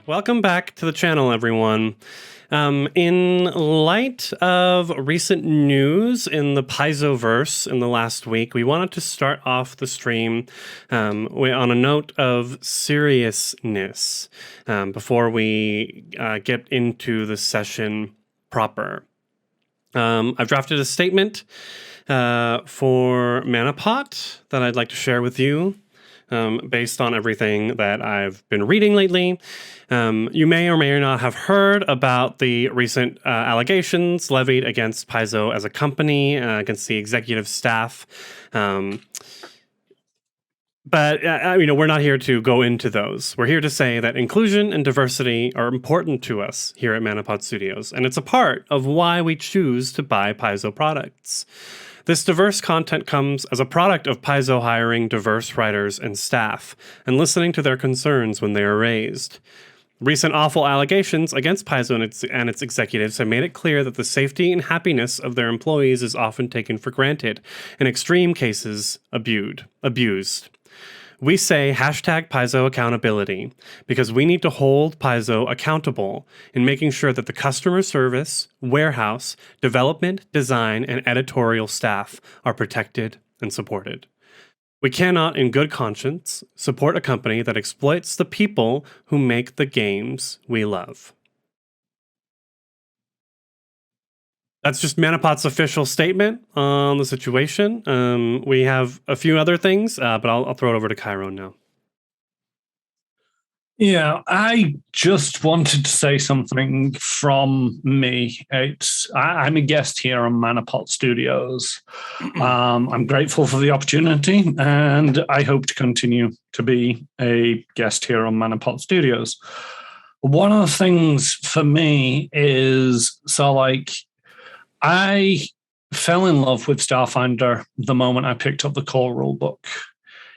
Welcome back to the channel, everyone. In light of recent news in the Paizoverse in the last week, we wanted to start off the stream on a note of seriousness before we get into the session proper. I've drafted a statement for ManaPot that I'd like to share with you. Based on everything that I've been reading lately. You may or may not have heard about the recent allegations levied against Paizo as a company, against the executive staff. But we're not here to go into those. We're here to say that inclusion and diversity are important to us here at ManaPot Studios, and it's a part of why we choose to buy Paizo products. This diverse content comes as a product of Paizo hiring diverse writers and staff, and listening to their concerns when they are raised. Recent awful allegations against Paizo and its executives have made it clear that the safety and happiness of their employees is often taken for granted, in extreme cases abused. We say #Paizo accountability because we need to hold Paizo accountable in making sure that the customer service, warehouse, development, design, and editorial staff are protected and supported. We cannot, in good conscience, support a company that exploits the people who make the games we love. That's just ManaPot's official statement on the situation. We have a few other things, but I'll throw it over to Chiron now. Yeah, I just wanted to say something from me. I'm a guest here on ManaPot Studios. I'm grateful for the opportunity, and I hope to continue to be a guest here on ManaPot Studios. One of the things for me is, I fell in love with Starfinder the moment I picked up the core rulebook.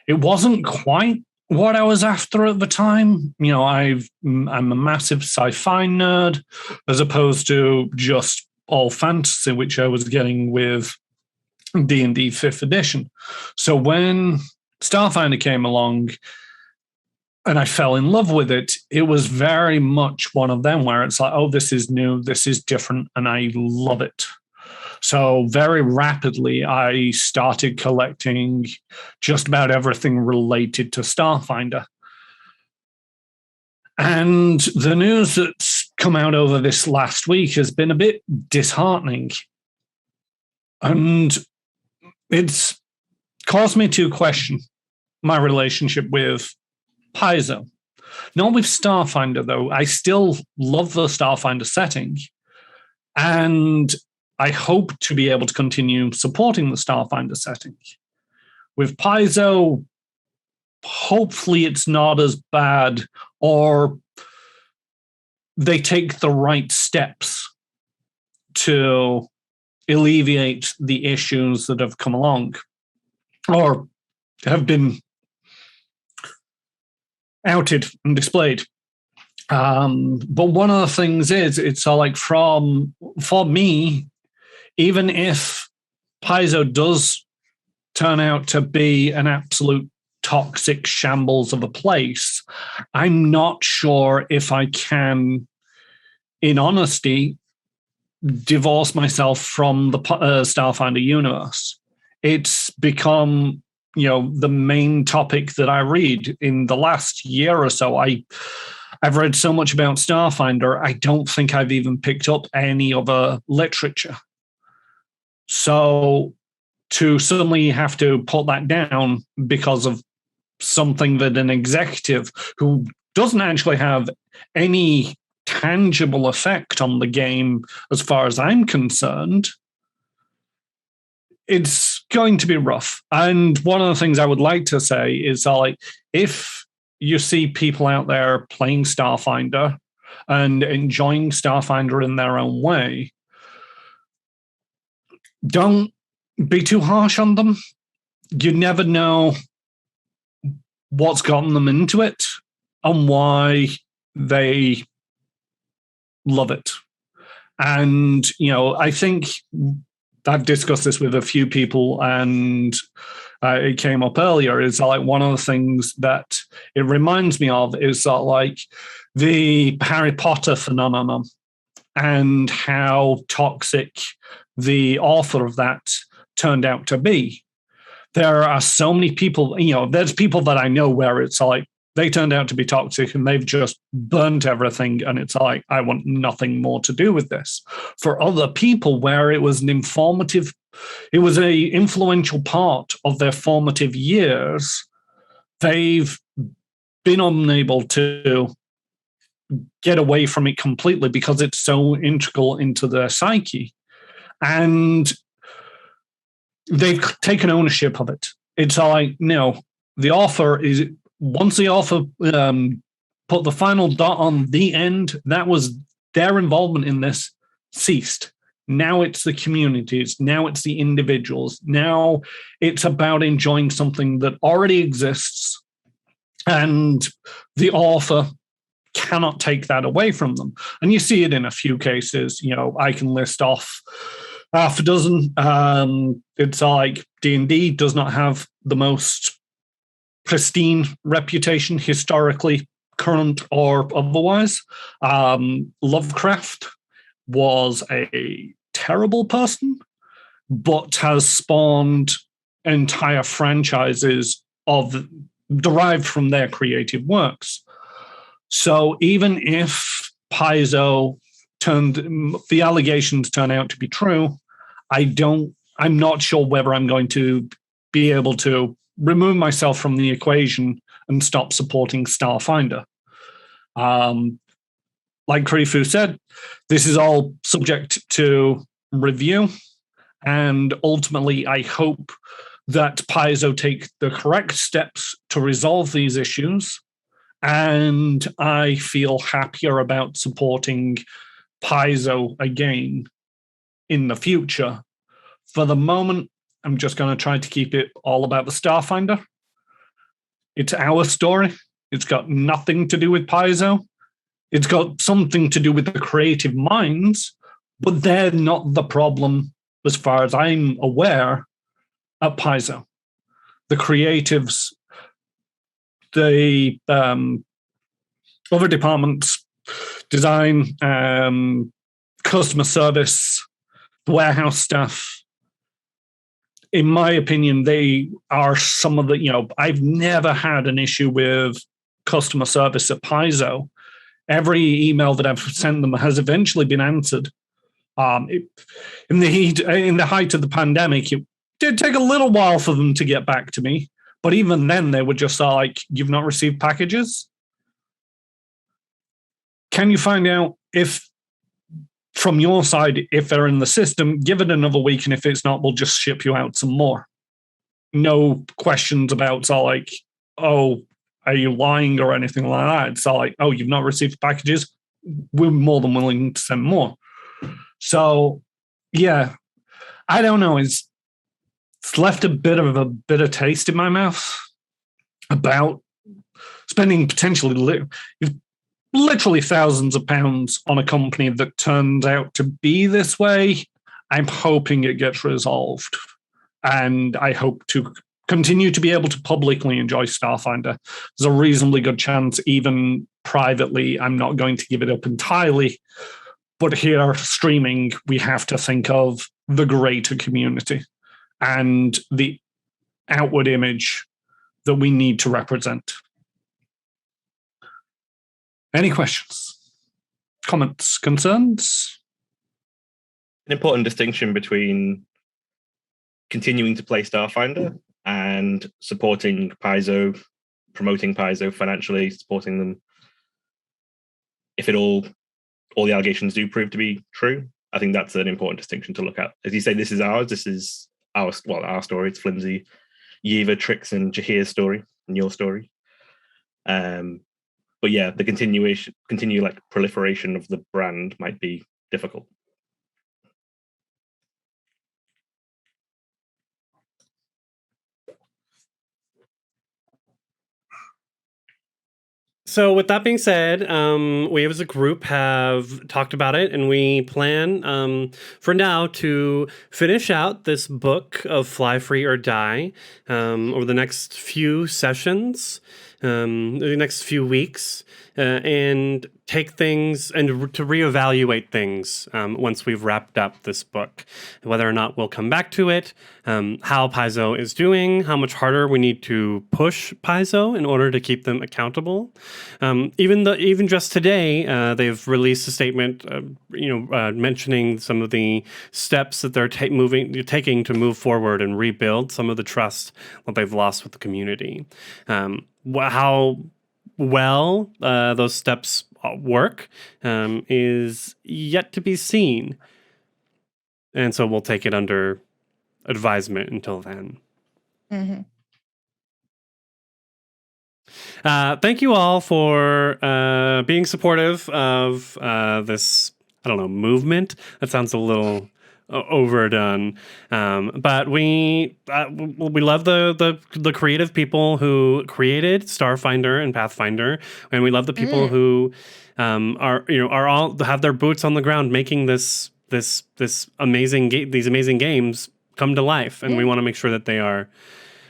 It wasn't quite what I was after at the time. I'm a massive sci-fi nerd, as opposed to just all fantasy, which I was getting with D&D 5th edition. So when Starfinder came along and I fell in love with it, it was very much one of them where it's like, oh, this is new, this is different, and I love it. So very rapidly, I started collecting just about everything related to Starfinder. And the news that's come out over this last week has been a bit disheartening. And it's caused me to question my relationship with Paizo. Not with Starfinder, though. I still love the Starfinder setting. And I hope to be able to continue supporting the Starfinder setting. With Paizo, hopefully it's not as bad, or they take the right steps to alleviate the issues that have come along or have been outed and displayed. But one of the things is, it's for me, even if Paizo does turn out to be an absolute toxic shambles of a place, I'm not sure if I can, in honesty, divorce myself from the Starfinder universe. It's become, the main topic that I read in the last year or so. I've read so much about Starfinder, I don't think I've even picked up any other literature. So to suddenly have to put that down because of something that an executive who doesn't actually have any tangible effect on the game, as far as I'm concerned, it's going to be rough. And one of the things I would like to say is, if you see people out there playing Starfinder and enjoying Starfinder in their own way, don't be too harsh on them. You never know what's gotten them into it and why they love it. And, I think I've discussed this with a few people, and it came up earlier, is like one of the things that it reminds me of is that like the Harry Potter phenomenon and how toxic the author of that turned out to be. There are so many people, there's people that I know where it's like they turned out to be toxic and they've just burnt everything. And it's like, I want nothing more to do with this. For other people where it was it was an influential part of their formative years, they've been unable to get away from it completely because it's so integral into their psyche. And they've taken ownership of it. It's like, no, the author is, once the author put the final dot on the end, that was their involvement in this ceased. Now it's the communities. Now it's the individuals. Now it's about enjoying something that already exists, and the author cannot take that away from them. And you see it in a few cases. I can list off half a dozen. It's like D&D does not have the most pristine reputation historically, current or otherwise. Lovecraft was a terrible person, but has spawned entire franchises derived from their creative works. So even if Paizo the allegations turn out to be true, I'm not sure whether I'm going to be able to remove myself from the equation and stop supporting Starfinder. Like Krifu said, this is all subject to review, and ultimately I hope that Paizo take the correct steps to resolve these issues, and I feel happier about supporting Paizo again in the future. For the moment, I'm just going to try to keep it all about the Starfinder. It's our story. It's got nothing to do with Paizo. It's got something to do with the creative minds, but they're not the problem, as far as I'm aware, at Paizo. The creatives, the other departments, design, customer service, warehouse staff, in my opinion, they are some of the, I've never had an issue with customer service at Paizo. Every email that I've sent them has eventually been answered. In the height of the pandemic, it did take a little while for them to get back to me. But even then, they were just like, you've not received packages? Can you find out if, from your side, if they're in the system? Give it another week, and if it's not, we'll just ship you out some more. No questions about, like, oh, are you lying or anything like that? It's like, oh, you've not received packages? We're more than willing to send more. So, yeah, I don't know. It's left a bit of a bitter taste in my mouth about spending potentially literally thousands of pounds on a company that turns out to be this way. I'm hoping it gets resolved, and I hope to continue to be able to publicly enjoy Starfinder. There's a reasonably good chance, even privately, I'm not going to give it up entirely. But here, streaming, we have to think of the greater community and the outward image that we need to represent. Any questions, comments, concerns? An important distinction between continuing to play Starfinder and supporting Paizo, promoting Paizo financially, supporting them. If all the allegations do prove to be true, I think that's an important distinction to look at. As you say, this is our story. It's Flimsy, Yiva, Trix, and Jahir's story, and your story. But yeah, the continued proliferation of the brand might be difficult. So with that being said, we as a group have talked about it, and we plan for now to finish out this book of Fly Free or Die over the next few sessions, the next few weeks, and take things and to reevaluate things once we've wrapped up this book, whether or not we'll come back to it, how Paizo is doing, how much harder we need to push Paizo in order to keep them accountable. Even just today, they've released a statement, mentioning some of the steps that they're taking to move forward and rebuild some of the trust that they've lost with the community. How well those steps work is yet to be seen, and so we'll take it under advisement until then. Mm-hmm. Thank you all for being supportive of this, I don't know, movement. That sounds a little overdone, but we love the creative people who created Starfinder and Pathfinder, and we love the people who are all have their boots on the ground making these amazing games come to life, and we want to make sure that they are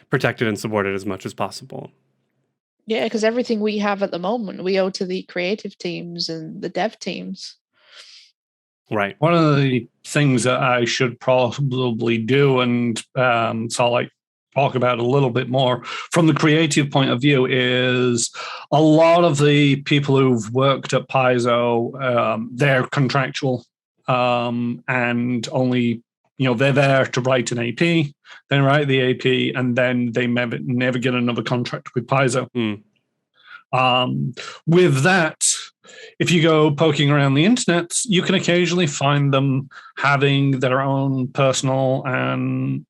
protected and supported as much as possible. Yeah, because everything we have at the moment, we owe to the creative teams and the dev teams. Right. One of the things that I should probably do, and so I'll talk about a little bit more from the creative point of view, is a lot of the people who've worked at Paizo, they're contractual, and only they're there to write an AP. They write the AP, and then they never get another contract with Paizo. With that, if you go poking around the internet, you can occasionally find them having their own personal and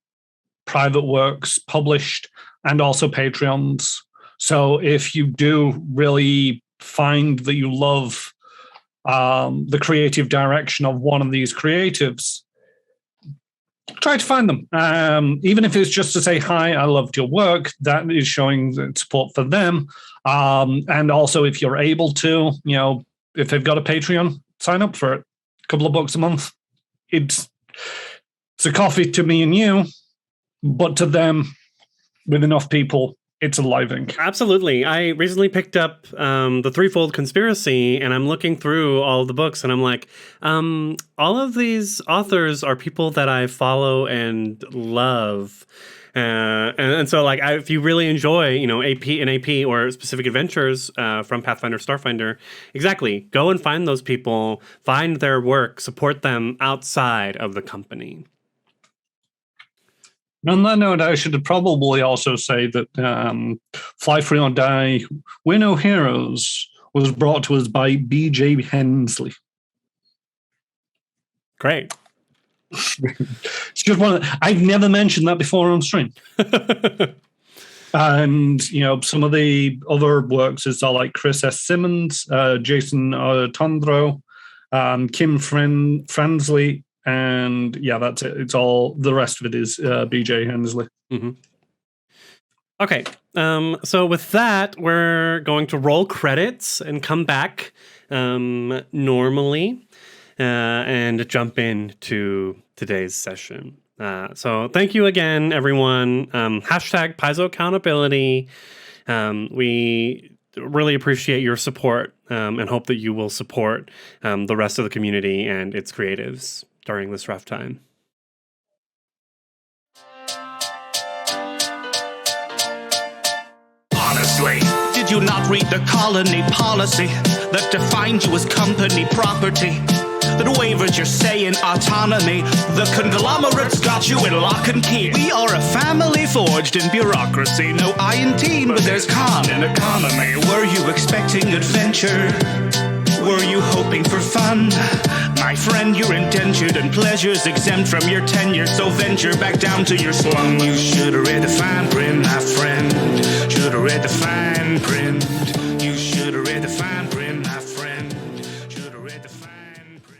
private works published, and also Patreons. So if you do really find that you love the creative direction of one of these creatives, try to find them. Even if it's just to say, hi, I loved your work, that is showing support for them. And also, if you're able to, if they've got a Patreon, sign up for it. A couple of bucks a month. It's a coffee to me and you, but to them, with enough people, it's enlivening. Absolutely. I recently picked up The Threefold Conspiracy, and I'm looking through all of the books, and I'm like, all of these authors are people that I follow and love. And so, if you really enjoy, AP or specific adventures from Pathfinder, Starfinder, exactly, go and find those people, find their work, support them outside of the company. On that note, I should probably also say that Fly Free or Die, We're No Heroes was brought to us by B.J. Hensley. Great. It's just I've never mentioned that before on stream. And, some of the other works is all like Chris S. Simmons, Jason Tondro, Kim Fransley, and yeah, that's it. It's all, the rest of it is B.J. Hensley. Mm-hmm. Okay, so with that, we're going to roll credits and come back normally and jump into today's session. So thank you again, everyone. Hashtag Paizo Accountability. We really appreciate your support and hope that you will support the rest of the community and its creatives during this rough time. Honestly, did you not read the colony policy that defined you as company property? That wavers your say in autonomy. The conglomerates got you in lock and key. We are a family forged in bureaucracy. No I in teen, but there's con in economy. Were you expecting adventure? Were you hoping for fun? My friend, you're indentured and pleasures exempt from your tenure, so venture back down to your slum. You should have read the fine print, my friend. Should have read the fine print. You should have read the fine print, my friend. Should have read the fine print.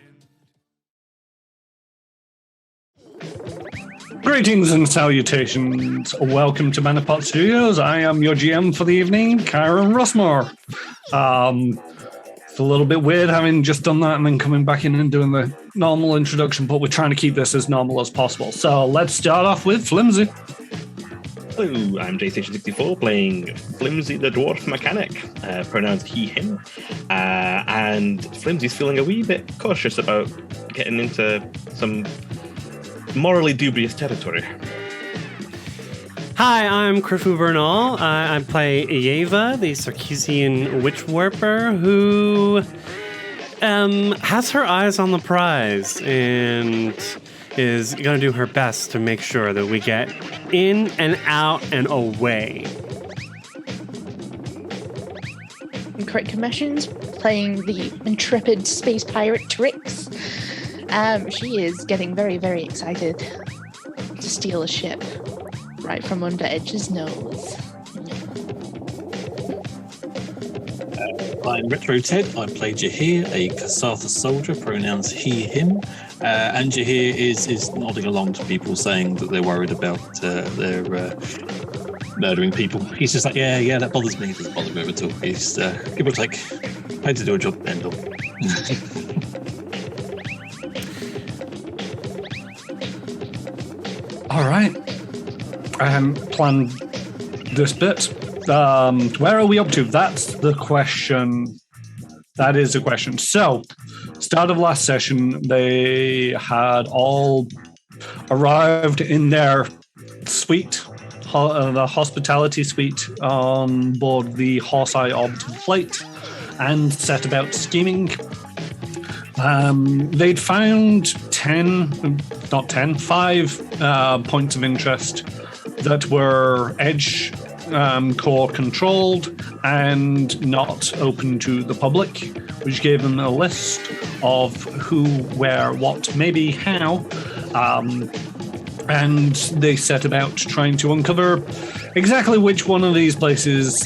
Greetings and salutations. Welcome to ManaPot Studios. I am your GM for the evening, Kyron Rossmore. It's a little bit weird having just done that and then coming back in and doing the normal introduction, but we're trying to keep this as normal as possible. So let's start off with Flimsy. Hello, I'm JStation64 playing Flimsy the Dwarf Mechanic, pronouns he, him. And Flimsy's feeling a wee bit cautious about getting into some morally dubious territory. Hi, I'm Krifu Bernal. I play Ieva, the Sarkeesian witch warper, who has her eyes on the prize and is going to do her best to make sure that we get in and out and away. Crit Commissions, playing the intrepid space pirate Trix. She is getting very, very excited to steal a ship right from under Edge's nose. I'm Retro Ted. I play Jahir, a Kasatha soldier, pronouns he, him. And Jahir is nodding along to people saying that they're worried about their murdering people. He's just like, yeah, that bothers me. It doesn't bother me at all. He's, give or take, paid to do a job, end all. All right. Plan this bit. Where are we up to? That's the question. That is the question. So, start of last session, they had all arrived in their suite, the hospitality suite on board the Horse-Eye Orbital Plate, and set about scheming. They'd found 5 points of interest that were Edge core controlled and not open to the public, which gave them a list of who, where, what, maybe how, and they set about trying to uncover exactly which one of these places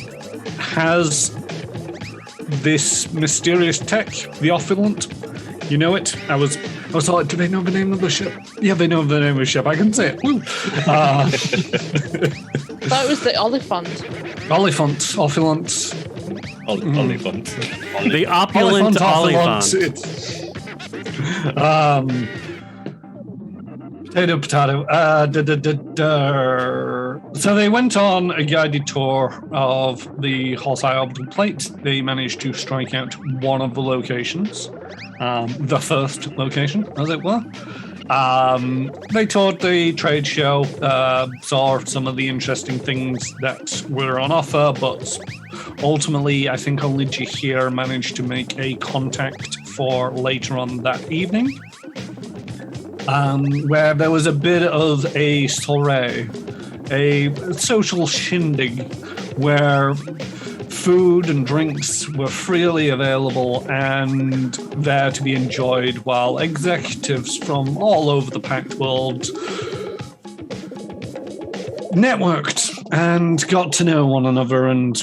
has this mysterious tech, the Opulent. You know it. I was like, do they know the name of the ship? Yeah, they know the name of the ship. I can say it. Woo. I thought it was the Oliphant. Oliphant, Opulent. Oliphant. The opulent Oliphant. Potato. So they went on a guided tour of the Horse-Eye Orbital Plate. They managed to strike out one of the locations. The first location, as it were. They toured the trade show, saw some of the interesting things that were on offer, but ultimately, I think only Jahir managed to make a contact for later on that evening, where there was a bit of a soiree, a social shindig, where food and drinks were freely available and there to be enjoyed, while executives from all over the packed world networked and got to know one another and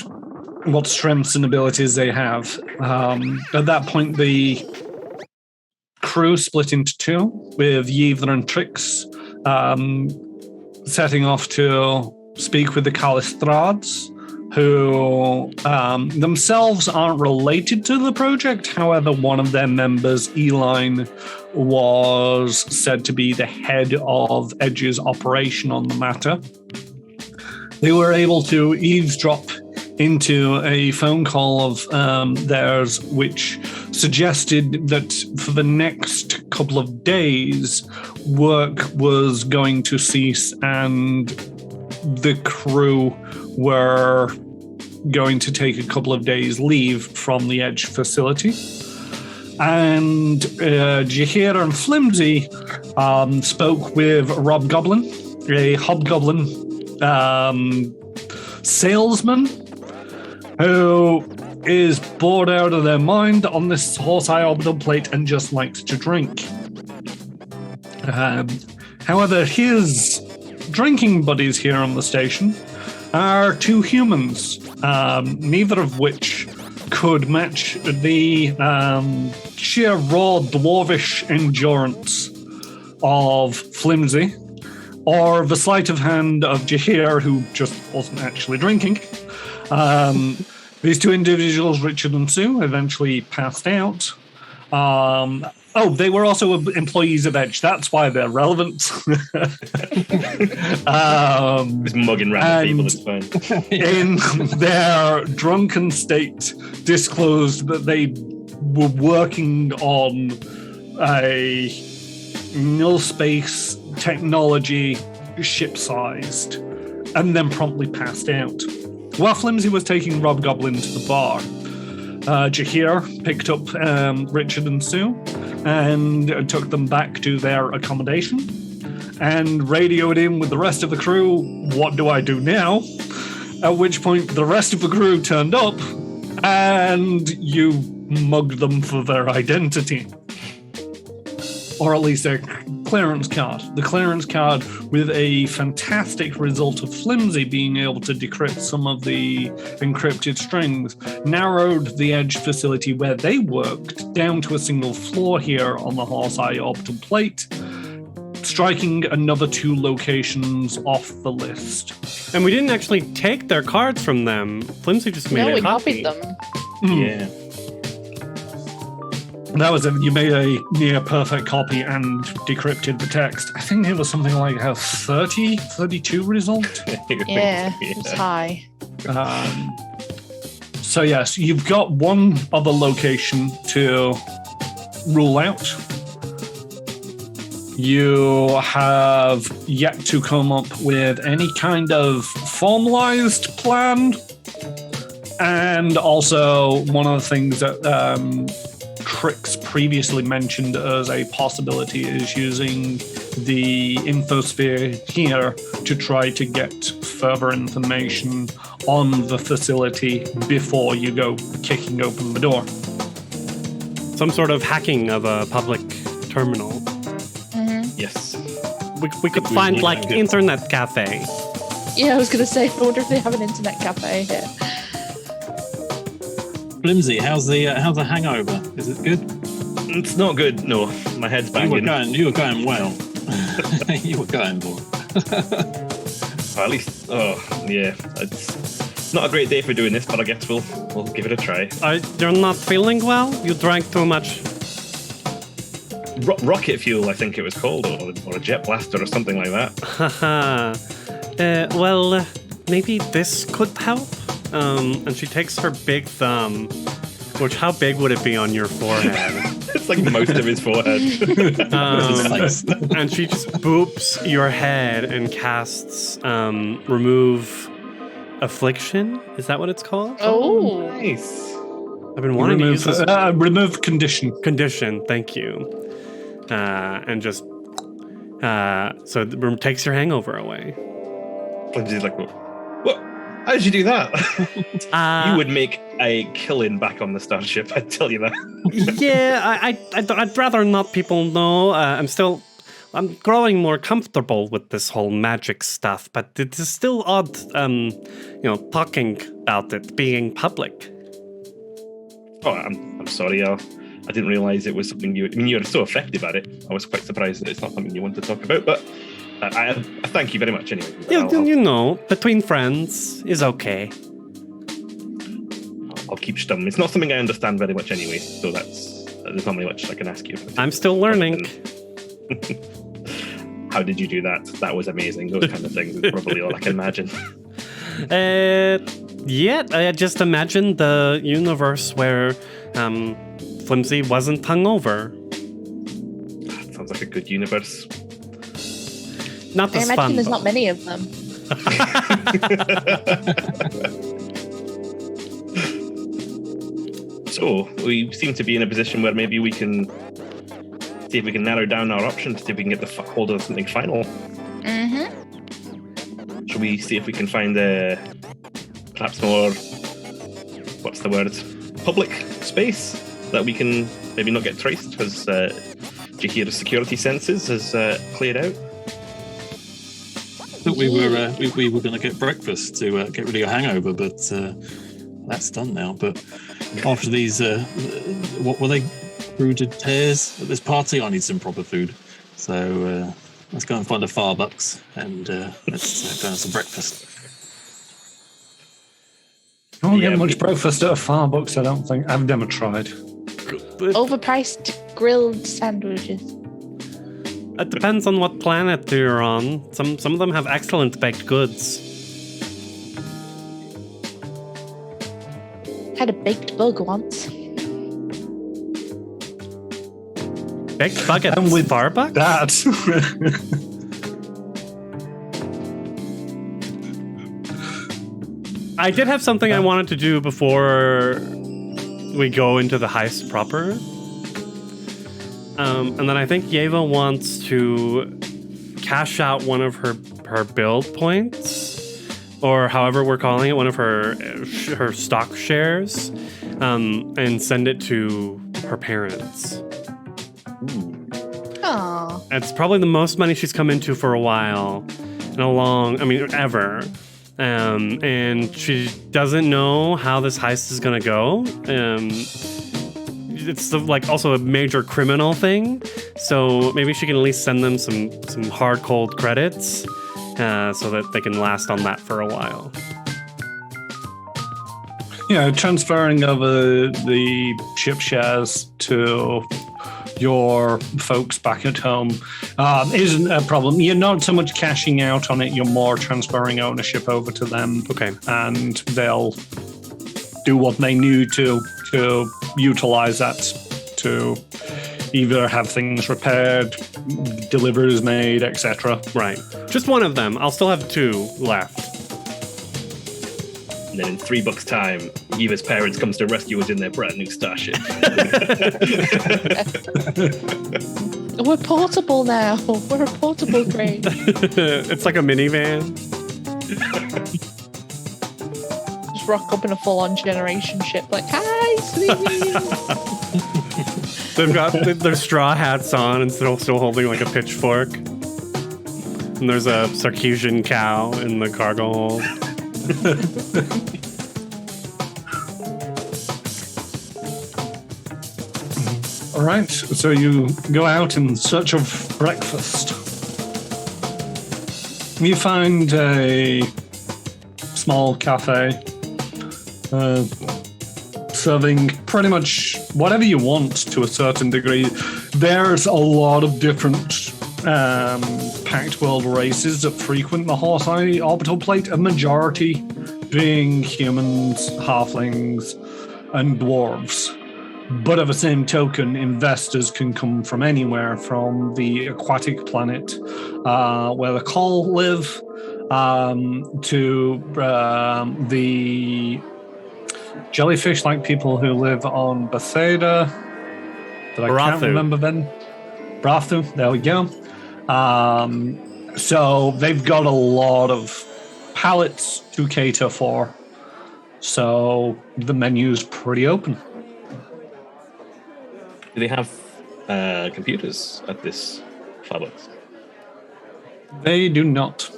what strengths and abilities they have. At that point, the crew split into two, with Yevler and Trix setting off to speak with the Kalistrads, who themselves aren't related to the project. However, one of their members, Eline, was said to be the head of Edge's operation on the matter. They were able to eavesdrop into a phone call of theirs, which suggested that for the next couple of days, work was going to cease and the crew were going to take a couple of days leave from the Edge facility. And Jahir and Flimsy spoke with Rob Goblin, a hobgoblin salesman who is bored out of their mind on this Horse-Eye Orbital Plate and just likes to drink. However, his drinking buddies here on the station are two humans, neither of which could match the sheer raw dwarvish endurance of Flimsy, or the sleight of hand of Jahir, who just wasn't actually drinking. These two individuals, Richard and Sue, eventually passed out. They were also employees of Edge. That's why they're relevant. Just mugging random people, it's fine. In their drunken state, disclosed that they were working on a nil space technology ship-sized, and then promptly passed out. While Flimsy was taking Rob Goblin to the bar, Jahir picked up Richard and Sue and took them back to their accommodation and radioed in with the rest of the crew, what do I do now? At which point the rest of the crew turned up and you mugged them for their identity. Or at least their clearance card. The clearance card with a fantastic result of Flimsy being able to decrypt some of the encrypted strings narrowed the Edge facility where they worked down to a single floor here on the Horse Eye Orbital Plate, striking another 2 locations off the list. And we didn't actually take their cards from them. Flimsy just made a we copy. copied them. Yeah. That was it. You made a near perfect copy and decrypted the text. I think it was something like a 32 result. Yeah, it's high. So yes, you've got one other location to rule out. You have yet to come up with any kind of formalized plan. And also, one of the things that Trix previously mentioned as a possibility is using the infosphere here to try to get further information on the facility before you go kicking open the door. Some sort of hacking of a public terminal. Yes. We could find like internet cafe. Yeah, I was going to say, I wonder if they have an internet cafe here. Flimsy, how's the hangover? Is it good? It's not good, no. My head's banging. You were going well. You were going well. Or at least, yeah. It's not a great day for doing this, but I guess we'll give it a try. You're not feeling well? You drank too much? Rocket fuel, I think it was called, or a jet blaster or something like that. Haha. Well, maybe this could help? And she takes her big thumb, which how big would it be on your forehead? It's like most of his forehead. And she just boops your head and casts Remove Affliction. Is that what it's called? Oh, Nice. I've been wanting to use this. Remove condition. Condition, thank you. And just so the room takes your hangover away. Flimsy's like, what? How did you do that? You would make a killing back on the starship, I tell you that. Yeah, I'd rather not people know. I'm growing more comfortable with this whole magic stuff, but it is still odd, talking about it being public. Oh, I'm sorry, I didn't realize it was something you're so effective at it. I was quite surprised that it's not something you want to talk about, but I thank you very much anyway. Between friends is okay. I'll keep stum. It's not something I understand very much anyway, so there's not very much I can ask you about. I'm still learning. How did you do that? That was amazing. Those kind of things is probably all I can imagine. I just imagined the universe where Flimsy wasn't hungover. Sounds like a good universe. Not I this imagine fun. there's though. not many of them. So we seem to be in a position where maybe we can see if we can narrow down our options, see if we can get the hold of something final. Mm-hmm. Should we see if we can find perhaps more, what's the word, public space that we can maybe not get traced because Jahir's security senses has cleared out? I thought we were going to get breakfast to get rid of your hangover, but that's done now. But after these, what were they? Brooded pears at this party. I need some proper food. So Let's go and find a Farbucks and let's go and have some breakfast. I don't get Yeah, much breakfast at a Farbucks, I don't think. I've never tried. Overpriced grilled sandwiches. It depends on what planet you're on. Some of them have excellent baked goods. Had a baked bug once. Baked bug at And with Starbucks? That. I did have something I wanted to do before we go into the heist proper. And then I think Yeva wants to cash out one of her build points, or however we're calling it, one of her stock shares, and send it to her parents. Aww. It's probably the most money she's come into for a while, ever. And she doesn't know how this heist is gonna go. It's also a major criminal thing, so maybe she can at least send them some hard cold credits, so that they can last on that for a while. Yeah, transferring over the ship shares to your folks back at home isn't a problem. You're not so much cashing out on it, you're more transferring ownership over to them. Okay. And they'll do what they need to utilize that to either have things repaired, deliveries made, etc. Right. Just one of them. I'll still have 2 left. And then in $3 time, Eva's parents comes to rescue us in their brand new starship. We're portable now. We're a portable crane. It's like a minivan. Just rock up in a full-on generation ship, like, hi, sweetie. They've got their straw hats on and still holding like a pitchfork. And there's a Sarkeesian cow in the cargo hold. All right, so you go out in search of breakfast. You find a small cafe serving pretty much whatever you want to a certain degree. There's a lot of different packed world races that frequent the Horseye orbital plate, a majority being humans, halflings, and dwarves. But at the same token, investors can come from anywhere, from the aquatic planet where the Col live, to the jellyfish-like people who live on Bethesda. That I can't remember then. Brathu, there we go. So they've got a lot of palettes to cater for. So the menu's pretty open. Do they have computers at this Starbucks? They do not.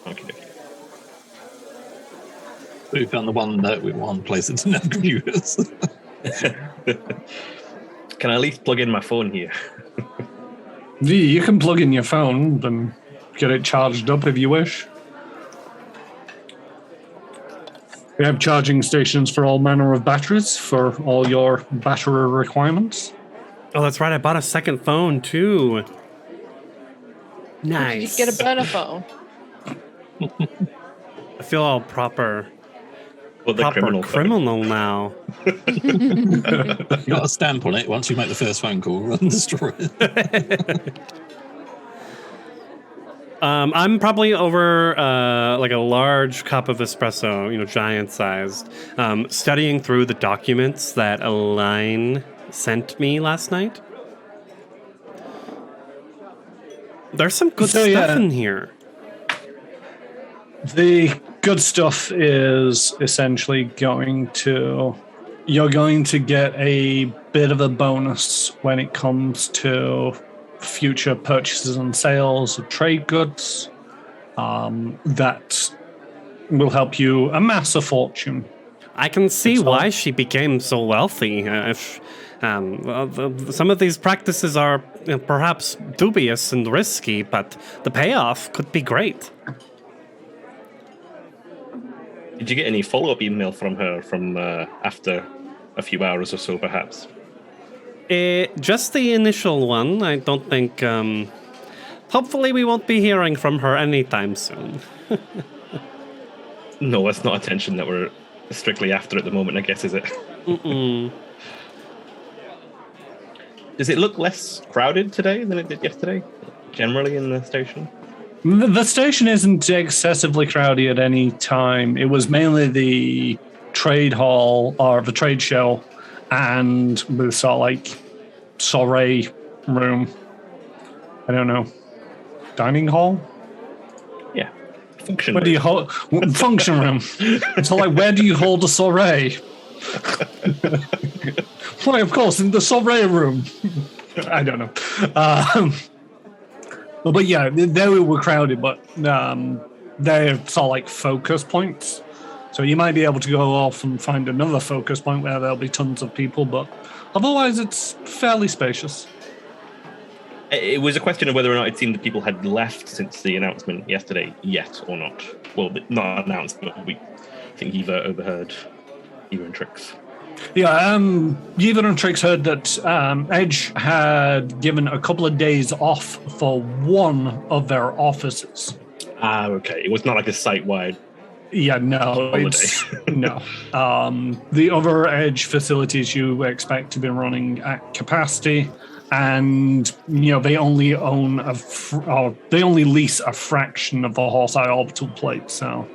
Okay. We found the one place that didn't have computers. Can I at least plug in my phone here? You can plug in your phone and get it charged up if you wish. We have charging stations for all manner of batteries for all your battery requirements. Oh, that's right. I bought a second phone too. Did Nice. you get a burner phone? I feel all proper. Well, the Proper criminal now. You got a stamp on it. Once you make the first phone call, run destroy it. I'm probably over like a large cup of espresso, giant sized, studying through the documents that Elaine sent me last night. There's some good stuff in here. The good stuff is essentially you're going to get a bit of a bonus when it comes to future purchases and sales of trade goods. That will help you amass a fortune. I can see It's why all- she became so wealthy. If some of these practices are perhaps dubious and risky, but the payoff could be great. Did you get any follow-up email from her from after a few hours or so, perhaps? Just the initial one. I don't think. Hopefully, we won't be hearing from her anytime soon. No, that's not attention that we're strictly after at the moment, I guess, is it? Mm-mm. Does it look less crowded today than it did yesterday, generally in the station? The station isn't excessively crowded at any time. It was mainly the trade hall or the trade show and the sort of like soiree room. I don't know. Dining hall? Yeah. Function. Where do you hold function room? So like where do you hold a soiree? Why, of course, in the soiree room. I don't know. But yeah, they were crowded, but they're sort of like focus points. So you might be able to go off and find another focus point where there'll be tons of people, but otherwise it's fairly spacious. It was a question of whether or not it seemed that people had left since the announcement yesterday, yet or not. Well, not announced, but I think Eva overheard Eva and Trix. Yeah, Eva and Trix heard that Edge had given a couple of days off for one of their offices. Ah, okay. It was not like a site-wide. Yeah, no, it's no. The other Edge facilities you expect to be running at capacity, and they only own they only lease a fraction of the Horse-Eye orbital plate, so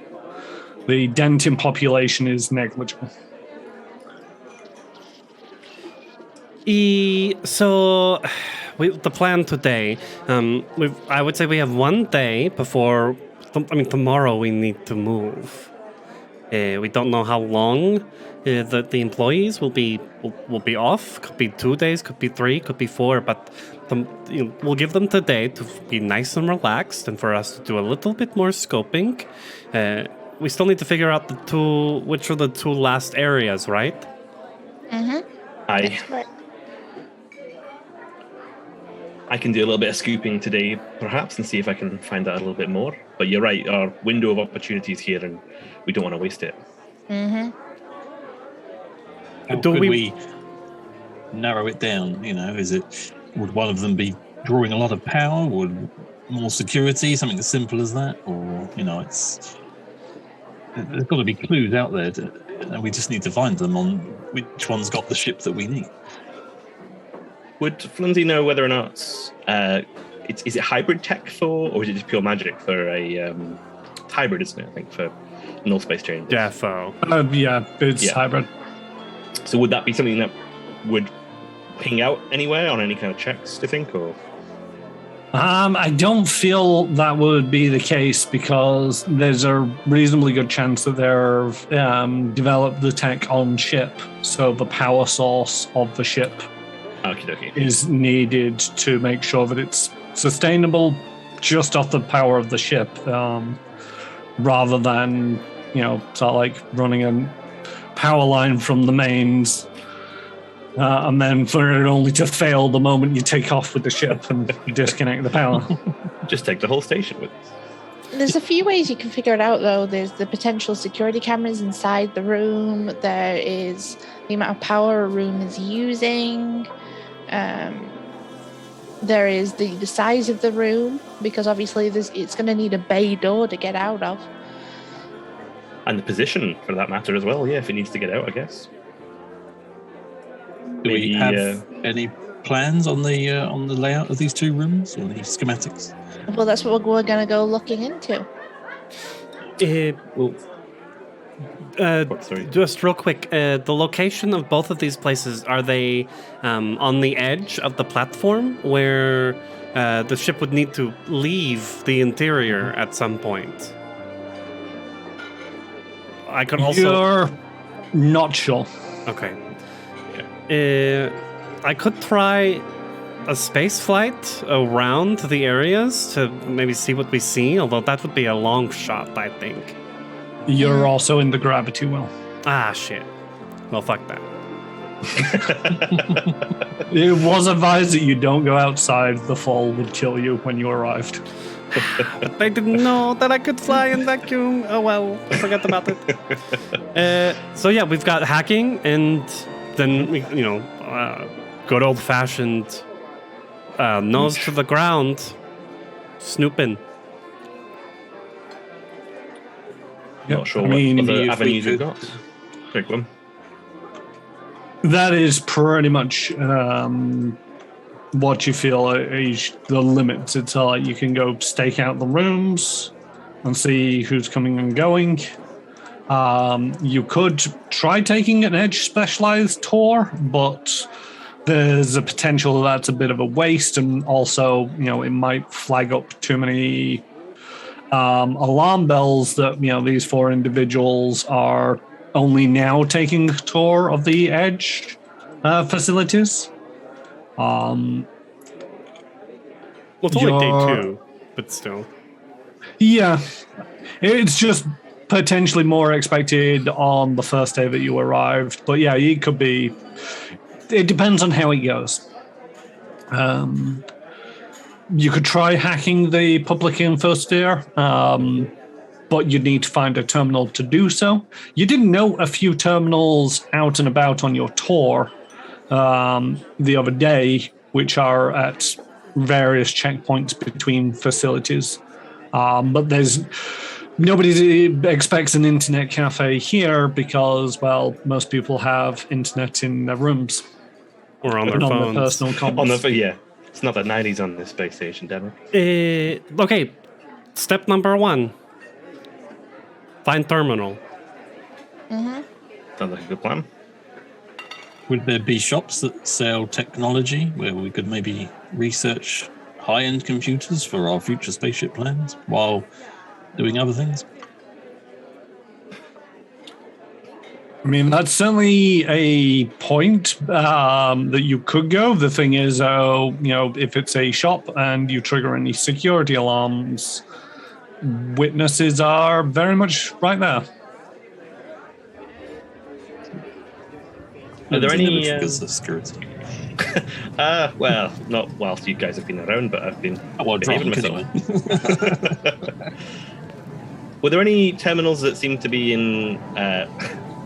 the dent in population is negligible. So, the plan today, I would say we have one day before. Tomorrow we need to move. We don't know how long the employees will be off. Could be 2 days, could be 3, could be 4. But we'll give them today to be nice and relaxed, and for us to do a little bit more scoping. We still need to figure out which are the 2 last areas, right? Mm-hmm. That's right. I can do a little bit of scooping today, perhaps, and see if I can find out a little bit more. But you're right, our window of opportunity is here, and we don't want to waste it. Mm-hmm. How could we narrow it down? Would one of them be drawing a lot of power? Would more security, something as simple as that? Or, there's got to be clues out there, and we just need to find them on which one's got the ship that we need. Would Flimsy know whether or not is it hybrid tech or is it just pure magic for a hybrid, isn't it? I think for null space change. Defo. Yeah, it's hybrid. So would that be something that would ping out anywhere on any kind of checks, do you think, or? I don't feel that would be the case because there's a reasonably good chance that they've developed the tech on ship, so the power source of the ship is needed to make sure that it's sustainable just off the power of the ship, rather than sort of like running a power line from the mains and then for it only to fail the moment you take off with the ship and disconnect the power. Just take the whole station with us. There's a few ways you can figure it out, though. There's the potential security cameras inside the room. There is the amount of power a room is using. There is the size of the room, because obviously it's going to need a bay door to get out of. And the position, for that matter, as well. Yeah, if it needs to get out, I guess. Do we have any plans on the layout of these 2 rooms, or any schematics? Well, that's what we're going to go looking into. Just real quick, the location of both of these places, are they on the edge of the platform where the ship would need to leave the interior at some point? I could also... You're not sure. Okay. I could try a space flight around the areas to maybe see what we see, although that would be a long shot, I think. You're also in the gravity well. Ah, shit. Well, fuck that. It was advised that you don't go outside. The fall would kill you when you arrived. But I didn't know that I could fly in vacuum. Oh well, I forgot about it. So yeah, we've got hacking, and then good old fashioned nose to the ground, snooping. Not sure I mean, what other if we avenues you've could- got. Big one. That is pretty much what you feel is the limits. It's like you can go stake out the rooms and see who's coming and going. You could try taking an edge specialized tour, but there's a potential that's a bit of a waste, and also, it might flag up too many alarm bells that these 4 individuals are only now taking a tour of the edge facilities. Well, it's only day You're- 2, but still. Yeah, it's just potentially more expected on the first day that you arrived. But yeah, it could be. It depends on how it goes. You could try hacking the public infosphere, but you'd need to find a terminal to do so. You did note a few terminals out and about on your tour the other day, which are at various checkpoints between facilities. But nobody expects an internet cafe here because, well, most people have internet in their rooms. Or on their Not phones. their personal comms. Yeah. It's not the 90s on this space station, damn it. Okay, step number 1. Find terminal. Sounds like a good plan. Would there be shops that sell technology where we could maybe research high-end computers for our future spaceship plans while doing other things? I mean, that's certainly a point that you could go. The thing is, if it's a shop and you trigger any security alarms, witnesses are very much right there. Are there It any, never triggers the security. Well, not whilst you guys have been around, but I've been Well, behaving drunk myself. anyway. Were there any terminals that seemed to be in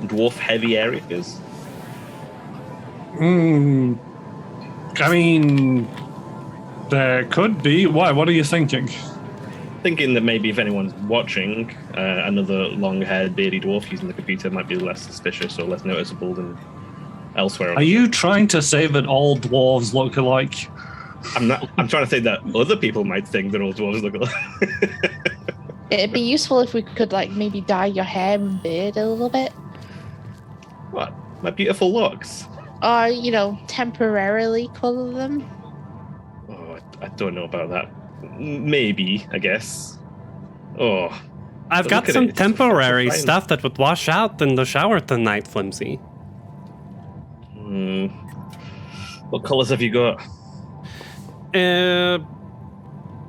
dwarf-heavy areas? I mean, there could be. Why? What are you thinking? Thinking that maybe if anyone's watching, another long-haired, beardy dwarf using the computer might be less suspicious or less noticeable than elsewhere. Are you trying to say that all dwarves look alike? I'm not. I'm trying to say that other people might think that all dwarves look alike. It'd be useful if we could, maybe dye your hair and beard a little bit. What? My beautiful locks? Or, temporarily colour them. Oh, I don't know about that. Maybe, I guess. Oh, I've But got look at some it, it's temporary fine. stuff that would wash out in the shower tonight, Flimsy. What colours have you got?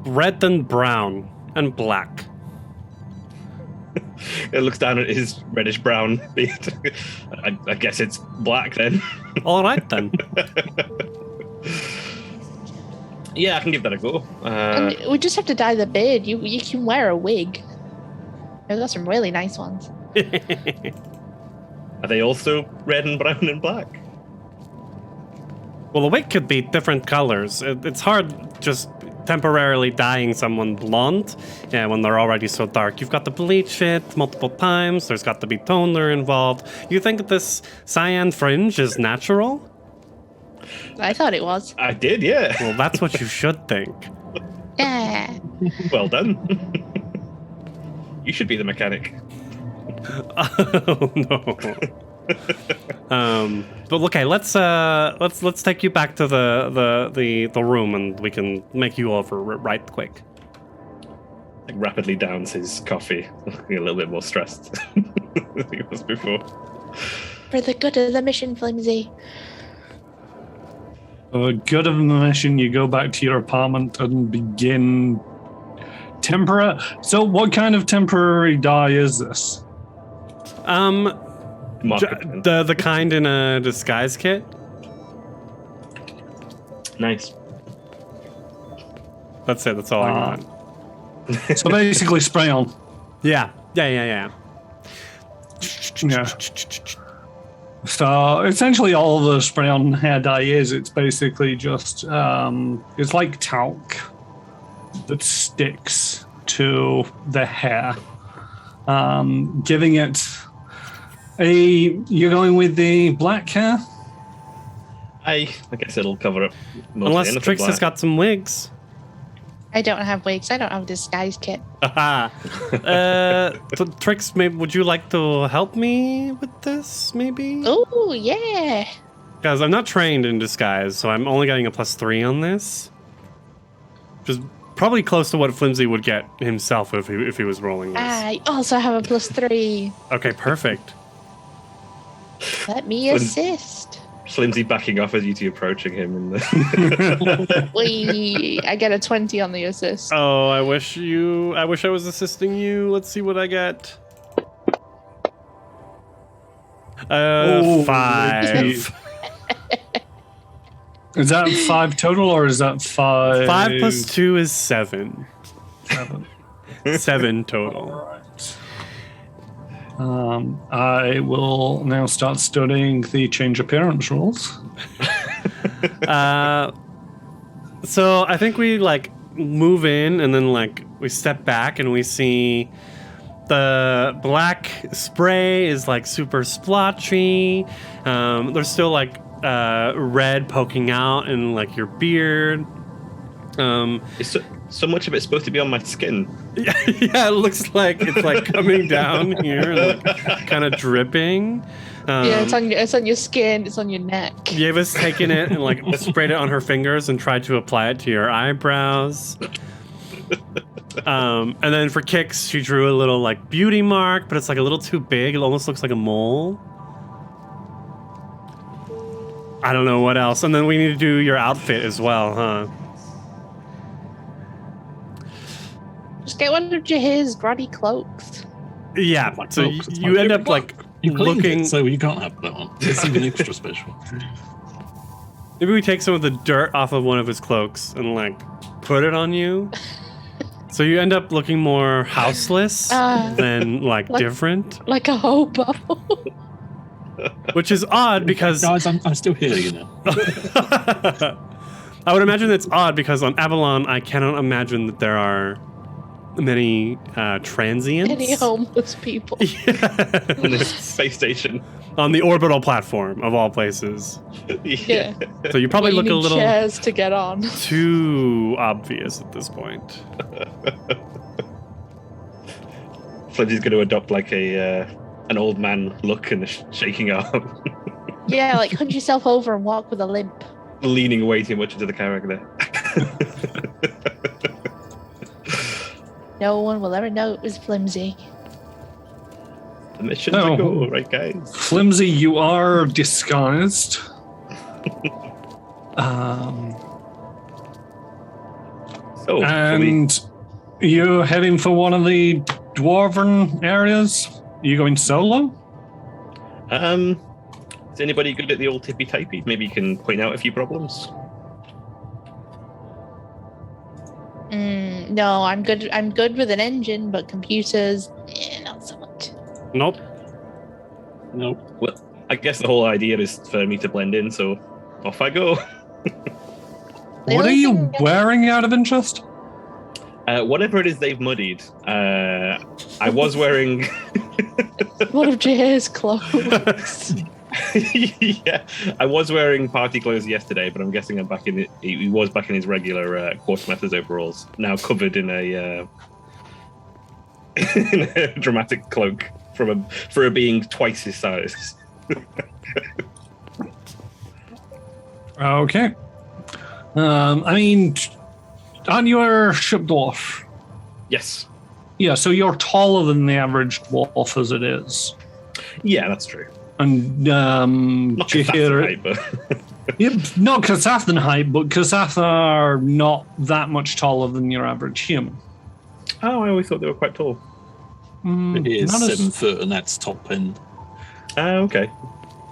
Red and brown and black. It looks down at his reddish brown beard. I guess it's black then. All right then. Yeah, I can give that a go. And we just have to dye the beard. You can wear a wig. I've got some really nice ones. Are they also red and brown and black? Well, the wig could be different colors. It's hard just temporarily dyeing someone blonde when they're already so dark. You've got to bleach it multiple times. There's got to be toner involved. You think this cyan fringe is natural? I thought it was. I did, yeah. Well, that's what you should think. Yeah. Well done. You should be the mechanic. Oh no. But okay, let's take you back to the room, and we can make you over right quick. Like rapidly downs his coffee, looking a little bit more stressed than he was before. For the good of the mission, Flimsy. For the good of the mission, you go back to your apartment and begin temporary. So, what kind of temporary dye is this? The kind in a disguise kit. Nice. That's it. That's all I got. So basically, spray on. Yeah. Yeah. So essentially, all the spray on hair dye is, it's basically just it's like talc that sticks to the hair, giving it you're going with the black hair? I guess it'll cover up most Unless anything Trix has black. got some wigs. I don't have wigs. I don't have a disguise kit. Aha. Trix, maybe would you like to help me with this? Maybe. Oh yeah. Because I'm not trained in disguise, so I'm only getting a +3 on this. Which is probably close to what Flimsy would get himself if he was rolling this. I also have a +3. Okay, perfect. Let me assist. Flimsy backing off as you two approaching him. And I get a 20 on the assist. Oh, I wish I was assisting you. Let's see what I get. 5. Is that 5 total, or is that 5? 5 plus 2 is 7. 7 total. All right. I will now start studying the change appearance rules. So I think we move in and then we step back and we see the black spray is super splotchy. There's still red poking out in your beard. so much of it's supposed to be on my skin. Yeah, it looks like it's coming down here and kind of dripping. Yeah, it's on your skin, it's on your neck. Yeva's taken it and sprayed it on her fingers and tried to apply it to your eyebrows. And then for kicks, she drew a little beauty mark, but it's a little too big. It almost looks like a mole. I don't know what else. And then we need to do your outfit as well, huh? Just get one of Jahir's grubby cloaks. Yeah, My so cloak, it's my you end favorite up cloak. You cleaned looking. it, so you can't have that one. It's something extra special. Maybe we take some of the dirt off of one of his cloaks and put it on you. So you end up looking more houseless than different, Like a hobo. which is odd because Guys, I'm still here, you know. I would imagine it's odd because on Avalon I cannot imagine that there are many transients. Any homeless people. On this space station. On the orbital platform of all places. Yeah. So you probably You look a need little chairs to get on. too obvious at this point. Flimsy's going to adopt an old man look and a shaking arm. Yeah, hunch yourself over and walk with a limp. Leaning way too much into the character. No one will ever know it was Flimsy. The mission to go, right, guys? Flimsy, you are disguised. And you're heading for one of the dwarven areas? Are you going solo? Is anybody good at the old tippy-typey? Maybe you can point out a few problems. No, I'm good. I'm good with an engine, but computers, not so much. Nope. Well, I guess the whole idea is for me to blend in, so off I go. What are you wearing out of interest? Whatever it is they've muddied. I was wearing... One of Jahir's clothes. Yeah, I was wearing party clothes yesterday, but I'm guessing I'm back in it. He was back in his regular Quartermaster's overalls, now covered in a dramatic cloak for a being twice his size. Okay. Aren't you a ship dwarf? Yes. Yeah, so you're taller than the average dwarf as it is. Yeah, that's true. And Not Jahir, height, but yep, not Kasathan height, but Kasathan are not that much taller than your average human. oh, I always thought they were quite tall. It is Not as- 7 foot, and that's top end. Okay.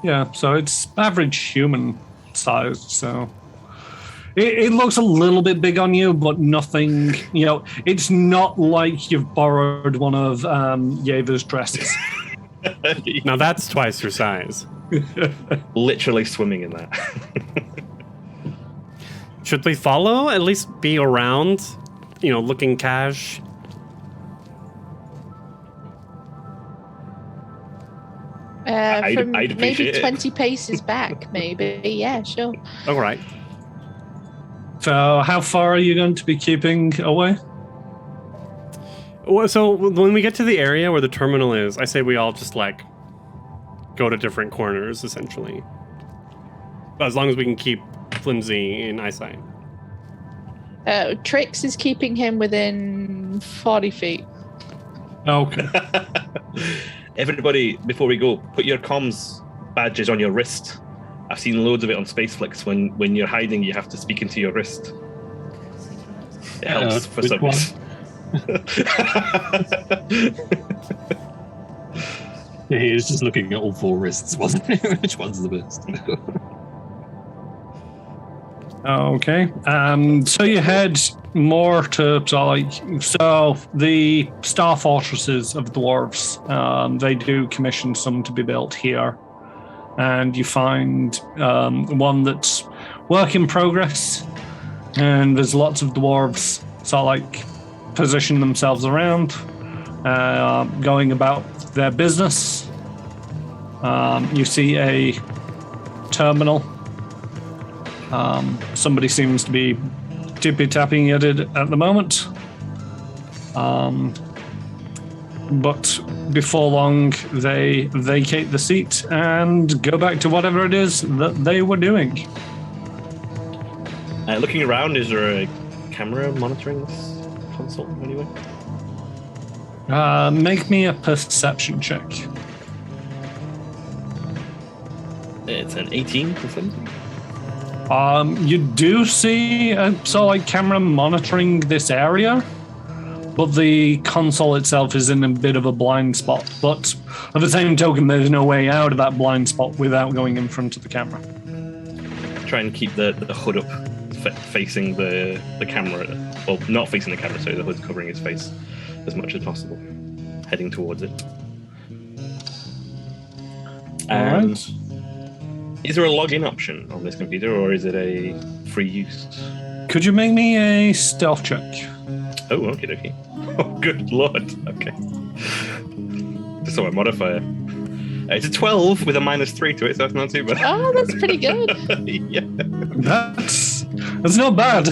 Yeah, so it's average human size. So it looks a little bit big on you, but nothing. It's not like you've borrowed one of Yeva's dresses. Now that's twice your size. Literally swimming in that. Should we follow? At least be around, looking cash. I'd Maybe appreciate it. 20 paces back, maybe. Yeah, sure. All right. So how far are you going to be keeping away? Well, so when we get to the area where the terminal is, I say we all just go to different corners, essentially. As long as we can keep Flimsy in eyesight. Trix is keeping him within 40 feet. Okay. Everybody, before we go, put your comms badges on your wrist. I've seen loads of it on Spaceflix. When you're hiding, you have to speak into your wrist. It helps for which some one? reason. Yeah, he was just looking at all 4 wrists, wasn't he? Which one's the best? Okay. So you head more to the star fortresses of dwarves. They do commission some to be built here, and you find one that's work in progress, and there's lots of dwarves position themselves around, going about their business. You see a terminal. Somebody seems to be tippy-tapping at it at the moment. But before long, they vacate the seat and go back to whatever it is that they were doing. Looking around, is there a camera monitoring this console anyway? Make me a perception check. It's an 18 for Flimsy. You do see a camera monitoring this area, but the console itself is in a bit of a blind spot. But at the same token, there's no way out of that blind spot without going in front of the camera. Try and keep the hood up, facing the camera. Well, not facing the camera, so the hood's covering his face as much as possible, heading towards it. All right. Is there a login option on this computer, or is it a free use? Could you make me a stealth check? Oh, okay. Oh, good lord. Okay. Just saw my modifier. It's a 12 with a -3 to it, so that's not too bad. Oh, that's pretty good. Yeah. That's not bad.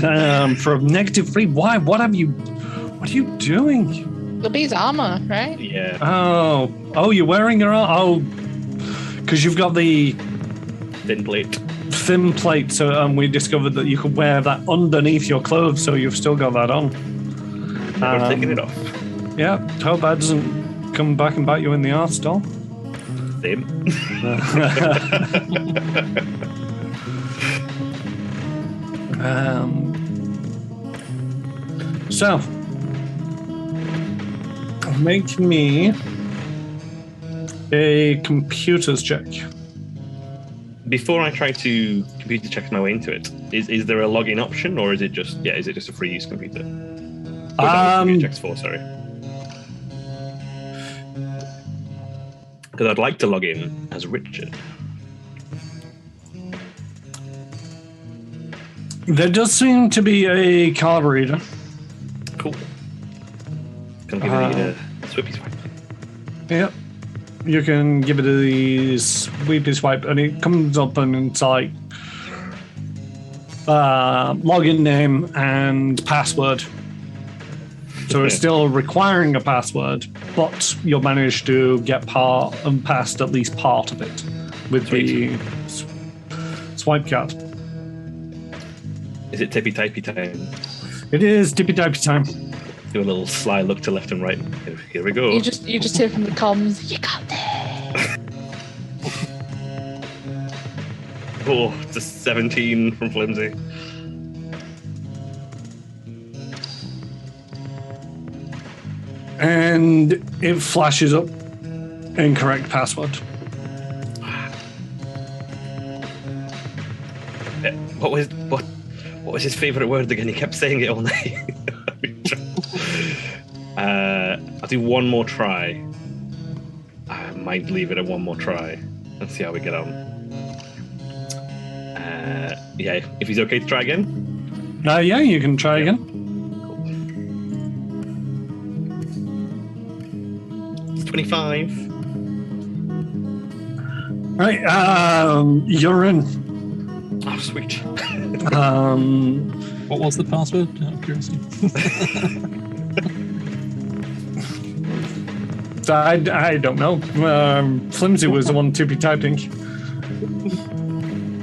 For a -3, why? What are you doing? The bee's armor, right? Yeah. Oh, you're wearing your armor. Oh, because you've got the Thin plate. thin plate, so we discovered that you could wear that underneath your clothes, so you've still got that on. Never taking it off. Yeah, hope that doesn't come back and bite you in the arse, doll. Same. So, make me a computer's check. Before I try to computer check my way into it, is there a login option, or is it just a free use computer? Or is that what computer checks for? Sorry. Because I'd like to log in as Richard. There does seem to be a card reader. Cool. Can I give it a swippy swipe? Yep. You can give it a sweepy swipe, and it comes up and it's like login name and password. So it's still requiring a password, but you'll manage to get past at least part of it with the swipe card. Is it tippy typey time? It is tippy-tappy time. Do a little sly look to left and right. Here we go. You just hear from the comms, you got this. Oh, it's a 17 from Flimsy. And it flashes up incorrect password. What was his favorite word again? He kept saying it all night. I'll do one more try. I might leave it at one more try and see how we get on. Yeah, if he's okay to try again. Yeah, you can try again. It's 25. Right, you're in. Oh, sweet. What was the password? Out of curiosity. I don't know. Flimsy was the one to be typing.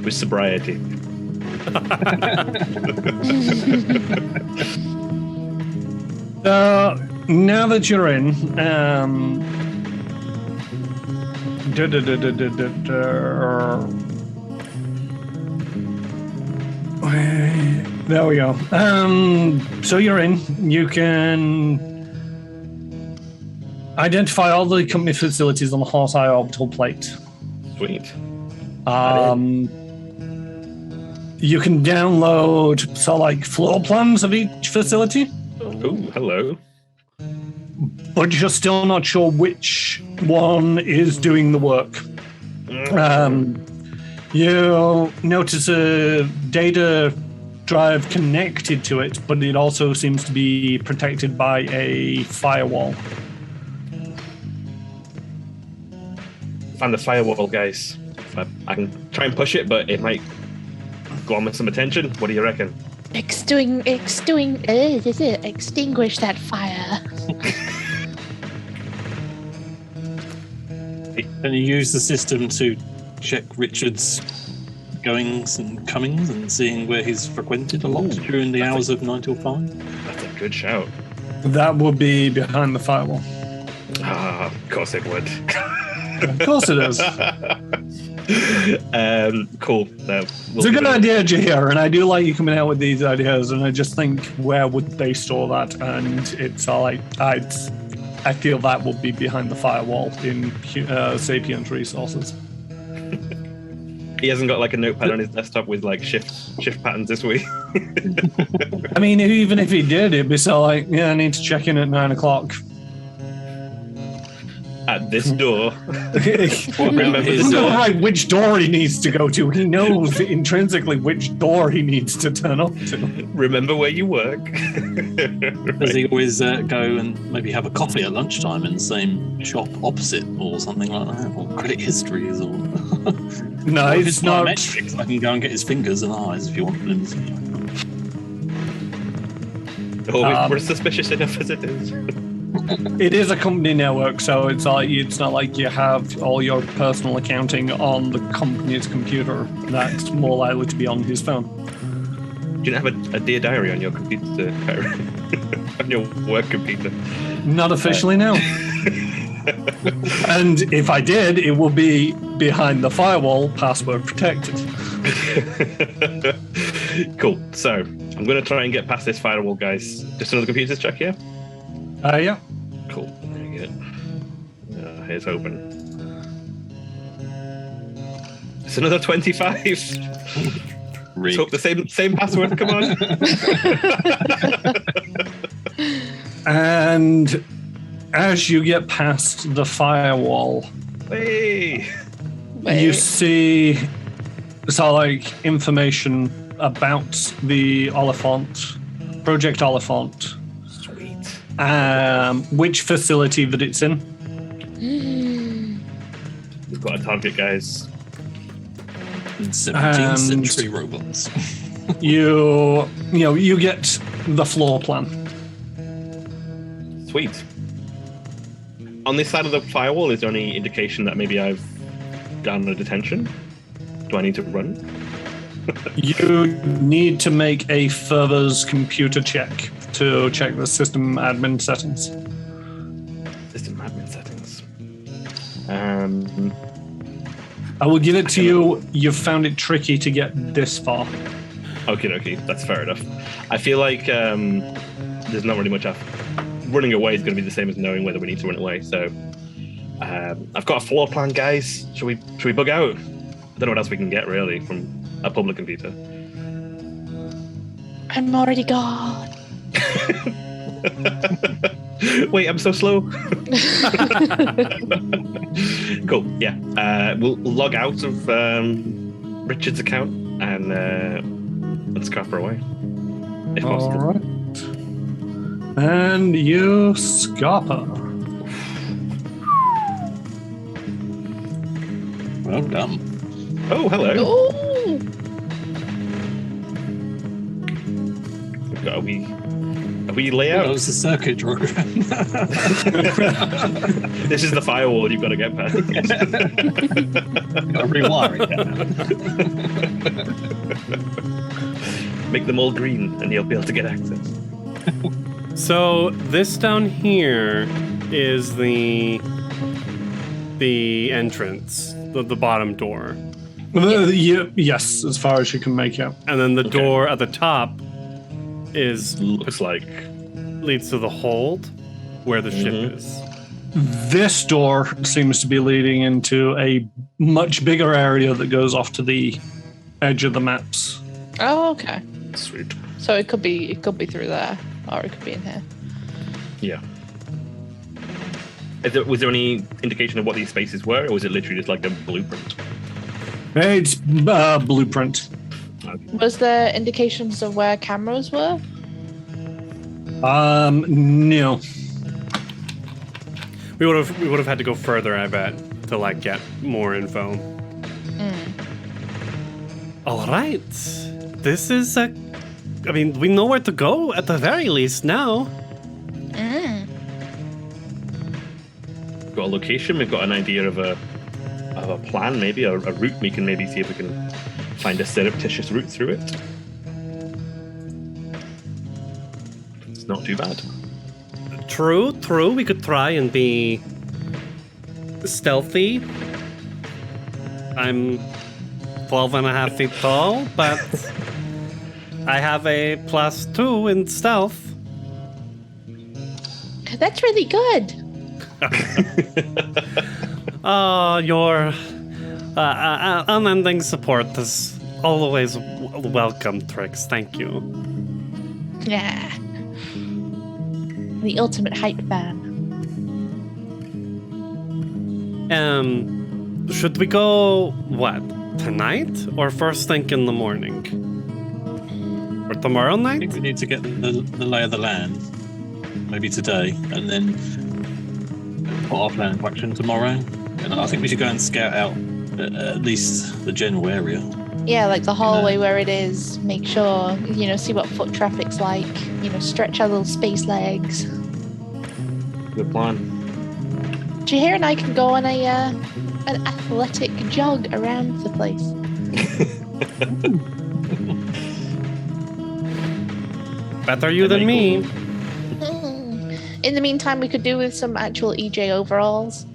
With sobriety. Now that you're in, there we go. So you're in. You can identify all the company facilities on the Horse Eye orbital plate. Sweet. You can download floor plans of each facility. Oh, hello. But you're still not sure which one is doing the work. You notice a data drive connected to it, but it also seems to be protected by a firewall. Find the firewall, guys. I can try and push it, but it might go on with some attention. What do you reckon? Extinguish that fire. Can you use the system to check Richard's goings and comings and seeing where he's frequented a lot during the hours of 9 till 5? That's a good shout. That will be behind the firewall. Of course it would. Of course it is. Cool. It's a good idea, Jahir, and I do like you coming out with these ideas, and I just think, where would they store that? And it's I feel that will be behind the firewall in Sapiens resources. He hasn't got a notepad on his desktop with shift patterns this week. I mean, even if he did, it'd be I need to check in at 9 o'clock. At this door. Remember which door he needs to go to. He knows intrinsically which door he needs to turn up to. Remember where you work. Does he always go and maybe have a coffee at lunchtime in the same shop opposite or something like that? Or credit histories or... No, it's not. Metrics, I can go and get his fingers and eyes if you want them. We're suspicious enough as it is. It is a company network, so it's not like you have all your personal accounting on the company's computer. That's more likely to be on his phone. Do you have a Dear Diary on your computer? On your work computer? Not officially, no. And if I did, it will be behind the firewall, password protected. Cool. So I'm going to try and get past this firewall, guys. Just another computer check here. Yeah. Cool. Very good. Here's hoping. It's another 25. Let's hope the same password. Come on. And as you get past the firewall, you see information about the Oliphant, Project Oliphant. Which facility that it's in. We've got a target, guys. 17th century robots. you get the floor plan. Sweet. On this side of the firewall, is there any indication that maybe I've done a detention? Do I need to run? You need to make a further's computer check to check the system admin settings. System admin settings. I will give it to you. You've found it tricky to get this far. Okay, that's fair enough. I feel like there's not really much running away is going to be the same as knowing whether we need to run away. So I've got a floor plan, guys. Should we bug out? I don't know what else we can get really from a public computer. I'm already gone. Wait, I'm so slow. Cool. Yeah. We'll log out of Richard's account and scrap her away. If All possible. right. And you Scarpa. Well done. Oh, hello. Oh, We've got a wee That layout. was the circuit diagram. This is the firewall you've got to get past. Got to rewire it. Make them all green, and you'll be able to get access. So this down here is the entrance, the bottom door, Yes, as far as you can make out. and then the Okay. door at the top is Looks like. leads to the hold where the ship Mhm. is. This door seems to be leading into a much bigger area that goes off to the edge of the maps. oh, okay. Sweet. So it could be through there, or it could be in here. Yeah. Was there any indication of what these spaces were, or was it literally just like a blueprint? It's blueprint. Was there indications of where cameras were? No. We would have had to go further, I bet, to like get more info. All right, this is a. I mean, we know where to go at the very least now. We've got a location. We've got an idea of a plan, maybe a route. We can maybe see if we can find a surreptitious route through it. It's not too bad. True. We could try and be stealthy. I'm 12 and a half feet tall, but I have a +2 in stealth. That's really good. Oh, your unending support is always welcome, Trix. Thank you. Yeah. The ultimate hype fan. Should we go, what, tonight? Or first thing in the morning? Or tomorrow I night? think we need to get the lay of the land, maybe today, and then put our plan into action tomorrow. And I think we should go and scout out at least the general area. Yeah, like the hallway where it is. Make sure, see what foot traffic's like. Stretch our little space legs. Good plan. Jahir and I can go on an athletic jog around the place. Better you than me. In the meantime, we could do with some actual EJ overalls.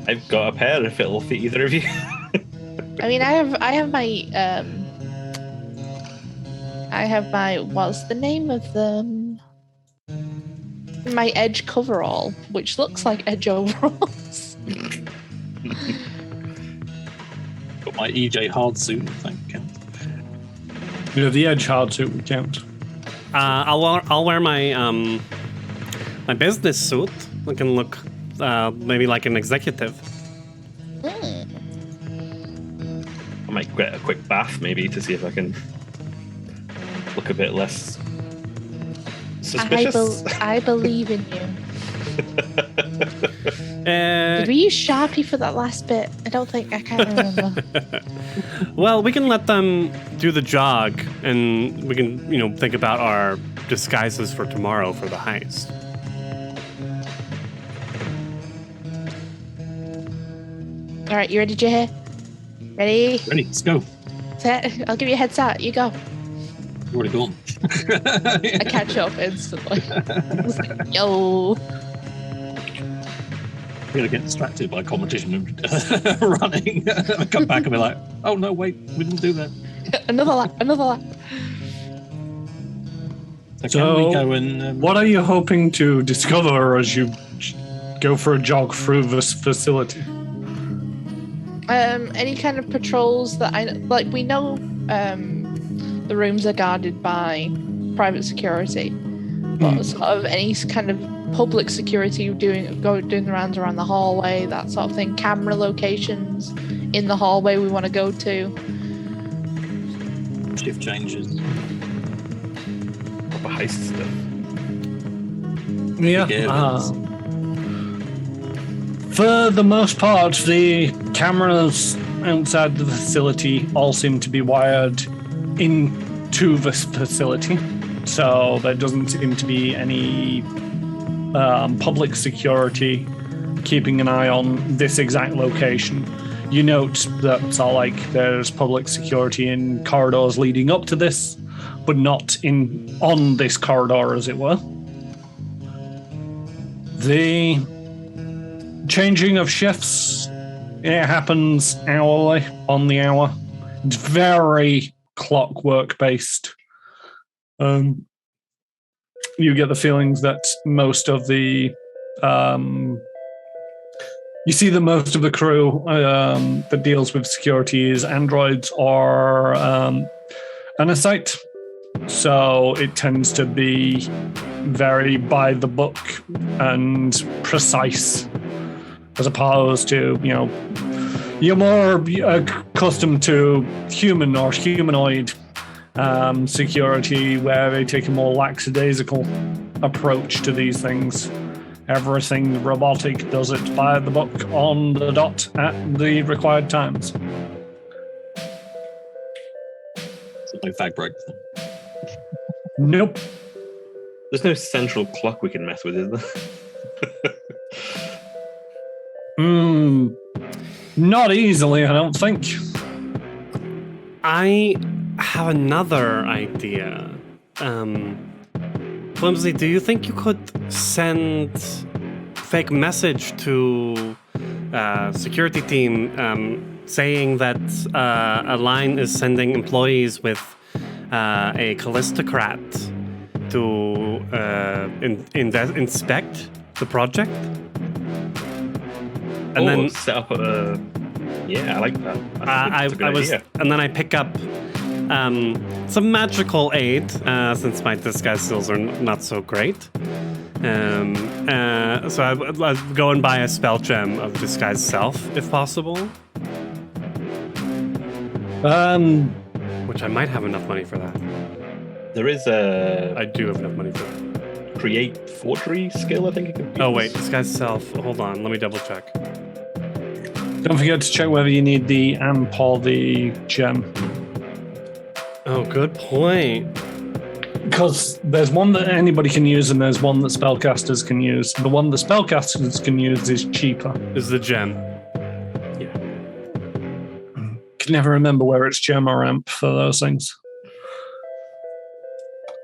I've got a pair if it'll fit either of you. I mean, I have my what's the name of them? My Edge coverall, which looks like Edge overalls. Got my EJ hard suit, thank you. The edge hard suit would count. I'll wear my my business suit. I can look maybe like an executive. I might get a quick bath maybe to see if I can look a bit less suspicious. I believe in you. Did we use Sharpie for that last bit? I can't remember. Well, we can let them do the jog, and we can, think about our disguises for tomorrow for the heist. All right, you ready, Jahir? Ready? Ready, let's go. Set. I'll give you a head start. You go. You've already gone. I catch up instantly. Yo. I'm gonna get distracted by competition and running. I come back and be like, oh no, wait, we didn't do that. Another lap. So can we go and what are you hoping to discover as you go for a jog through this facility? Any kind of patrols that I like. We know the rooms are guarded by private security, but sort of any kind of public security doing the rounds around the hallway, that sort of thing. Camera locations in the hallway we want to go to. Shift changes. Proper heist stuff. Yeah. For the most part, the cameras outside the facility all seem to be wired into this facility. So there doesn't seem to be any public security keeping an eye on this exact location. You note that there's public security in corridors leading up to this, but not on this corridor, as it were. The changing of shifts, it happens hourly, on the hour. It's very clockwork based. You get the feelings that most of the you see that most of the crew that deals with security is androids or anesite. So it tends to be very by the book and precise, as opposed to, you're more accustomed to human or humanoid security, where they take a more lackadaisical approach to these things. Everything robotic does it by the book, on the dot, at the required times. So no fag break. Nope. There's no central clock we can mess with, is there? Not easily, I don't think. I have another idea. Flimsy, do you think you could send fake message to security team saying that a line is sending employees with a Callistocrat to inspect the project? And then set up a... Yeah, I like that. That's a good idea. And then I pick up some magical aid, since my disguise skills are not so great. So I'd go and buy a spell gem of disguise self, if possible. Which I might have enough money for that. There is I do have enough money for that. Create forgery skill, I think you can. Oh wait, disguise self. Hold on, let me double check. Don't forget to check whether you need the amp or the gem. Oh, good point. Because there's one that anybody can use and there's one that spellcasters can use. The one that spellcasters can use is cheaper. Is the gem. Yeah. Can never remember where it's gem or amp for those things.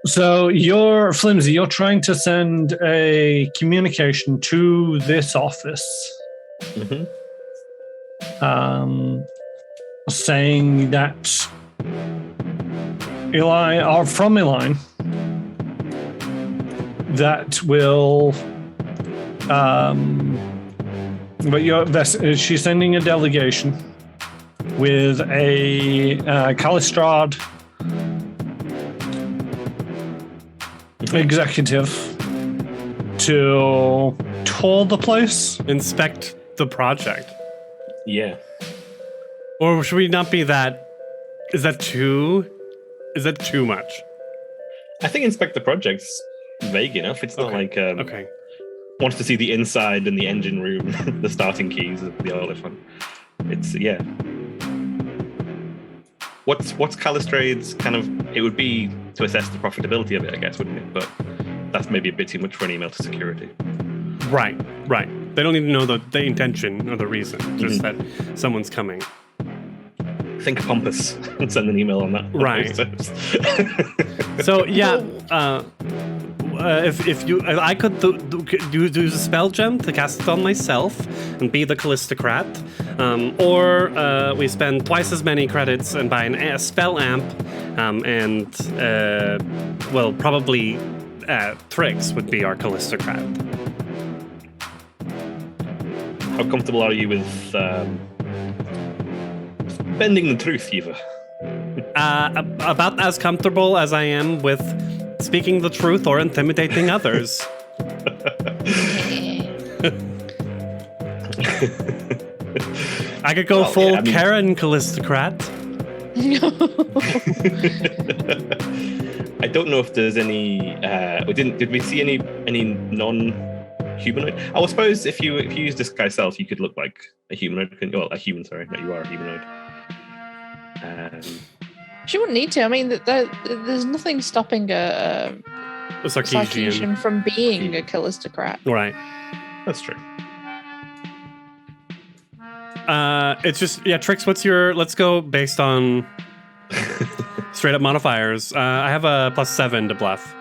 So you're, Flimsy, you're trying to send a communication to this office. Mm-hmm. Saying that from Eli, that will, she's sending a delegation with a Calistrad executive to tour the place, inspect the project. Yeah. Or should we not be that? Is that too much? I think inspect the project's vague enough. It's not like okay. Wants to see the inside and the engine room, the starting keys of the Oliphant. It's What's Calistrade's kind of? It would be to assess the profitability of it, I guess, wouldn't it? But that's maybe a bit too much for an email to security. Right. They don't need to know the intention or the reason, just that someone's coming. Think pompous and send an email on that. Right. So yeah, I could do the spell gem to cast it on myself and be the Callistocrat, or we spend twice as many credits and buy a spell amp, and probably Trix would be our Callistocrat. How comfortable are you with bending the truth, Eva? About as comfortable as I am with speaking the truth or intimidating others. I could go full Karen Callistocrat. I don't know if there's any. Did we see any non-humanoid? I suppose if you use disguise self, you could look like a humanoid. Well, a human. Sorry, no, you are a humanoid. She wouldn't need to. I mean, there's nothing stopping a Sarkeesian from being a Callistocrat. Right. That's true. It's just, Trix, let's go based on straight up modifiers. I have a +7 to bluff.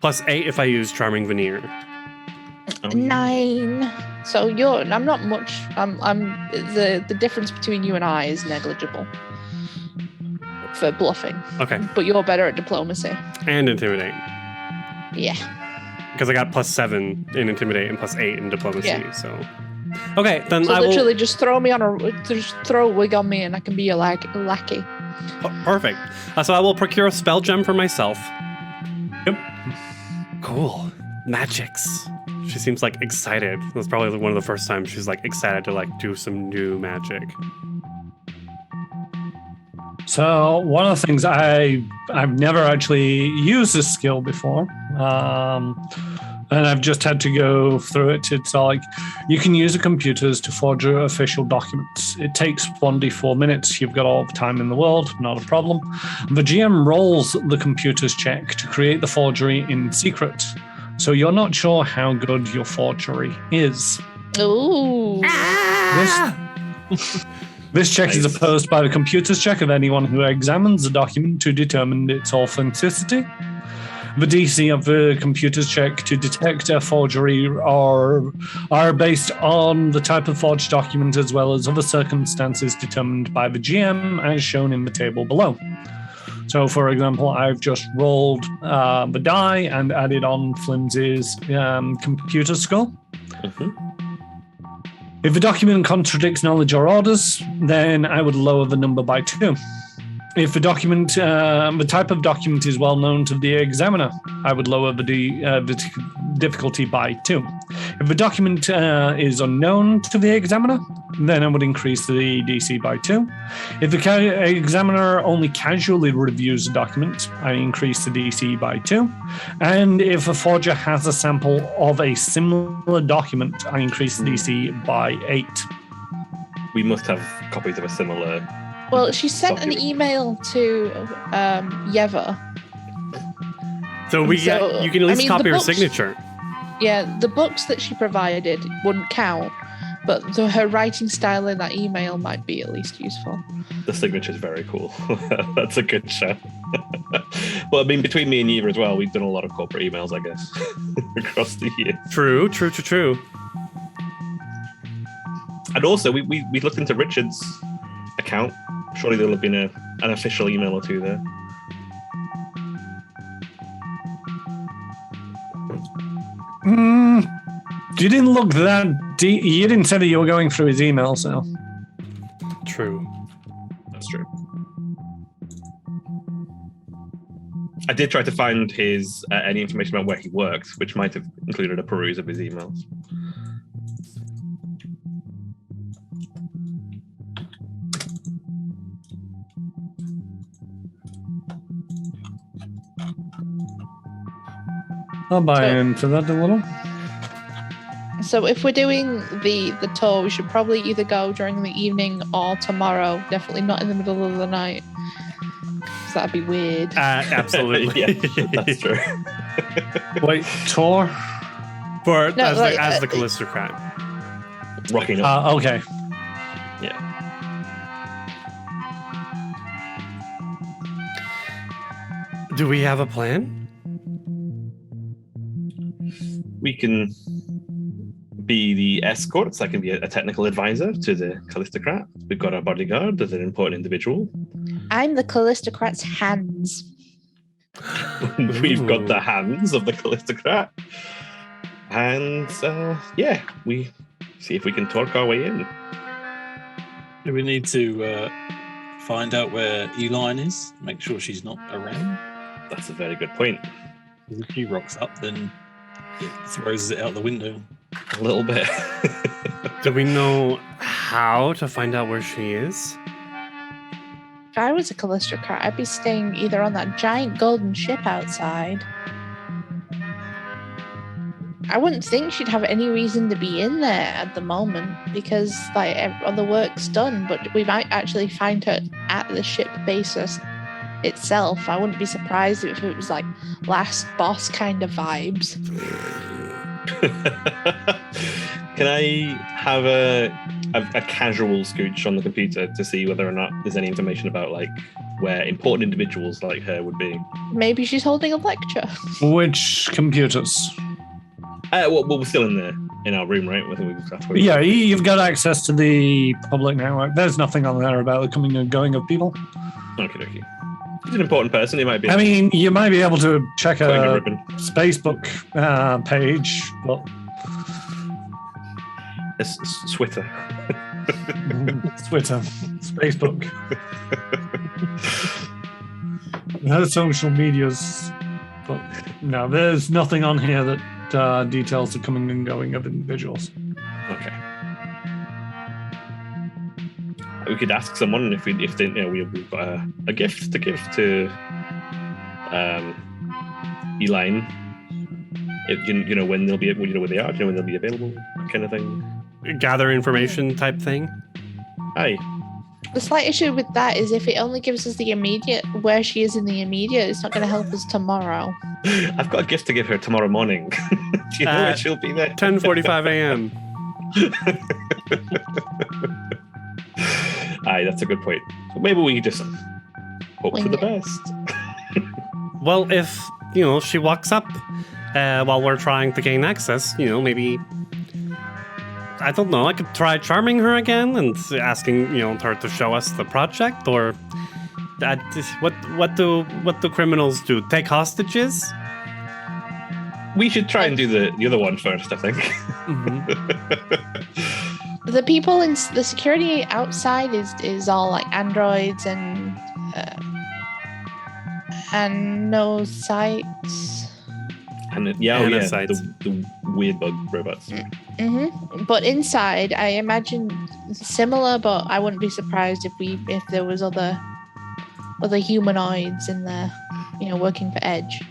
+8 if I use Charming Veneer. 9. So I'm not much. The difference between you and I is negligible for bluffing. Okay. But you're better at diplomacy. And Intimidate. Yeah. Because I got +7 in Intimidate and +8 in diplomacy, so... Okay, then so I literally just throw a wig on me and I can be a lackey. Perfect. So I will procure a spell gem for myself. Yep. Cool. Magics. She seems like excited. That's probably one of the first times she's like excited to like do some new magic. So one of the things I've never actually used this skill before. And I've just had to go through it. It's like you can use the computers to forge official documents. It takes 1d4 minutes. You've got all the time in the world, not a problem. The GM rolls the computer's check to create the forgery in secret. So you're not sure how good your forgery is. Ooh. This check is opposed by the computer's check of anyone who examines the document to determine its authenticity. The DC of the computer's check to detect a forgery are based on the type of forged document as well as other circumstances determined by the GM as shown in the table below. So, for example, I've just rolled the die and added on Flimsy's computer score. Mm-hmm. If the document contradicts knowledge or orders, then I would lower the number by 2. If the document, the type of document is well known to the examiner, I would lower the difficulty by 2. If the document is unknown to the examiner, then I would increase the DC by 2. If the examiner only casually reviews the document, I increase the DC by 2. And if a forger has a sample of a similar document, I increase the DC by 8. We must have copies of a similar... Well, she sent an email to Yeva. So you can at least copy her signature. Yeah, the books that she provided wouldn't count, but her writing style in that email might be at least useful. The signature is very cool. That's a good show. Well, I mean, between me and Yeva as well, we've done a lot of corporate emails, I guess, across the years. True. And also, we looked into Richard's account. Surely there'll have been an official email or two there. You didn't look that deep. You didn't say that you were going through his emails, so. True. That's true. I did try to find his any information about where he worked, which might have included a peruse of his emails. I'll buy into that a little. So if we're doing the tour, we should probably either go during the evening or tomorrow. Definitely not in the middle of the night. Because that'd be weird. Absolutely. Yeah, that's true. Wait, tour? As the Callistocrat. Rocking up. Okay. Yeah. Do we have a plan? We can be the escorts. I can be a technical advisor to the Callistocrat. We've got our bodyguard as an important individual. I'm the Callistocrat's hands. We've got the hands of the Callistocrat. And we see if we can talk our way in. Do we need to find out where Eline is. Make sure she's not around. That's a very good point. If she rocks up, then it throws it out the window. A little bit. Do we know how to find out where she is? If I was a Callistocrat, I'd be staying either on that giant golden ship outside. I wouldn't think she'd have any reason to be in there at the moment because like all the work's done, but we might actually find her at the ship basis itself. I wouldn't be surprised if it was like last boss kind of vibes. Can I have a casual scooch on the computer to see whether or not there's any information about like where important individuals like her would be? Maybe she's holding a lecture. Which computers? Well, we're still in our room, right? I think that's where Yeah, you've got access to the public network. There's nothing on there about the coming and going of people. Okay. He's an important person. He might be. I mean, you might be able to check putting a a ribbon. Facebook page, but It's Twitter. Twitter, Facebook, her social medias. But no, there's nothing on here that details the coming and going of individuals. Okay. We could ask someone if they, we've got a gift to give to Elaine. You know when they'll be, you know where they are, you know when they'll be available, that kind of thing. Gather information type thing. Aye. The slight issue with that is if it only gives us the immediate, where she is in the immediate, it's not going to help us tomorrow. I've got a gift to give her tomorrow morning. Do you know where she'll be there? 10:45 a.m. Aye, that's a good point. So maybe we just hope for the best. Well, if she walks up while we're trying to gain access, maybe I don't know. I could try charming her again and asking her to show us the project, or what do criminals do? Take hostages? We should try and do the other one first, I think. Mm-hmm. The people in the security outside is all like androids and no sights. And the weird bug robots. Mm-hmm. But inside, I imagine similar, but I wouldn't be surprised if there was other humanoids in there, working for Edge.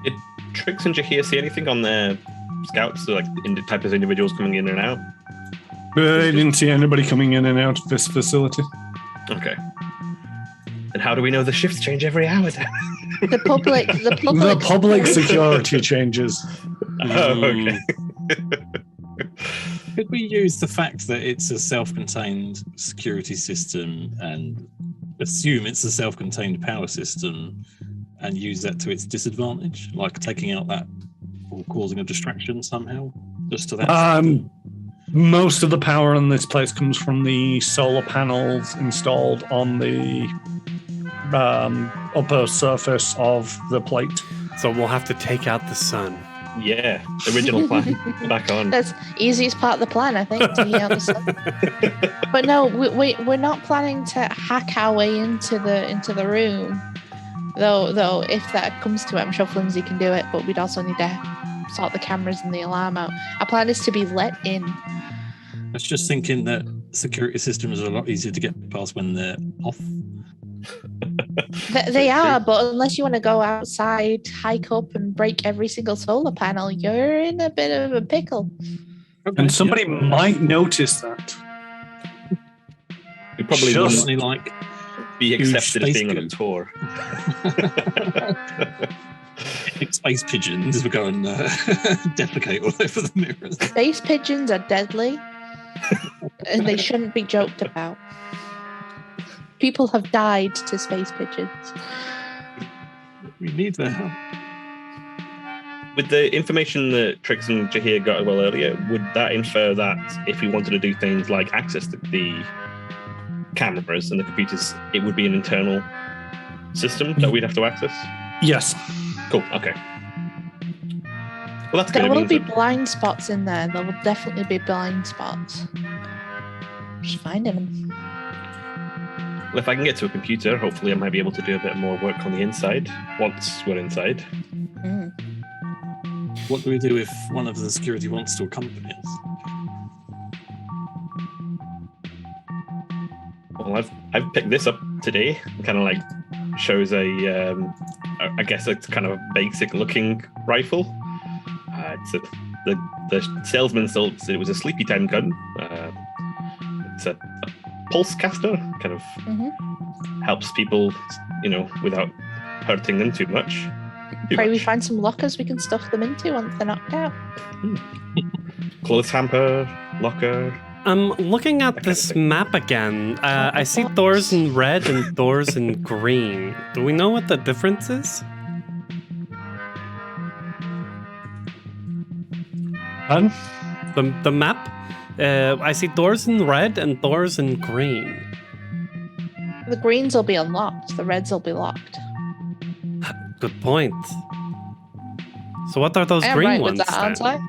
Did Trix and Jahir see anything on their scouts, so like the type of individuals coming in and out? I didn't see anybody coming in and out of this facility. Okay. And how do we know the shifts change every hour then? The public security changes. Oh, okay. Could we use the fact that it's a self-contained security system and assume it's a self-contained power system and use that to its disadvantage, like taking out that or causing a distraction somehow, just to that? Most of the power in this place comes from the solar panels installed on the upper surface of the plate. So we'll have to take out the sun. Yeah, original plan back on. That's easiest part of the plan, I think. Taking out the sun. But no, we're not planning to hack our way into the room. Though, if that comes to it, I'm sure Flimsy can do it. But we'd also need to sort the cameras and the alarm out. Our plan is to be let in. I was just thinking that security systems are a lot easier to get past when they're off. They are, but unless you want to go outside, hike up and break every single solar panel, you're in a bit of a pickle. Okay, And somebody might notice that. We probably Just- wouldn't like be accepted as space being on a goo. tour. Space pigeons will go and defecate all over the mirrors. Space pigeons are deadly, and they shouldn't be joked about. People have died to space pigeons. We need their help. With the information that Trix and Jahir got well earlier, would that infer that if we wanted to do things like access the cameras and the computers, it would be an internal system that we'd have to access? Yes. Cool, okay. Well, that's good. There It will means be that- blind spots in there. There will definitely be blind spots. Just finding them. if I can get to a computer, hopefully I might be able to do a bit more work on the inside once we're inside. Mm. What do we do if one of the security wants to accompany us? Well, I've picked this up today. Kind of like shows I guess it's kind of a basic looking rifle. The salesman said it was a sleepy time gun. It's a pulse caster, kind of helps people, without hurting them too much. Pray we find some lockers we can stuff them into once they're knocked out. Clothes hamper, locker. I'm looking at this map again. I see doors in red and doors in green. Do we know what the difference is? And The map? I see doors in red and doors in green. The greens will be unlocked. The reds will be locked. Good point. So what are those I am green right ones with that, aren't then? I?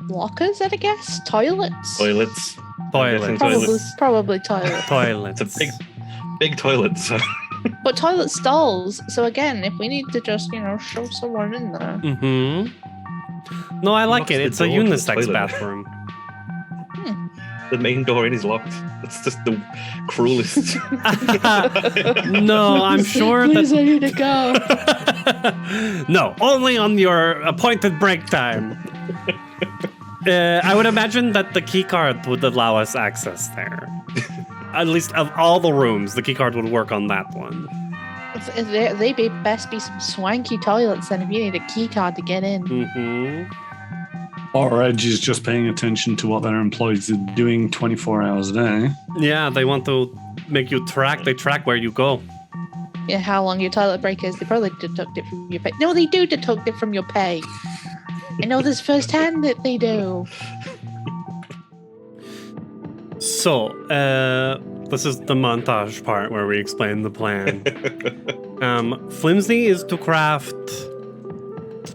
Lockers, I'd guess. Toilets. Toilets. Toilets. Probably toilets. Toilets. It's a big toilet. So. But toilet stalls. So again, if we need to just, shove someone in there. Mm-hmm. No, I like Locks it. the It's a door to the unisex toilet. bathroom. The main door in is locked. It's just the cruelest. No, I'm sure Please, that... I need to go. No, only on your appointed break time. I would imagine that the keycard would allow us access there. At least of all the rooms, the keycard would work on that one. They best be some swanky toilets then if you need a key card to get in. Mm-hmm. Or Edge is just paying attention to what their employees are doing 24 hours a day. Yeah, they want to make you track. They track where you go. Yeah, how long your toilet break is. They probably deduct it from your pay. No, they do deduct it from your pay. I know this firsthand that they do. So, this is the montage part where we explain the plan. Flimsy is to craft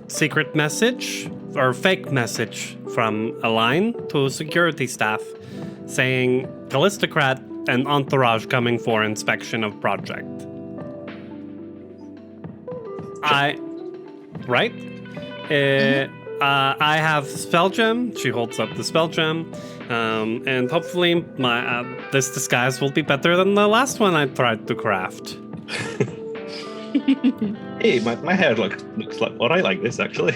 secret message or fake message from a line to security staff saying Callistocrat and entourage coming for inspection of project. Right? I have spell gem. She holds up the spell gem. And hopefully this disguise will be better than the last one I tried to craft. Hey, my hair looks like alright like this actually.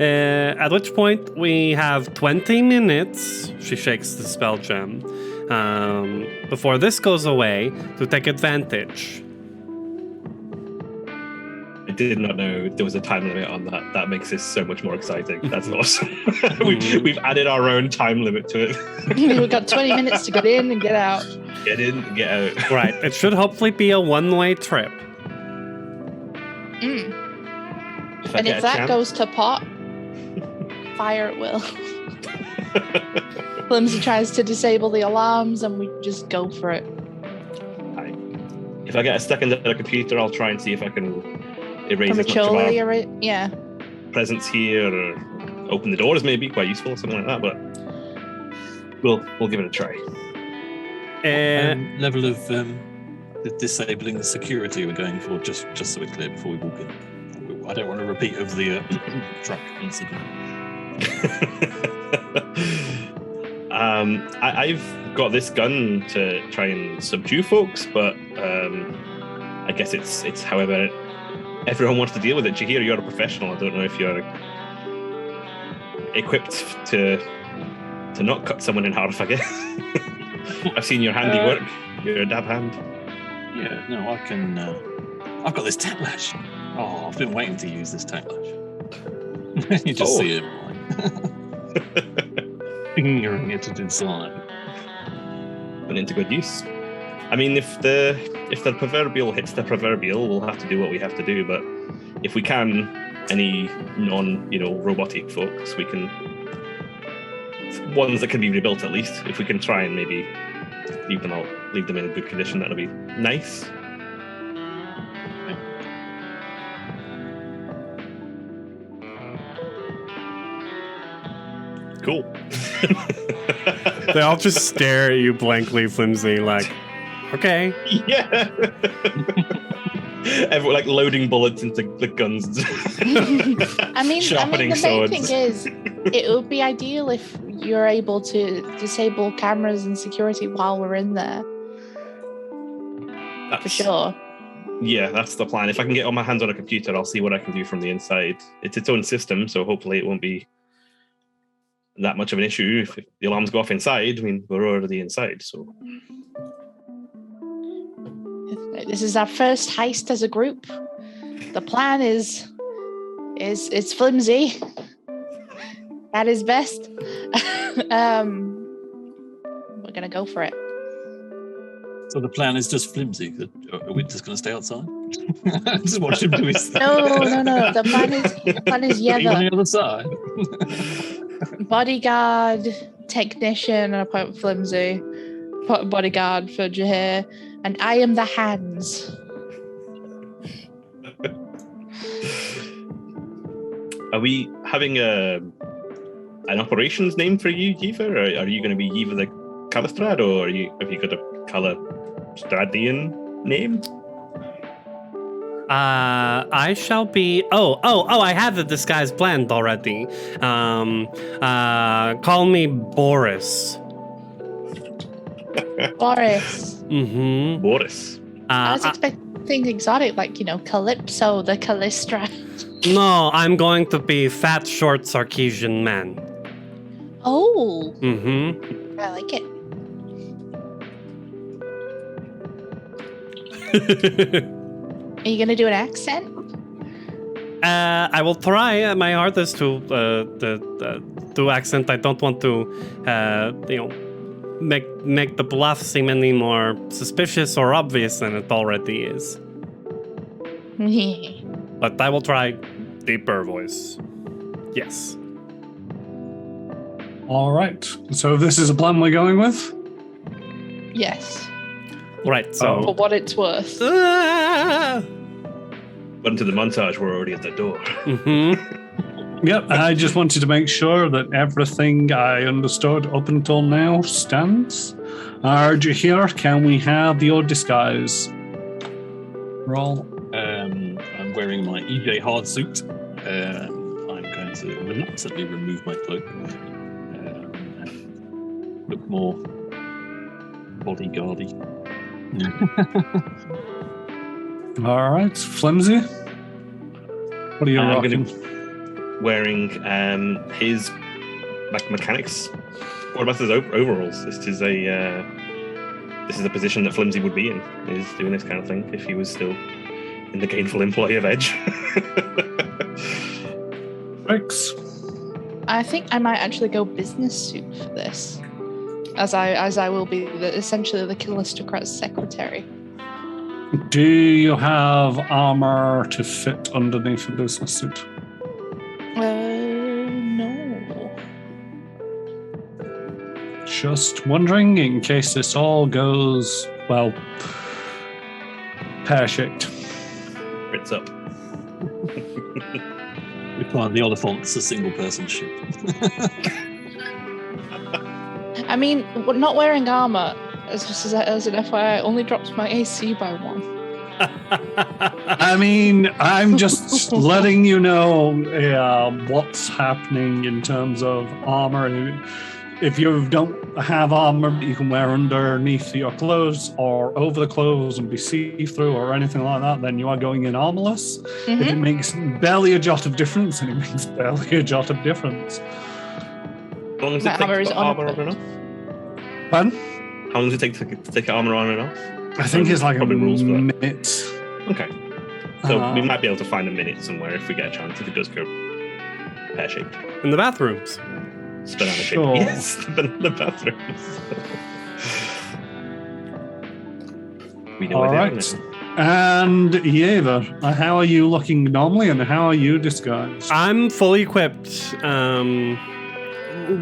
At which point we have 20 minutes, she shakes the spell gem, before this goes away to take advantage. I did not know there was a time limit on that. That makes this so much more exciting. That's awesome. We've added our own time limit to it. We've got 20 minutes to get in and get out. Get in, get out. Right, it should hopefully be a one-way trip. And if that goes to pot, fire at will. Flimsy tries to disable the alarms and we just go for it. If I get stuck into the computer, I'll try and see if I can erase as much of our yeah. presence here, or open the doors. Maybe quite useful, something like that. But we'll give it a try. Level of disabling the security we're going for, just so we're clear before we walk in. I don't want a repeat of the truck incident. I've got this gun to try and subdue folks, but I guess it's however everyone wants to deal with it. Jahir, you're a professional. I don't know if you're equipped to not cut someone in half, I guess. I've seen your handiwork. You're a dab hand. Yeah, no, I can. I've got this tack lash. Oh, I've been waiting to use this tack lash. You just see it fingering it inside. Put into good use. I mean, if the proverbial hits the proverbial, we'll have to do what we have to do. But if we can, any robotic folks, we can. Ones that can be rebuilt at least. If we can try and maybe leave them in good condition, that'll be nice. Cool. They all just stare at you blankly, Flimsy, like, okay. Yeah. Everyone like loading bullets into the guns. Sharpening the swords. main thing is, it would be ideal if you're able to disable cameras and security while we're in there. For sure. Yeah, that's the plan. If I can get my hands on a computer, I'll see what I can do from the inside. It's its own system, so hopefully it won't be that much of an issue. If the alarms go off inside, I mean, we're already inside, so... This is our first heist as a group. The plan is it's Flimsy at his best. We're gonna go for it. So the plan is just Flimsy. Are we just going to stay outside? Just watch him do his thing. No. The plan is Even on Yeva. the other side. Bodyguard, technician, and I point Flimsy. Bodyguard for Jahir, and I am the hands. Are we having an operations name for you, Yiva? Or are you going to be Yiva the Calistrad, or have you got a Calistradian name? I shall be. Oh! I have the disguise planned already. Call me Boris. Boris. Mm-hmm. Boris. I was expecting exotic, like, Calypso, the Callistra. No, I'm going to be fat, short Sarkeesian man. Oh. Mm-hmm. I like it. Are you gonna do an accent? I will try my hardest to do accent. I don't want to, make the bluff seem any more suspicious or obvious than it already is. But I will try deeper voice. Yes. All right. So this is a plan we're going with? Yes. Right. So. For what it's worth. But into the montage, we're already at the door. Mm-hmm. Yep. I just wanted to make sure that everything I understood up until now stands. Jahir, can we have your disguise roll? I'm wearing my EJ hard suit. I'm going to reluctantly remove my cloak and look more bodyguardy. All right. Flimsy? What are you I'm rocking? Wearing his mechanics, what about his overalls? This is a position that Flimsy would be in, is doing this kind of thing if he was still in the gainful employ of Edge. Tricks? I think I might actually go business suit for this, as I will be essentially the Killistocrat's secretary. Do you have armor to fit underneath a business suit? No. Just wondering in case this all goes, well, pear-shaped. It's up. We find the Oliphant's a single-person ship. I mean, not wearing armor, as an FYI, only drops my AC by 1. I mean, I'm just letting you know what's happening in terms of armor. If you don't have armor that you can wear underneath your clothes or over the clothes and be see-through or anything like that, then you are going in armorless. Mm-hmm. If it makes barely a jot of difference, then it makes barely a jot of difference. How long does My it take armor to is put on armor a on and off? Pardon? How long does it take to take armor on and off? I think it's like a Probably rules for that. minute. Okay. So we might be able to find a minute somewhere if we get a chance, if it does go pear-shaped. In the bathrooms. It's banana-shaped. Sure. Yes, the bathrooms. We know All where they are right. now. And Yeva, how are you looking normally and how are you disguised? I'm fully equipped.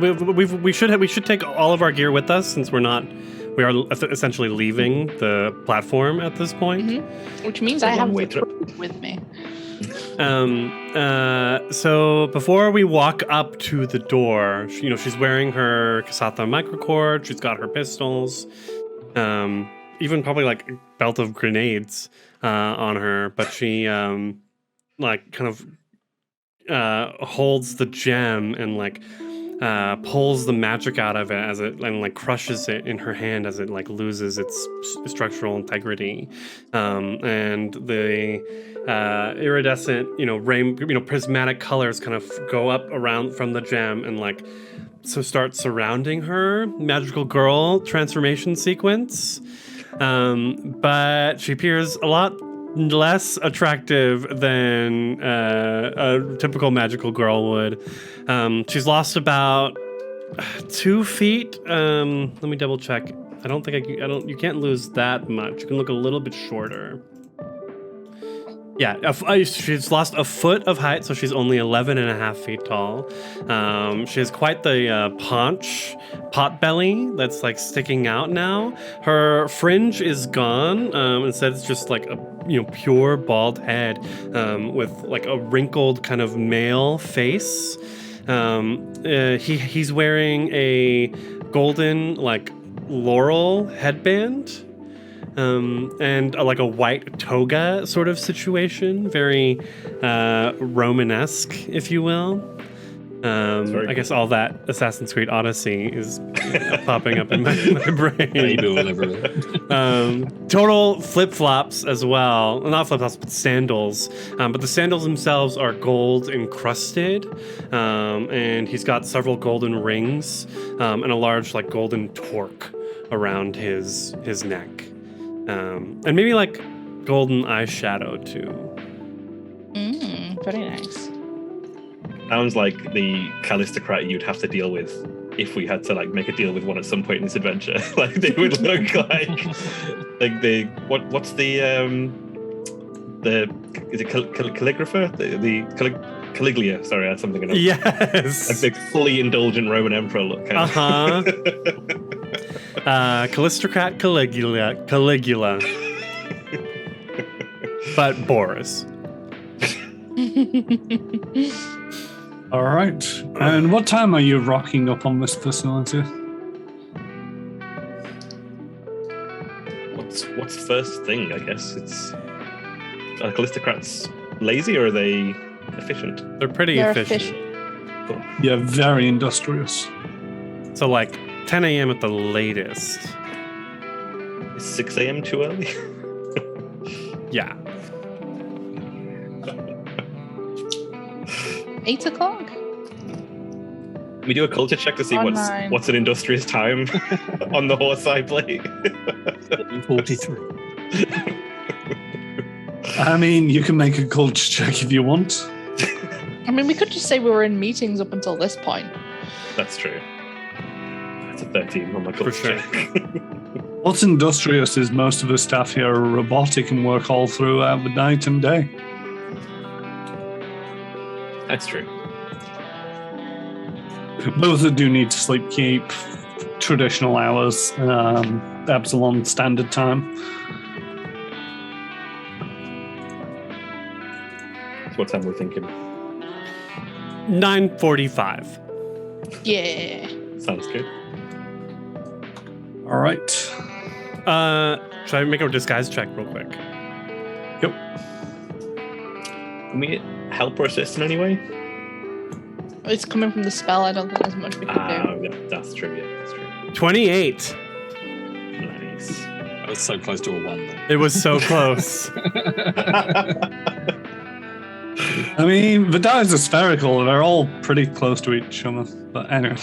We should take all of our gear with us since we are essentially leaving the platform at this point. Which means I It's a have one-way the trip. crew with me. So before we walk up to the door, she's wearing her Kasatha microcord. She's got her pistols, even probably like a belt of grenades on her. But she like kind of holds the gem and like pulls the magic out of it as it and like crushes it in her hand as it like loses its structural integrity, and the iridescent prismatic colors kind of go up around from the gem and like so start surrounding her magical girl transformation sequence, but she appears a lot less attractive than a typical magical girl would. She's lost about 2 feet. Let me double check. I don't think you can't lose that much. You can look a little bit shorter. Yeah, she's lost a foot of height, so she's only 11 and a half feet tall. She has quite the pot belly that's like sticking out now. Her fringe is gone. Instead, it's just like a pure bald head with like a wrinkled kind of male face. He's wearing a golden like laurel headband. And like a white toga sort of situation, very Romanesque, if you will. I guess all that Assassin's Creed Odyssey is popping up in my brain. Total flip-flops as well. Well, not flip-flops, but sandals. But the sandals themselves are gold encrusted. And he's got several golden rings and a large like golden torque around his neck. And maybe like golden eyeshadow too. Very nice. Sounds like the Callistocrat you'd have to deal with if we had to like make a deal with one at some point in this adventure. Like they would look like the what's the is it calligrapher? The Caligula, sorry, I had something in it. Yes. Like the fully indulgent Roman emperor look. Callistocrat Caligula. But Boris. All right. And what time are you rocking up on this facility? What's first thing, I guess? Are Callistocrats lazy or are they efficient? They're pretty efficient. Cool. Yeah, very industrious. So like 10 a.m. at the latest. Is 6 a.m. too early? Yeah. 8 o'clock? We do a culture check to see what's an industrious time on the horse I play. 43. I mean, you can make a culture check if you want. I mean, we could just say we were in meetings up until this point. That's true. That's a 13 on my culture check. What's industrious is most of the staff here are robotic and work all throughout the night and day. That's true. Those that do need to sleep keep traditional hours, Absalom standard time. So what time we're thinking? 9:45. Yeah. Sounds good. All right. Should I make a disguise check real quick? Yep. Can we help or assist in any way? It's coming from the spell. I don't think there's much we can do. Yeah, that's true. Yeah, that's true. 28. Nice. That was so close to a 1 then. It was so close. I mean, the dice are spherical. They're all pretty close to each other. But anyway.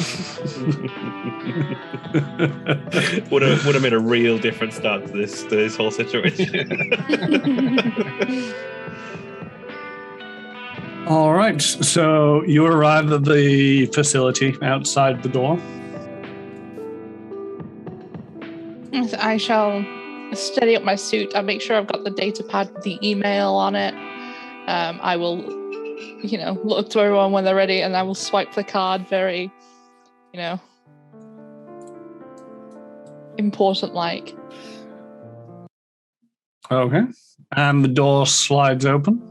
would have made a real different start to this whole situation. All right. So you arrive at the facility outside the door. I shall steady up my suit. I'll make sure I've got the data pad with the email on it. I will, look to everyone when they're ready, and I will swipe the card very, important like. Okay. And the door slides open.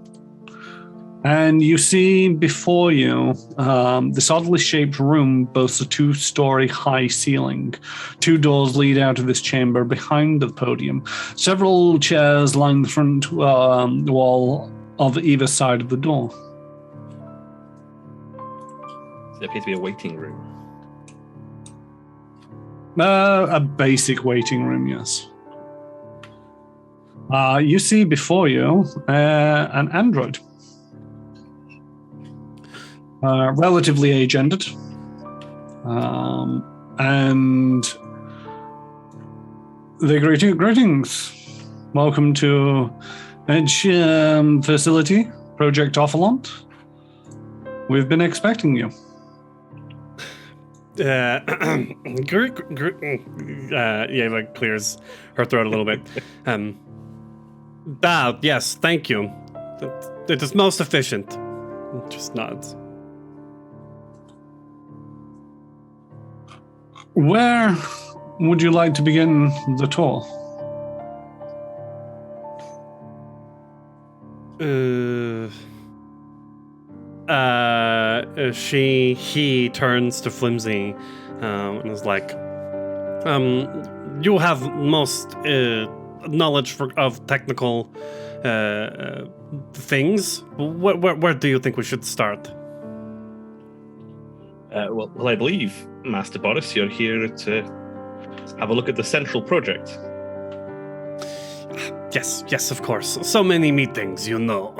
And you see before you, this oddly shaped room boasts a 2-story high ceiling. 2 doors lead out of this chamber behind the podium. Several chairs line the front wall of either side of the door. There appears to be a waiting room. A basic waiting room, yes. You see before you an android. Relatively age-ended. And they greetings. Welcome to Edge Facility, Project Offalant. We've been expecting you. Yeva clears her throat a little bit. Yes, thank you. It is most efficient. Just nods. Where would you like to begin the tour? He turns to Flimsy and is like, you have most knowledge of technical things. Where do you think we should start? Well, I believe, Master Boris, you're here to have a look at the central project. Yes, of course. So many meetings, you know.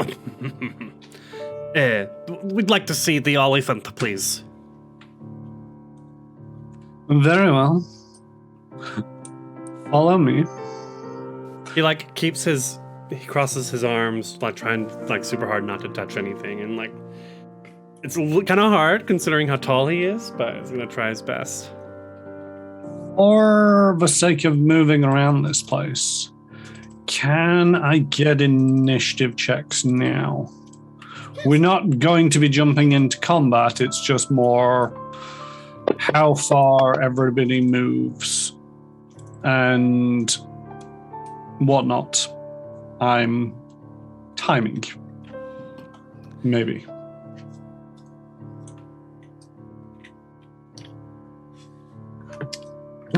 We'd like to see the elephant, please. Very well. Follow me. He he crosses his arms, like trying super hard not to touch anything, and it's kind of hard considering how tall he is, but he's gonna try his best. For the sake of moving around this place, can I get initiative checks now? We're not going to be jumping into combat, it's just more how far everybody moves and whatnot. I'm timing. Maybe.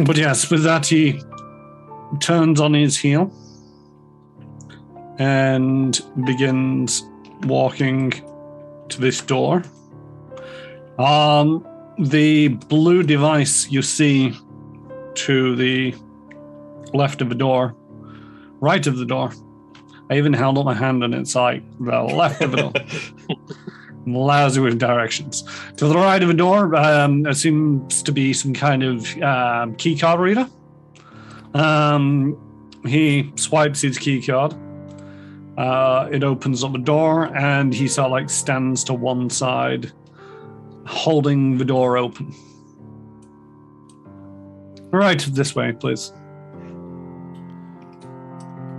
But yes, with that, he turns on his heel and begins walking to this door. The blue device you see to the left of the door, right of the door. I even held up my hand and it's like the left of the door. Lousy with directions. To the right of the door, there seems to be some kind of key card reader. He swipes his key card. It opens up the door, and he stands to one side, holding the door open. Right, this way, please.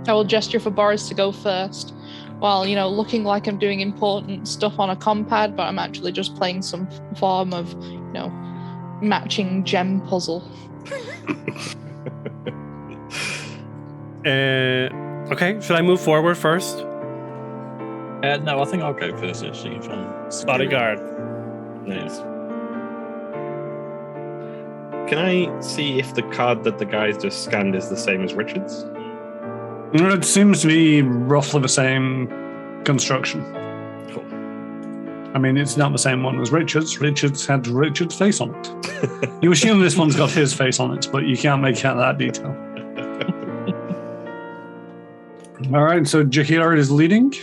I will gesture for Boris to go first. While, looking like I'm doing important stuff on a compad, but I'm actually just playing some form of, matching gem puzzle. Okay, should I move forward first? No, I think I'll go first, actually. If I'm Bodyguard. Nice. Can I see if the card that the guys just scanned is the same as Richard's? It seems to be roughly the same construction. Cool. I mean, it's not the same one as Richard's. Richard's had Richard's face on it. You assume this one's got his face on it, but you can't make out that detail. All right, so Jahir is leading.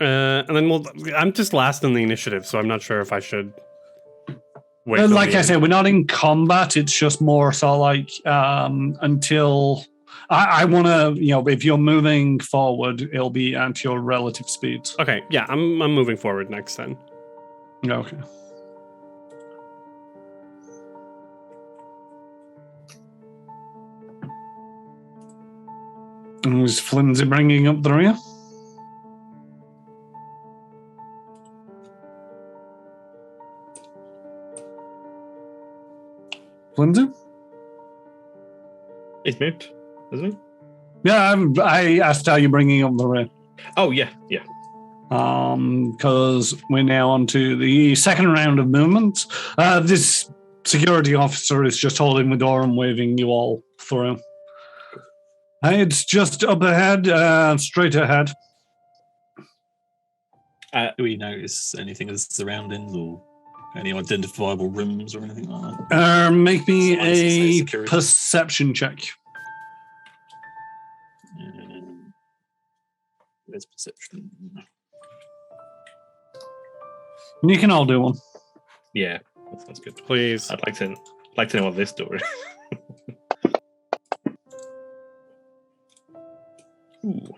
And then I'm just last in the initiative, so I'm not sure if I should wait. Like I said, we're not in combat. It's just more so until I want to, if you're moving forward, it'll be at your relative speeds. Okay, yeah, I'm moving forward next then. Okay. Is Flimsy bringing up the rear? Flimsy? He's moved, isn't he? Yeah, I asked how you're bringing up the rear. Oh, yeah. Because we're now on to the second round of movements. This security officer is just holding the door and waving you all through. It's just up ahead, straight ahead. Do we notice anything as surroundings or any identifiable rooms or anything like that? Make me Slice and say a security. perception check. Where's perception? You can all do one. Yeah, that sounds good. Please. I'd like to know what this door is. Ooh.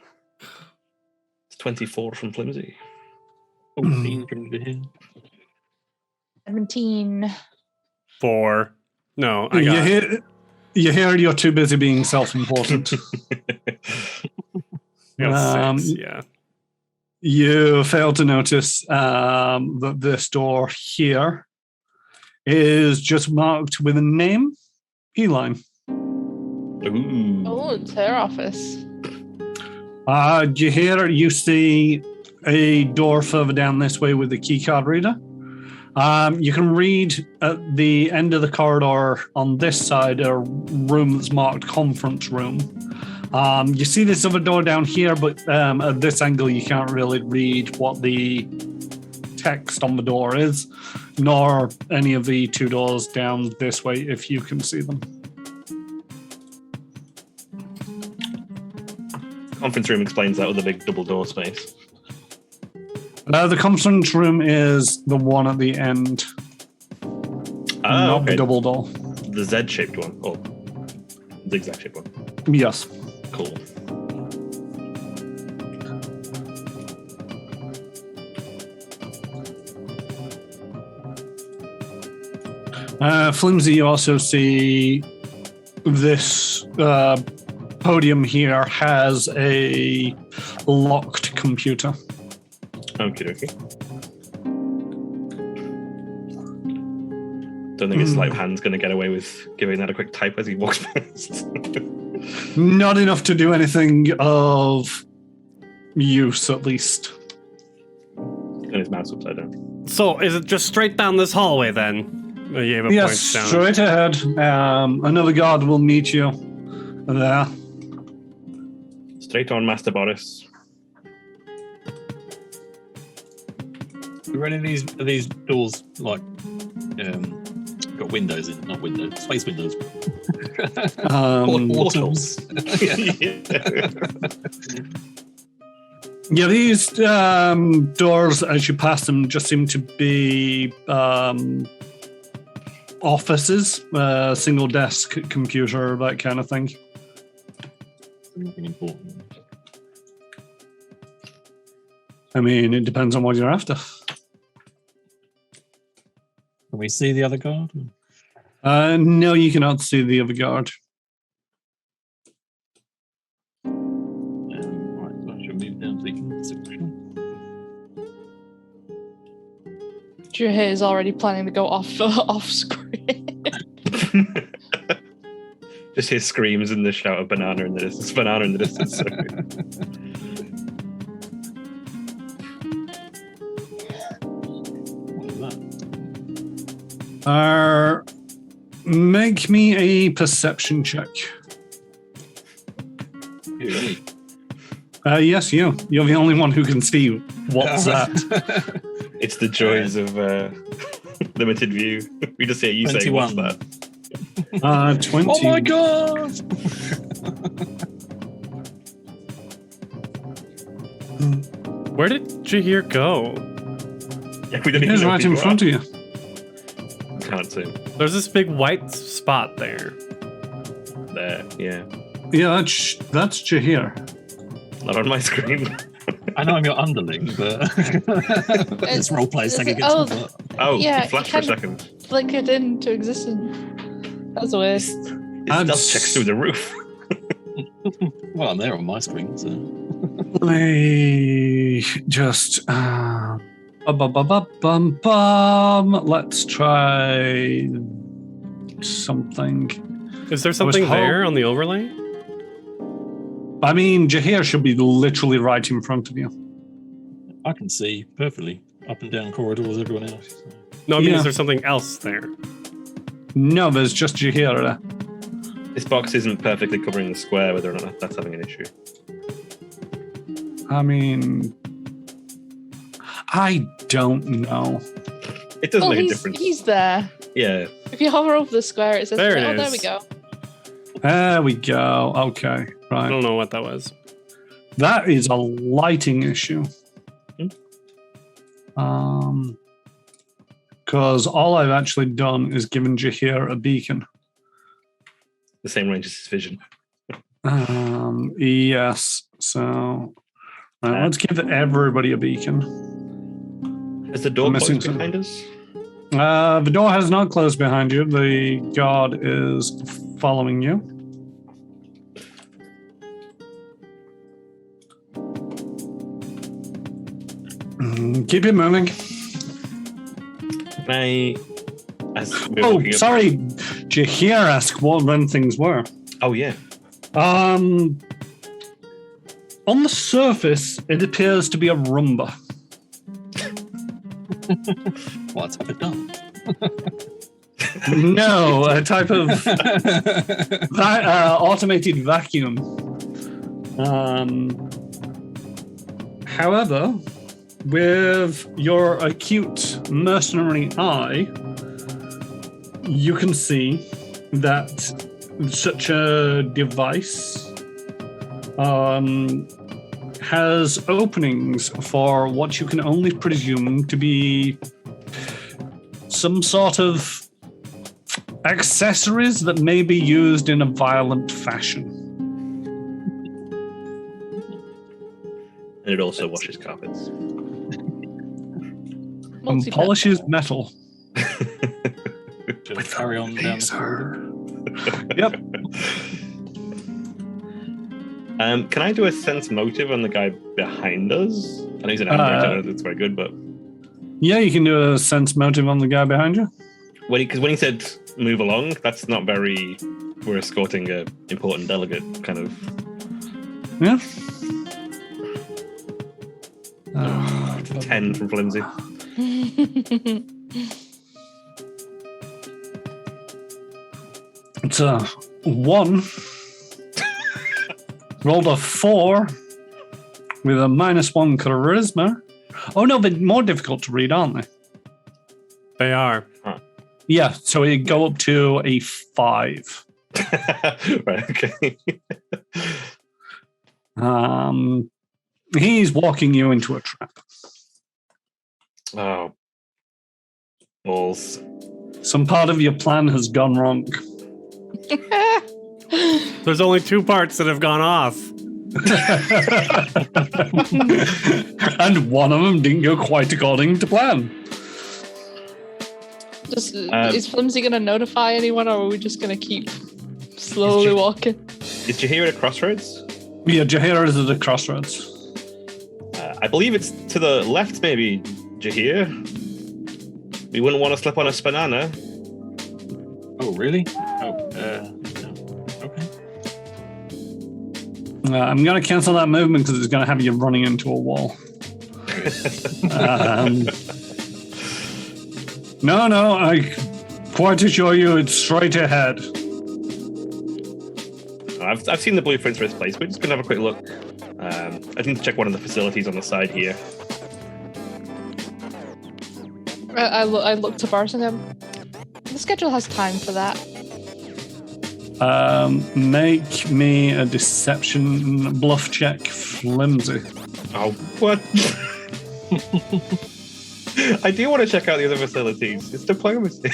It's 24 from Flimsy. 14 from here. 17. 4. No, I got You hear you're too busy being self-important. I got 6, yeah. You fail to notice that this door here is just marked with a name, Eli. Ooh. Oh, it's her office. You see a door further down this way with the keycard reader. You can read at the end of the corridor on this side a room that's marked conference room. You see this other door down here, but at this angle you can't really read what the text on the door is, nor any of the two doors down this way if you can see them. Conference room explains that with a big double door space. The conference room is the one at the end, not the double door. The Z-shaped one, or zigzag-shaped one. Yes. Cool. Flimsy, you also see this podium here has a locked computer. Okie dokie. Don't think his sleight of hand's going to get away with giving that a quick type as he walks past. Not enough to do anything of use, at least. And his mouse upside down. So, is it just straight down this hallway then? Yeva Yes, points down. straight ahead. Another guard will meet you there. Straight on, Master Boris. Are any of these doors like got windows in? Not windows, space windows. Portals. Yeah, these doors, as you pass them, just seem to be offices, single desk computer, that kind of thing. Nothing important. I mean, it depends on what you're after. Can we see the other guard? No, you cannot see the other guard. Right, so I should move down to the section. Juhe is already planning to go off screen. Just hear screams and the shout of banana in the distance. Banana in the distance. What is that? Make me a perception check. Me. Yes, you. You're the only one who can see what's that. It's the joys of limited view. We just hear you saying, what's 21. that? 20. Oh my god! Where did Jahir go? Yeah, we don't even He's know right in front of you. Can't see. There's this big white spot there. There, yeah. Yeah, that's Jahir. Not on my screen. I know I'm your underling, but this roleplay second gets me. Oh, Yeah, flash you for a kind of- second. Flickered into existence. That's a waste. It does check through the roof. Well, I'm there on my screen, so. Let me just let's try something. Is there something hoping- there on the overlay? I mean, Jahir should be literally right in front of you. I can see perfectly up and down corridors, everyone else. So. No, I mean, Yeah. is there something else there? No, there's just Jahir there. This box isn't perfectly covering the square, whether or not that's having an issue. I mean, I don't know. It doesn't Oh, make a he's, difference. he's there. Yeah. If you hover over the square, it says, There it oh, there is. we go. There we go. Okay, I right. don't know what that was. That is a lighting issue. Because all I've actually done is given Jahir a beacon. The same range as his vision. Yes. So let's give everybody a beacon. Is the door I'm missing closed behind us? The door has not closed behind you. The guard is following you. Keep it moving. Can I... As we're Oh, looking at- sorry. Jahir asked what when things were. Oh, yeah. On the surface, it appears to be a Roomba. What's it done? No, a type of automated vacuum. However, with your acute mercenary eye, you can see that such a device has openings for what you can only presume to be some sort of accessories that may be used in a violent fashion. And it also washes carpets. And Multi-purpose. polishes metal. Just carry on down the corridor. Yep. Can I do a sense motive on the guy behind us? I know he's an android, I don't know if that's very good, but Yeah, you can do a sense motive on the guy behind you. when he said move along, that's not very we're escorting a important delegate kind of. Yeah. 10 from Flimsy. It's a 1. Rolled a 4 with a -1 charisma. Oh no, but more difficult to read, aren't they? They are. Yeah, so it go up to a 5. Right, okay. He's walking you into a trap. Oh. Balls. Some part of your plan has gone wrong. There's only 2 parts that have gone off. And one of them didn't go quite according to plan. Just, is Flimsy going to notify anyone, or are we just going to keep slowly walking? Is Jahir at a crossroads? Yeah, Jahir is at the crossroads. I believe it's to the left, maybe, Jahir. We wouldn't want to slip on a banana. Oh, really? Oh, no. Okay. I'm going to cancel that movement because it's going to have you running into a wall. No, I quite assure you it's straight ahead. I've seen the blueprints for this place. We're just going to have a quick look. I need to check one of the facilities on the side here. I look to Barsingham. The schedule has time for that. Make me a deception bluff check, Flimsy. Oh, what? I do want to check out the other facilities. It's diplomacy.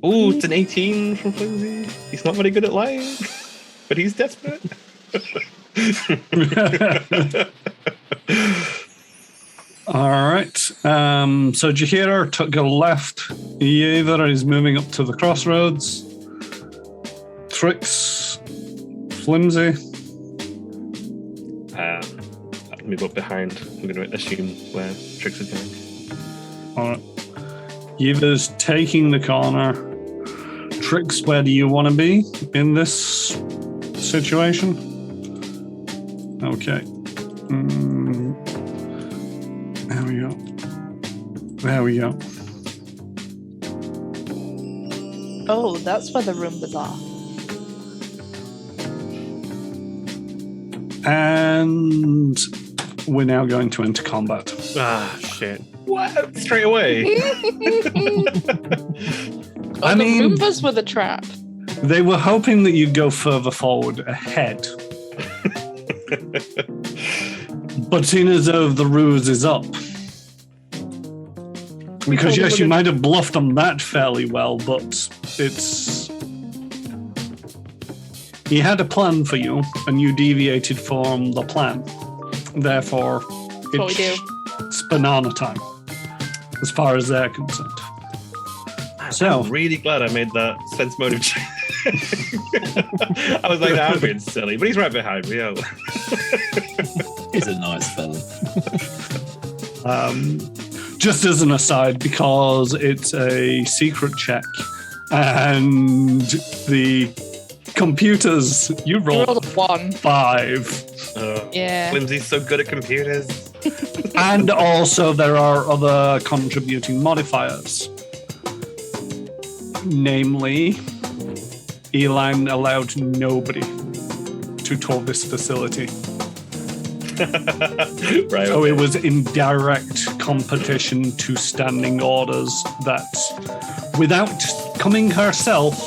It's an 18 from Flimsy. He's not very good at lying, but he's desperate. All right. So Jahir took a left. Either is moving up to the crossroads. Trix, Flimsy. I'll move up behind. I'm going to assume where Trix is going. All right. Yiva's taking the corner. Trix, where do you want to be in this situation? Okay. There we go. There we go. Oh, that's where the Roombas are. And we're now going to enter combat. Ah, shit. What? Straight away? I The mean, Roombas were the trap. they were hoping that you'd go further forward ahead. But seeing as though the ruse is up. Because yes, you might have bluffed on that fairly well, but it's... He had a plan for you, and you deviated from the plan. Therefore, That's what we do. it's banana time, as far as they're concerned. So, I'm really glad I made that sense motive check. I was like, I'm being silly, but he's right behind me. Oh. He's a nice fella. just as an aside, because it's a secret check, and the computers, you rolled rolled a 1. 5. Yeah. Flimsy's so good at computers. And also there are other contributing modifiers. Namely, Eline allowed nobody to tour this facility. Right. So it was in direct competition to standing orders that, without coming herself,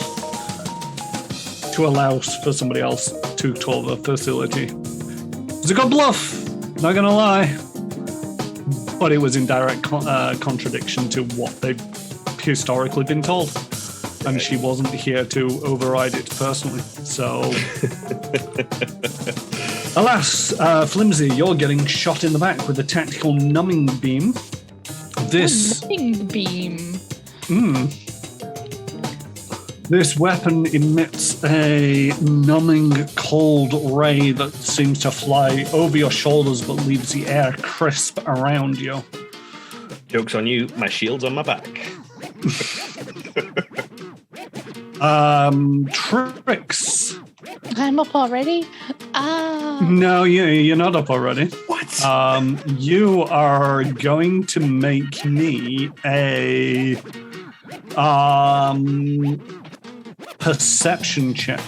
to allow for somebody else to tour the facility. It was a good bluff, not gonna lie. But it was in direct contradiction to what they've historically been told. And she wasn't here to override it personally. So, alas, Flimsy, you're getting shot in the back with a tactical numbing beam. This Numbing beam. This weapon emits a numbing cold ray that seems to fly over your shoulders but leaves the air crisp around you. Joke's on you, my shield's on my back. Trix. I'm up already. No, you're not up already. What? You are going to make me a perception check.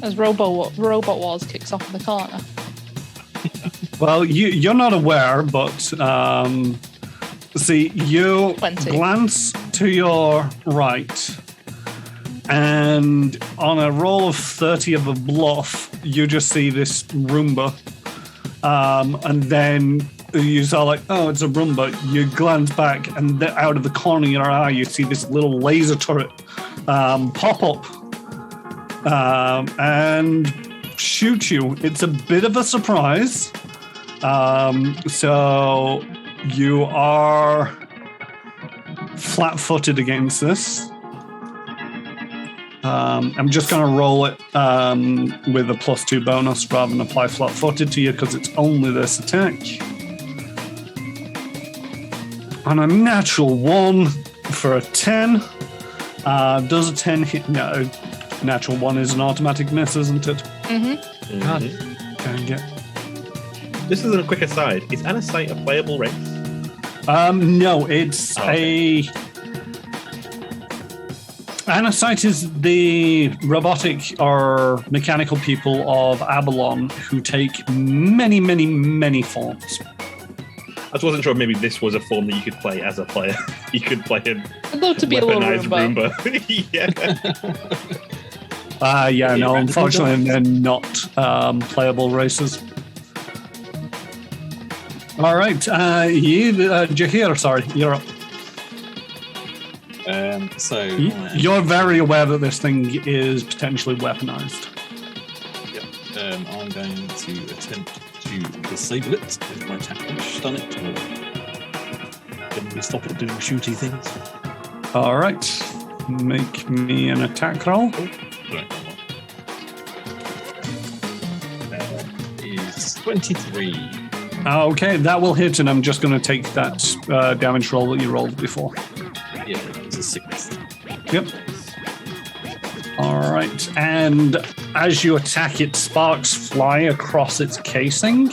As Robot Wars kicks off in the corner. Well, you're not aware, but see, you 20. glance to your right, and on a roll of 30 of a bluff, you just see this Roomba, and then you saw like, oh, it's a Roomba. You glance back, and out of the corner of your eye, you see this little laser turret pop up and shoot you. It's a bit of a surprise. So you are flat-footed against this. I'm just going to roll it with a +2 bonus rather than apply flat-footed to you because it's only this attack. On a natural 1 for a 10. Does a 10 hit? No, natural 1 is an automatic miss, isn't it? Mm-hmm. God, dang it. This is a quick aside. Is Anasite a playable race? No, it's Anasite is the robotic or mechanical people of Abalon who take many, many, many forms. I just wasn't sure maybe this was a form that you could play as a player. You could play a I'd love to be a little weaponized Roomba. Roomba. Yeah, no, unfortunately they're not playable races. All right, Jahir, sorry, you're up. You're very aware that this thing is potentially weaponized. I'm going to attempt to disable it with my attack and stun it or generally stop it doing shooty things. All right, make me an attack roll. Is 23. Okay, that will hit, and I'm just going to take that damage roll that you rolled before. Yeah, it's a 6. Yep. All right. And as you attack it, sparks fly across its casing.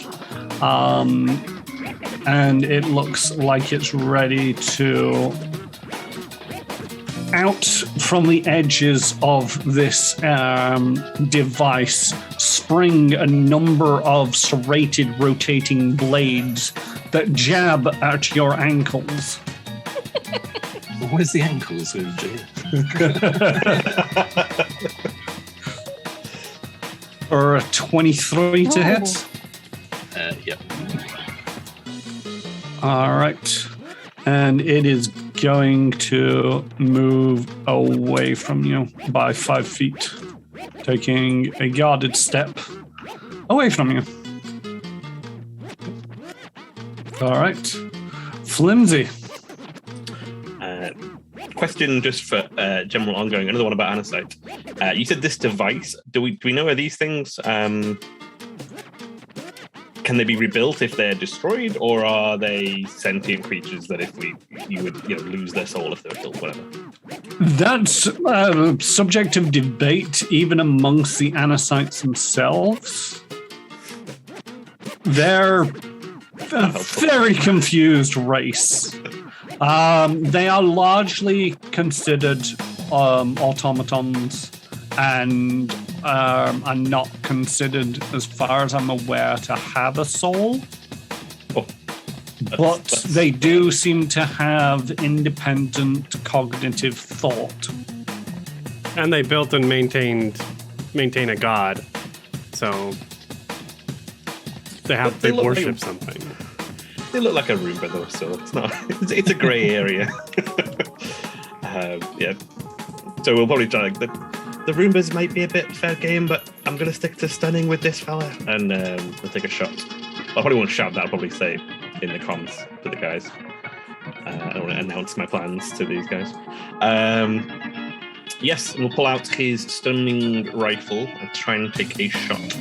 And it looks like it's ready to, out from the edges of this device, spring a number of serrated rotating blades that jab at your ankles. Where's the ankles, OG? Or a 23 to hit. Yep. All right. And it is going to move away from you by 5 feet, taking a guarded step away from you. All right. Flimsy. Question just for general ongoing. Another one about Anasite. You said this device. Do we know, are these things? Can they be rebuilt if they're destroyed, or are they sentient creatures that if you would lose their soul if they were killed, whatever? That's subject of debate even amongst the Anasites themselves. They're a very confused race. They are largely considered automatons and are not considered, as far as I'm aware, to have a soul. But they do seem to have independent cognitive thought. And they built and maintain a god. So they worship something. They look like a Roomba though, so it's not. It's a grey area. Yeah. So we'll probably try the Roombas might be a bit fair game, but I'm going to stick to stunning with this fella, and we'll take a shot. I probably won't shout that. I'll probably say in the comms to the guys. I don't want to announce my plans to these guys. Yes, we'll pull out his stunning rifle and try and take a shot.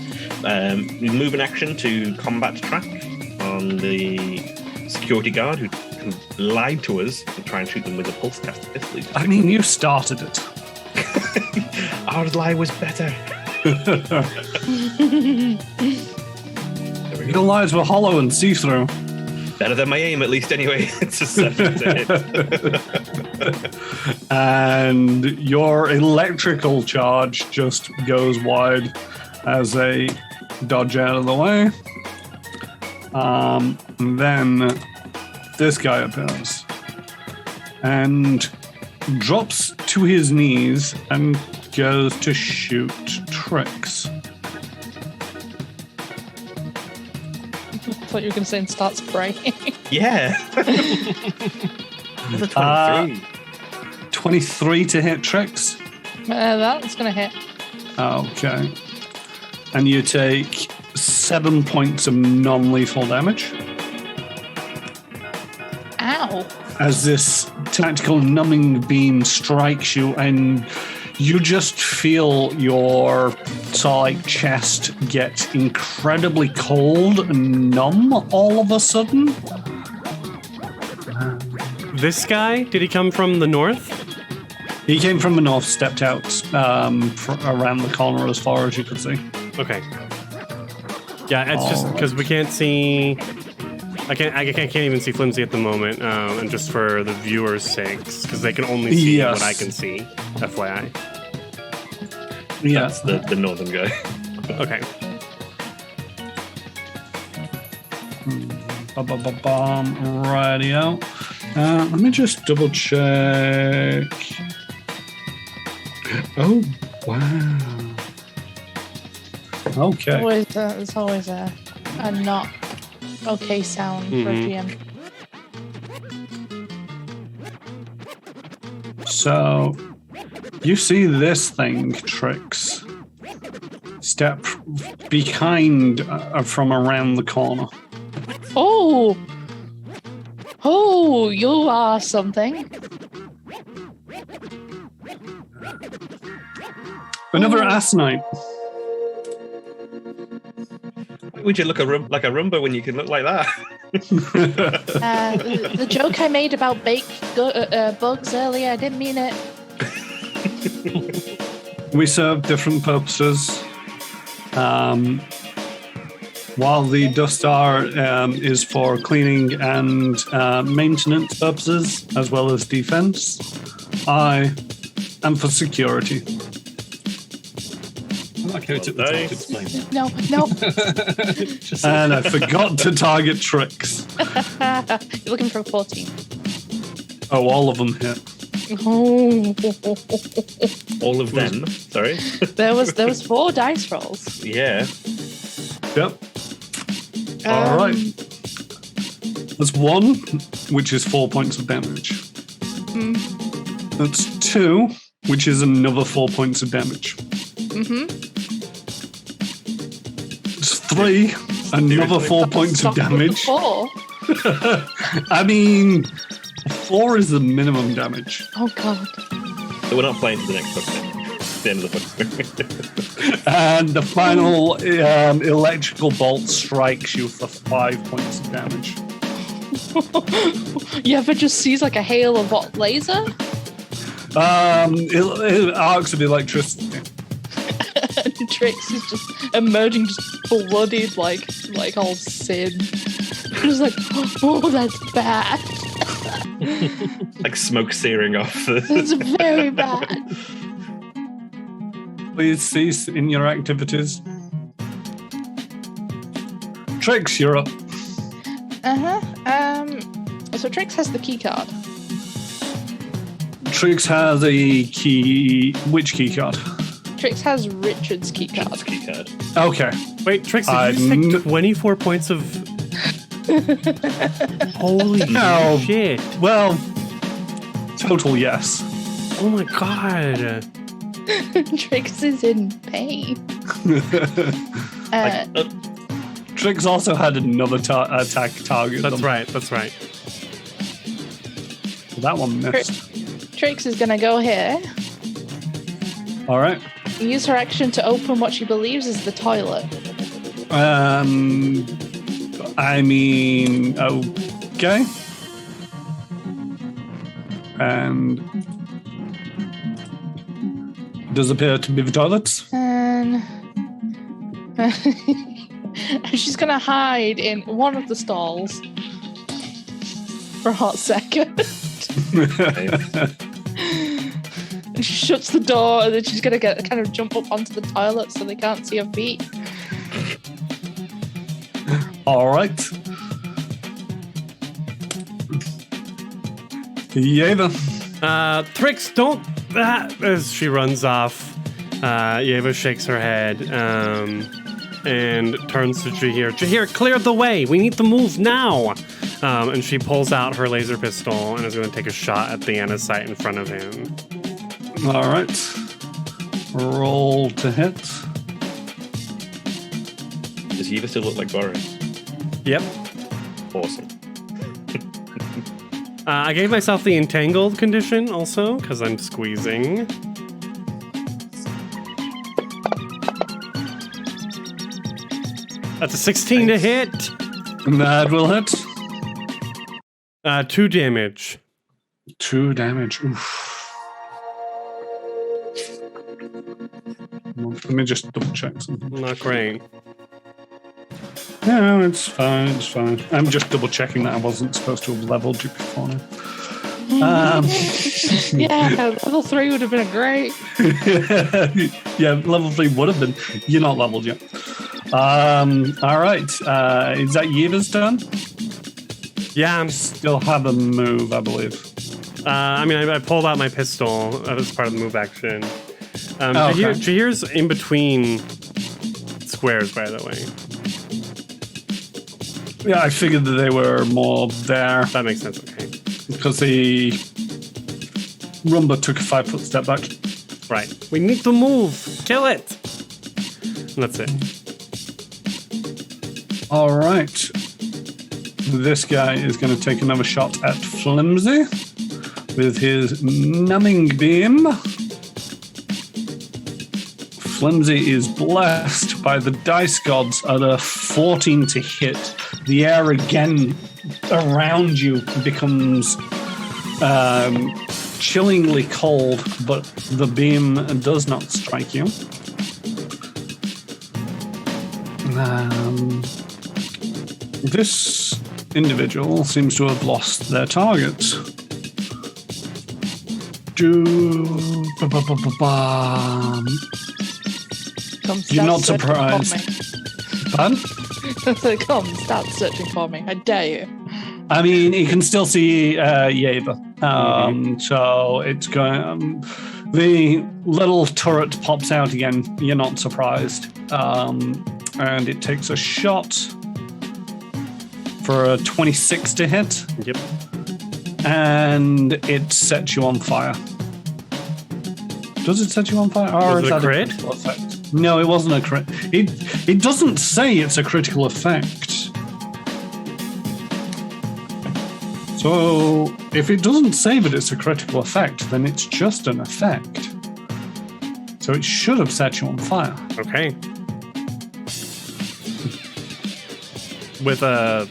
We move an action to combat track on the security guard who lied to us and try and shoot them with a pulse caster pistol. I mean, you started it. Our lie was better. Your lies were hollow and see-through. Better than my aim, at least, anyway. It's a 7 to hit. And your electrical charge just goes wide as they dodge out of the way. And then this guy appears and drops to his knees and goes to shoot Trix. I thought you were going to say and start spraying. Yeah. That's a 23. 23 to hit Trix. That's going to hit. Okay. And you take 7 points of non-lethal damage. Ow. As this tactical numbing beam strikes you, and you just feel your chest get incredibly cold and numb all of a sudden. This guy, did he come from the north? He came from the north, stepped out around the corner as far as you could see. Okay. Yeah, it's just because we can't see. I can't even see Flimsy at the moment, and just for the viewers' sakes, because they can only see what I can see. FYI. Yeah, that's the northern guy. Okay. Radio. Let me just double check. Oh wow. Okay. There's always a not okay sound for a GM. So you see this thing, Trix, step behind from around the corner. Oh, you are something. Another Asinite. Would you look like a Roomba when you can look like that? The joke I made about baked bugs earlier, I didn't mean it. We serve different purposes. While the Dust Star is for cleaning and maintenance purposes, as well as defense, I am for security. I like how it took the time to explain that. No. And I forgot to target Trix. You're looking for a 14. Oh, all of them hit. Oh. All of them. Sorry. There was 4 dice rolls. Yeah. Yep. All right. That's 1, which is 4 points of damage. That's 2, which is another 4 points of damage. It's 3, another 4 points of damage. 4. I mean, 4 is the minimum damage. Oh god. So we're not playing to the next book then. It's the end of the book. And the final electrical bolt strikes you for 5 points of damage. You ever just sees like a hail of what, laser? Arcs of electricity. And Trix is just emerging, just bloodied, like all Sid. Just like, oh, that's bad. Like smoke searing off. That's very bad. Please cease in your activities. Trix, you're up. So Trix has the key card. Trix has a key. Which key card? Trix has Richard's key card. Key card. Okay. Wait, Trix, did you just take 24 points of... Holy No. shit. Well, total yes. Oh my god. Trix is in pain. Trix also had another attack target. That's right. That one missed. Trix is gonna go here. All right. Use her action to open what she believes is the toilet. I mean, okay. And does appear to be the toilets. And she's gonna hide in one of the stalls for a hot second. And she shuts the door, and then she's gonna kind of jump up onto the toilet so they can't see her feet. All right. Yeva. Trix, don't... as she runs off, Yeva shakes her head and turns to Jahir. Jahir, clear the way. We need to move now. And she pulls out her laser pistol and is going to take a shot at the Anasite in front of him. All right. Roll to hit. Does Yeva still look like Boris? Yep. Awesome. I gave myself the entangled condition also because I'm squeezing. That's a 16 to hit. That will hit. 2 damage. 2 damage. Oof. Let me just double check something. Not great. No, it's fine. It's fine. I'm just double checking that I wasn't supposed to have leveled you before now. Yeah, level 3 would have been great. Yeah, level 3 would have been. You're not leveled yet. All right. Is that Yeva's turn? Yeah, I'm Still have a move, I believe. I pulled out my pistol as part of the move action. Okay. Jahir's in between squares, by the way. Yeah, I figured that they were more there That makes sense, okay. because the Rumba took a 5-foot step back. Right. We need to move. Kill it. And that's it. All right. This guy is going to take another shot at Flimsy with his numbing beam. Flimsy is blessed by the dice gods at a 14 to hit. The air again around you becomes chillingly cold, but the beam does not strike you. This individual seems to have lost their target. You're not surprised. Pardon? So come, start searching for me. I dare you. I mean, you can still see Yeva. So it's going. The little turret pops out again. You're not surprised. And it takes a shot for a 26 to hit. Yep. And it sets you on fire. Does it set you on fire? Or Was is it a that crit? critical effect? No, it wasn't a crit. It doesn't say it's a critical effect. So if it doesn't say that it's a critical effect, then it's just an effect. So it should have set you on fire. Okay. With a...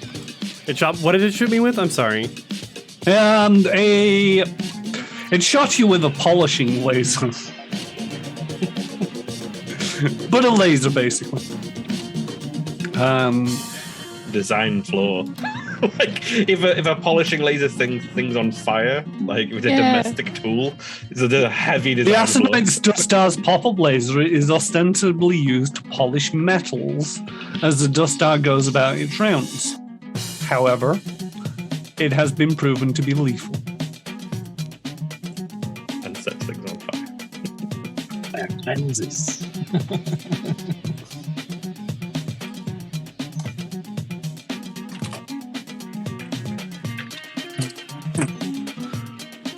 It shot... What did it shoot me with? I'm sorry. And it shot you with a polishing laser. But a laser, basically. Design flaw. Like if a polishing laser things on fire, like with a domestic tool, it's a heavy design The flaw. Asimite's Dust Star's pop-up laser is ostensibly used to polish metals as the Dust Star goes about its rounds. However, it has been proven to be lethal. And sets things on fire. Kansas.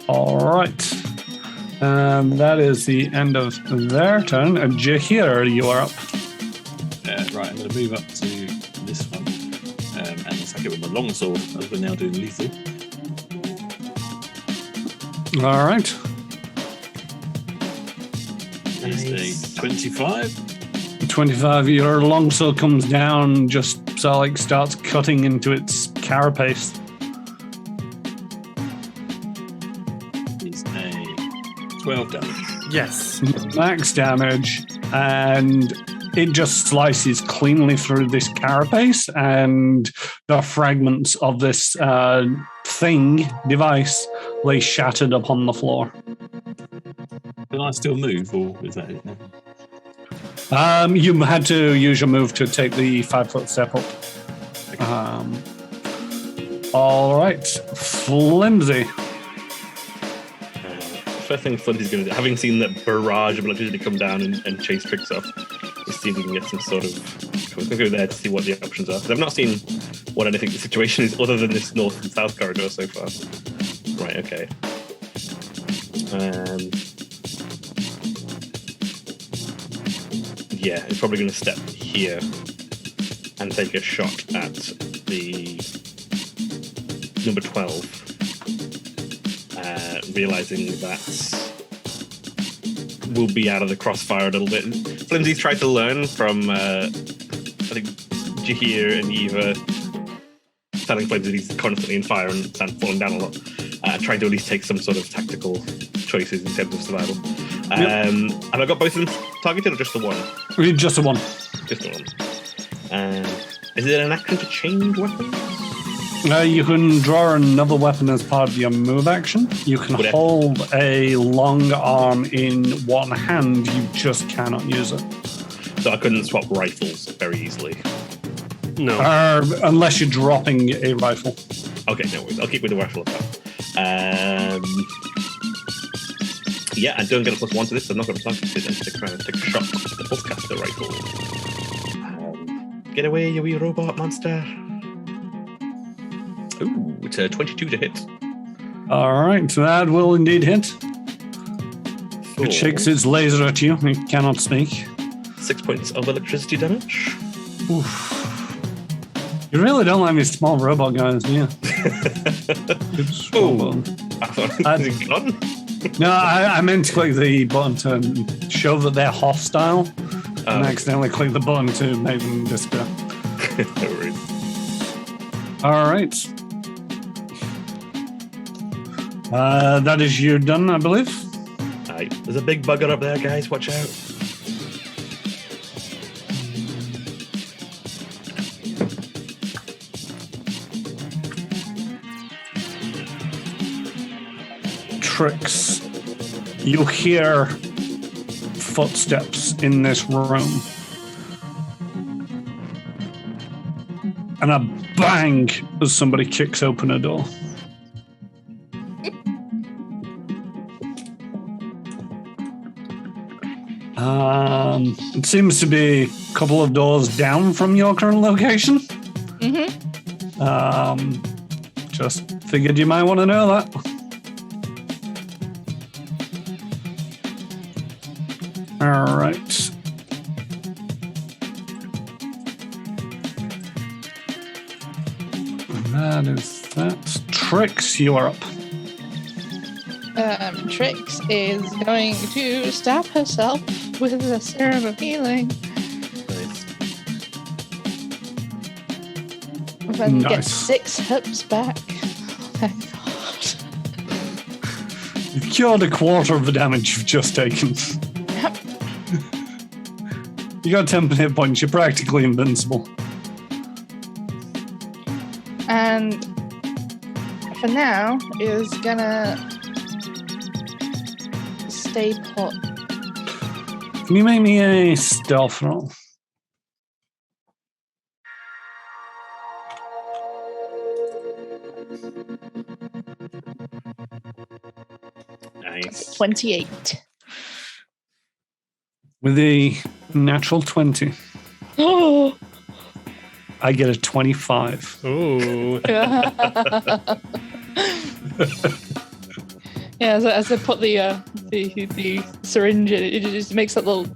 All right. That is the end of their turn. Jahir, you are up. Right, I'm going to move up to this one and attack it with my longsword as we're now doing lethal. All right. It's a 25. 25, your longsword comes down, just so like starts cutting into its carapace. It's a 12 damage. Yes. Max damage, and it just slices cleanly through this carapace, and the fragments of this device lay shattered upon the floor. Can I still move, or is that it now? You had to use your move to take the 5-foot step up. All right, Flimsy. First thing Flinty's going to do, having seen that barrage of electricity come down and chase Tricks off, is see if we can get some sort of... We're going to go there to see what the options are. Because I've not seen what anything the situation is other than this north and south corridor so far. Right, okay. Yeah, it's probably going to step here and take a shot at the number 12. Realizing that we'll be out of the crossfire a little bit. Flimsy's tried to learn from, I think, Jahir and Eva, telling Flimsy that he's constantly in fire and falling down a lot, trying to at least take some sort of tactical choices in terms of survival. Have I got both of them targeted or just the one? Just the one. Just the one. Is it an action to change weapons? You can draw another weapon as part of your move action. You can hold a long arm in one hand, you just cannot use it. So I couldn't swap rifles very easily. No. Unless you're dropping a rifle. Okay, no worries. I'll keep with the rifle. Yeah, I don't get a +1 to this, so I'm not going to target it. I'm trying to take a shot at the pulsecaster rifle. Get away, you wee robot monster. Ooh, it's a 22 to hit. All right, that will indeed hit. It shakes its laser at you. It cannot speak. 6 points of electricity damage. Oof. You really don't like these small robot guys, do you? Oh, I thought it was gone. No, I meant to click the button to show that they're hostile, and accidentally click the button to make them disappear. No worries. All right. That is you done, I believe. Aye. There's a big bugger up there, guys. Watch out. Tricks. You hear footsteps in this room. And a bang as somebody kicks open a door. It seems to be a couple of doors down from your current location. Just figured you might want to know that. All right. That is that. Tricks, you are up. Trix is going to stab herself with a serum of healing. And get 6 hips back. Thank God. You've cured a quarter of the damage you've just taken. Yep. You got 10 hit points, you're practically invincible. And for now, is gonna stay put. Can you make me a stealth roll? Nice. 28. With a natural 20, Oh! I get a 25. Ooh. Yeah, as I put the syringe in, it just makes that little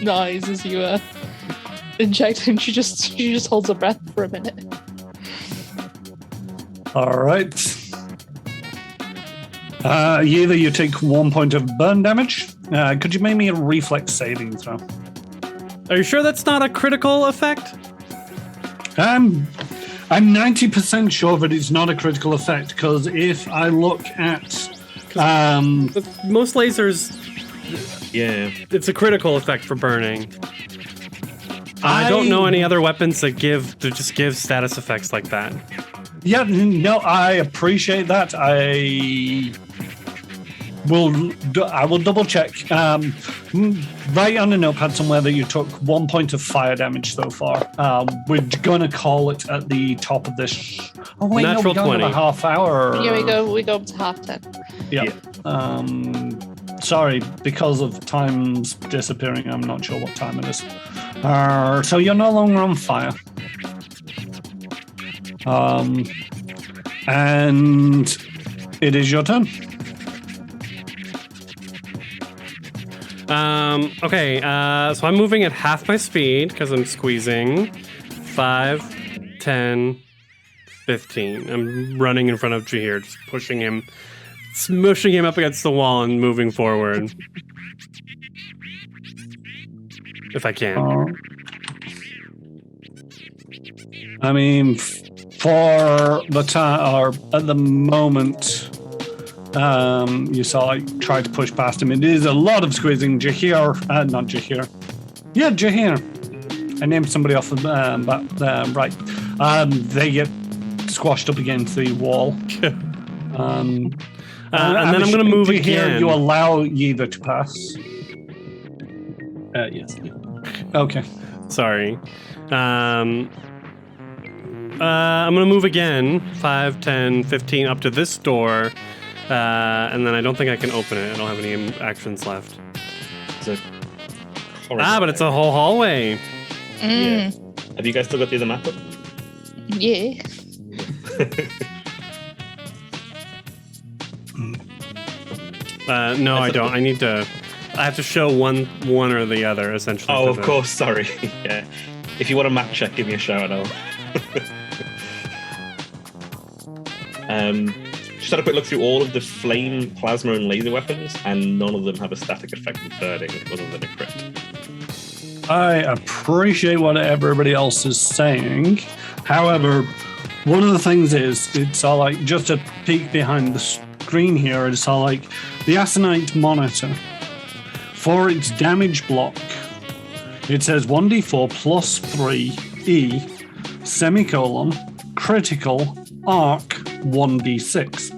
noise as you inject, and she just holds her breath for a minute. All right. Either you take 1 point of burn damage. Could you make me a reflex saving throw? Are you sure that's not a critical effect? I'm 90% sure that it's not a critical effect, because if I look at With most lasers, Yeah. it's a critical effect for burning. I don't know any other weapons that just give status effects like that. Yeah, no, I appreciate that. I will double check. Write on a notepad somewhere that you took 1 point of fire damage so far. We're gonna call it at the top of this. Oh wait, Natural no, we don't have 20. a half hour. Yeah, we go up to half 10. Yeah. Sorry, because of time's disappearing, I'm not sure what time it is. So you're no longer on fire. And it is your turn. Okay, so I'm moving at half my speed because I'm squeezing. 5, 10, 15. I'm running in front of Jahir, just pushing him, smushing him up against the wall and moving forward. If I can. I mean, for the time, or at the moment, you saw I tried to push past him. It is a lot of squeezing. Jahir, not Jahir. Yeah, Jahir. I named somebody off of right. They get squashed up against the wall. And then I'm going to move Jahir, again. you allow either to pass. Yes. Okay. Sorry. I'm going to move again. 5, 10, 15 up to this door. And then I don't think I can open it. I don't have any actions left. But it's a whole hallway. Yeah. Have you guys still got the other map up? Yeah. No, I don't. I have to show one or the other, essentially. Oh, of course. Sorry. Yeah. If you want a map check, give me a shout. Just had a quick look through all of the flame, plasma, and laser weapons, and none of them have a static effect of burning other than a crit. I appreciate what everybody else is saying. However, one of the things is, it's all like just a peek behind the screen here, it's all like the Aconite monitor. For its damage block, it says 1d4 plus 3 E semicolon critical arc 1d6.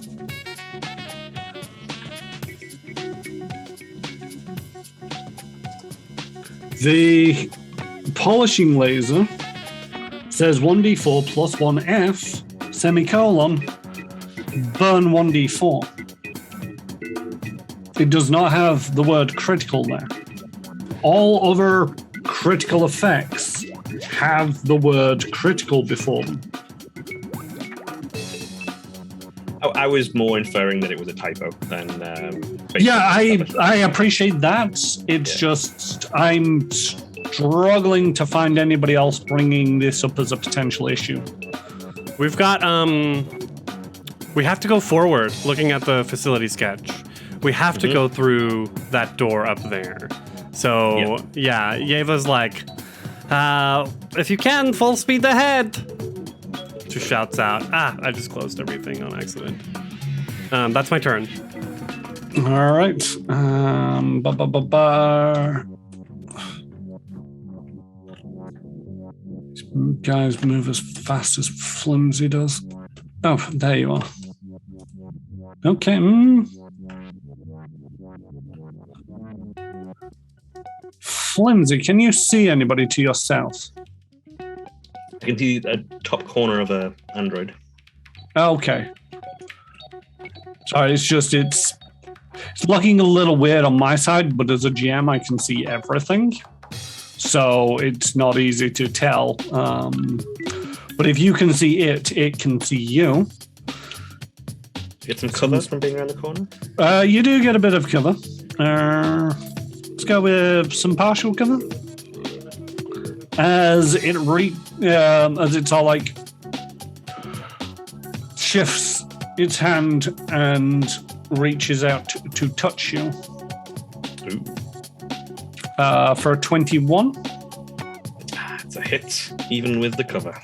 The polishing laser says 1d4 plus 1f semicolon burn 1d4. It does not have the word critical there. All other critical effects have the word critical before them. I was more inferring that it was a typo than. Yeah, I appreciate that. It's just I'm struggling to find anybody else bringing this up as a potential issue. We've got we have to go forward looking at the facility sketch. We have to go through that door up there. So yeah, Yeva's like, if you can, full speed ahead. She shouts out, I just closed everything on accident. That's my turn. All right. These guys move as fast as Flimsy does. Oh, there you are. Okay. Flimsy, can you see anybody to your south? I can see a top corner of a android. Okay. Sorry, it's looking a little weird on my side, but as a GM, I can see everything. So it's not easy to tell. But if you can see it can see you. Get some cover from being around the corner? You do get a bit of cover. Let's go with some partial cover. As it's all like shifts its hand and reaches out to touch you. Ooh. For a 21. It's a hit, even with the cover.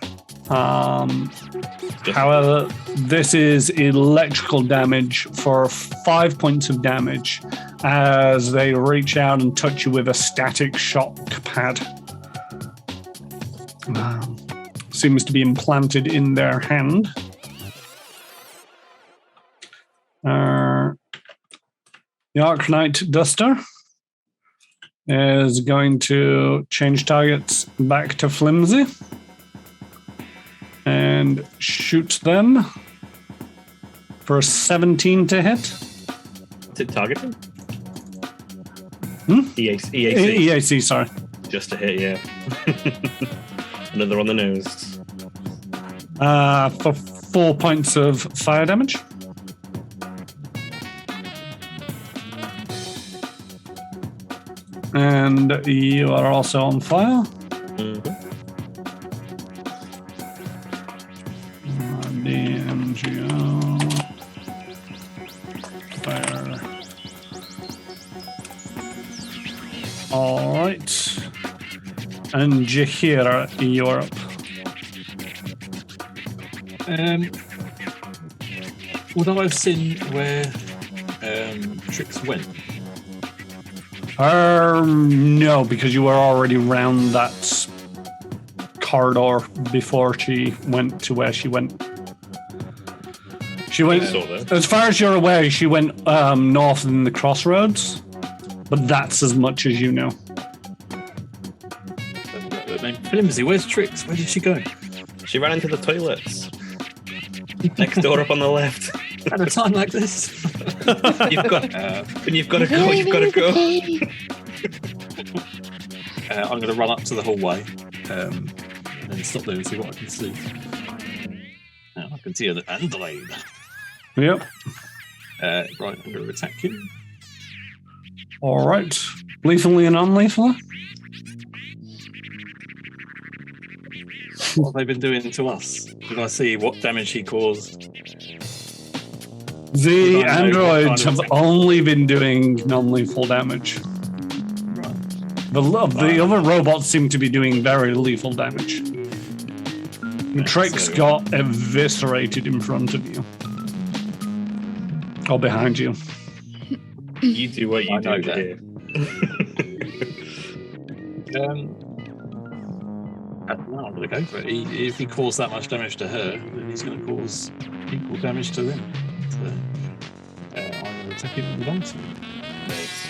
However, this is electrical damage for 5 points of damage as they reach out and touch you with a static shock pad. Seems to be implanted in their hand. The Arcanite Duster is going to change targets back to Flimsy and shoot them for a 17 to hit. Is it targeting? EAC. EAC, sorry. Just a hit, yeah. Another on the nose. For 4 points of fire damage. And you are also on fire. DMGO. Fire. All right. And Jahira, you're up. Would I have seen where Trix went? No, because you were already round that corridor before she went to where she went. She went, as far as you're aware, she went north in the crossroads, but that's as much as you know. Flimsy, where's Trix? Where did she go? She ran into the toilets. Next door up on the left. At a time like this? When you've got to go, you've got to go. I'm going to run up to the hallway and then stop there and see what I can see. I can see an android. Yep. Right, I'm going to attack him. All right. Lethally and unlethally? What have they been doing to us? Did I see what damage he caused? The androids have only been doing non-lethal damage. Right. The other robots seem to be doing very lethal damage. Trix got eviscerated in front of you. Or behind you. You do what you I know do that. here. I don't know, I'm going to go for it. If he caused that much damage to her, then he's going to cause equal damage to them. So, I'm going to attack him with longsword. Nice.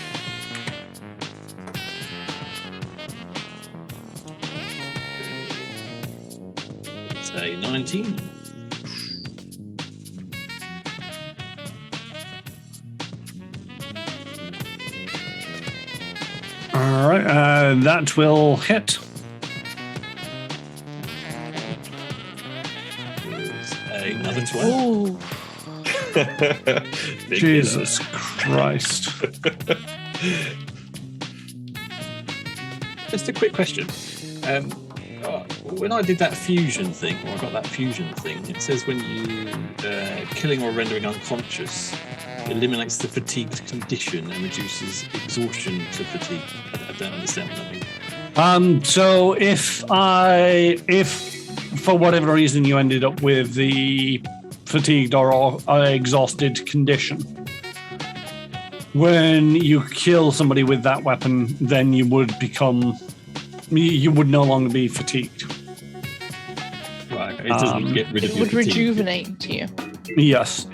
It's a 19. All right, that will hit. It's another 12. Ooh. Big Jesus Christ. Just a quick question. When I did that fusion thing, or I got that fusion thing, it says when you killing or rendering unconscious eliminates the fatigued condition and reduces exhaustion to fatigue. I don't understand what that means. So if for whatever reason you ended up with the fatigued or exhausted condition, when you kill somebody with that weapon, then you would no longer be fatigued. Right, it doesn't get rid of It your would fatigue. rejuvenate you. Yes,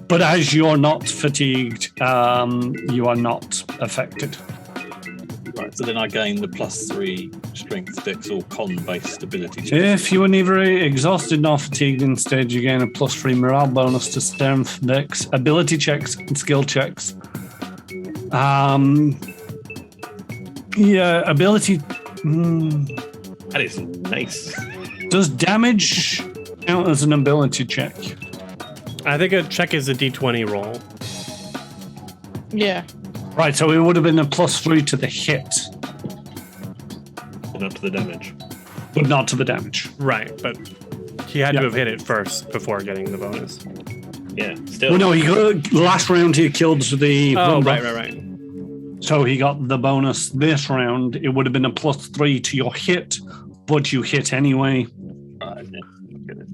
but as you're not fatigued, you are not affected. Right, so then I gain the +3 strength, dex, or con-based ability check. If you are neither exhausted nor fatigued, instead you gain a +3 morale bonus to strength, dex, ability checks, and skill checks. Ability. That is nice. Does damage count as an ability check? I think a check is a d20 roll. Yeah. Right, so it would have been a +3 to the hit, But not to the damage. but not to the damage. Right, but he had to have hit it first before getting the bonus. Yeah, still. Well, no, last round he killed the. Oh, Rumba, right. So he got the bonus this round. It would have been a +3 to your hit, but you hit anyway. Right, yeah, get it.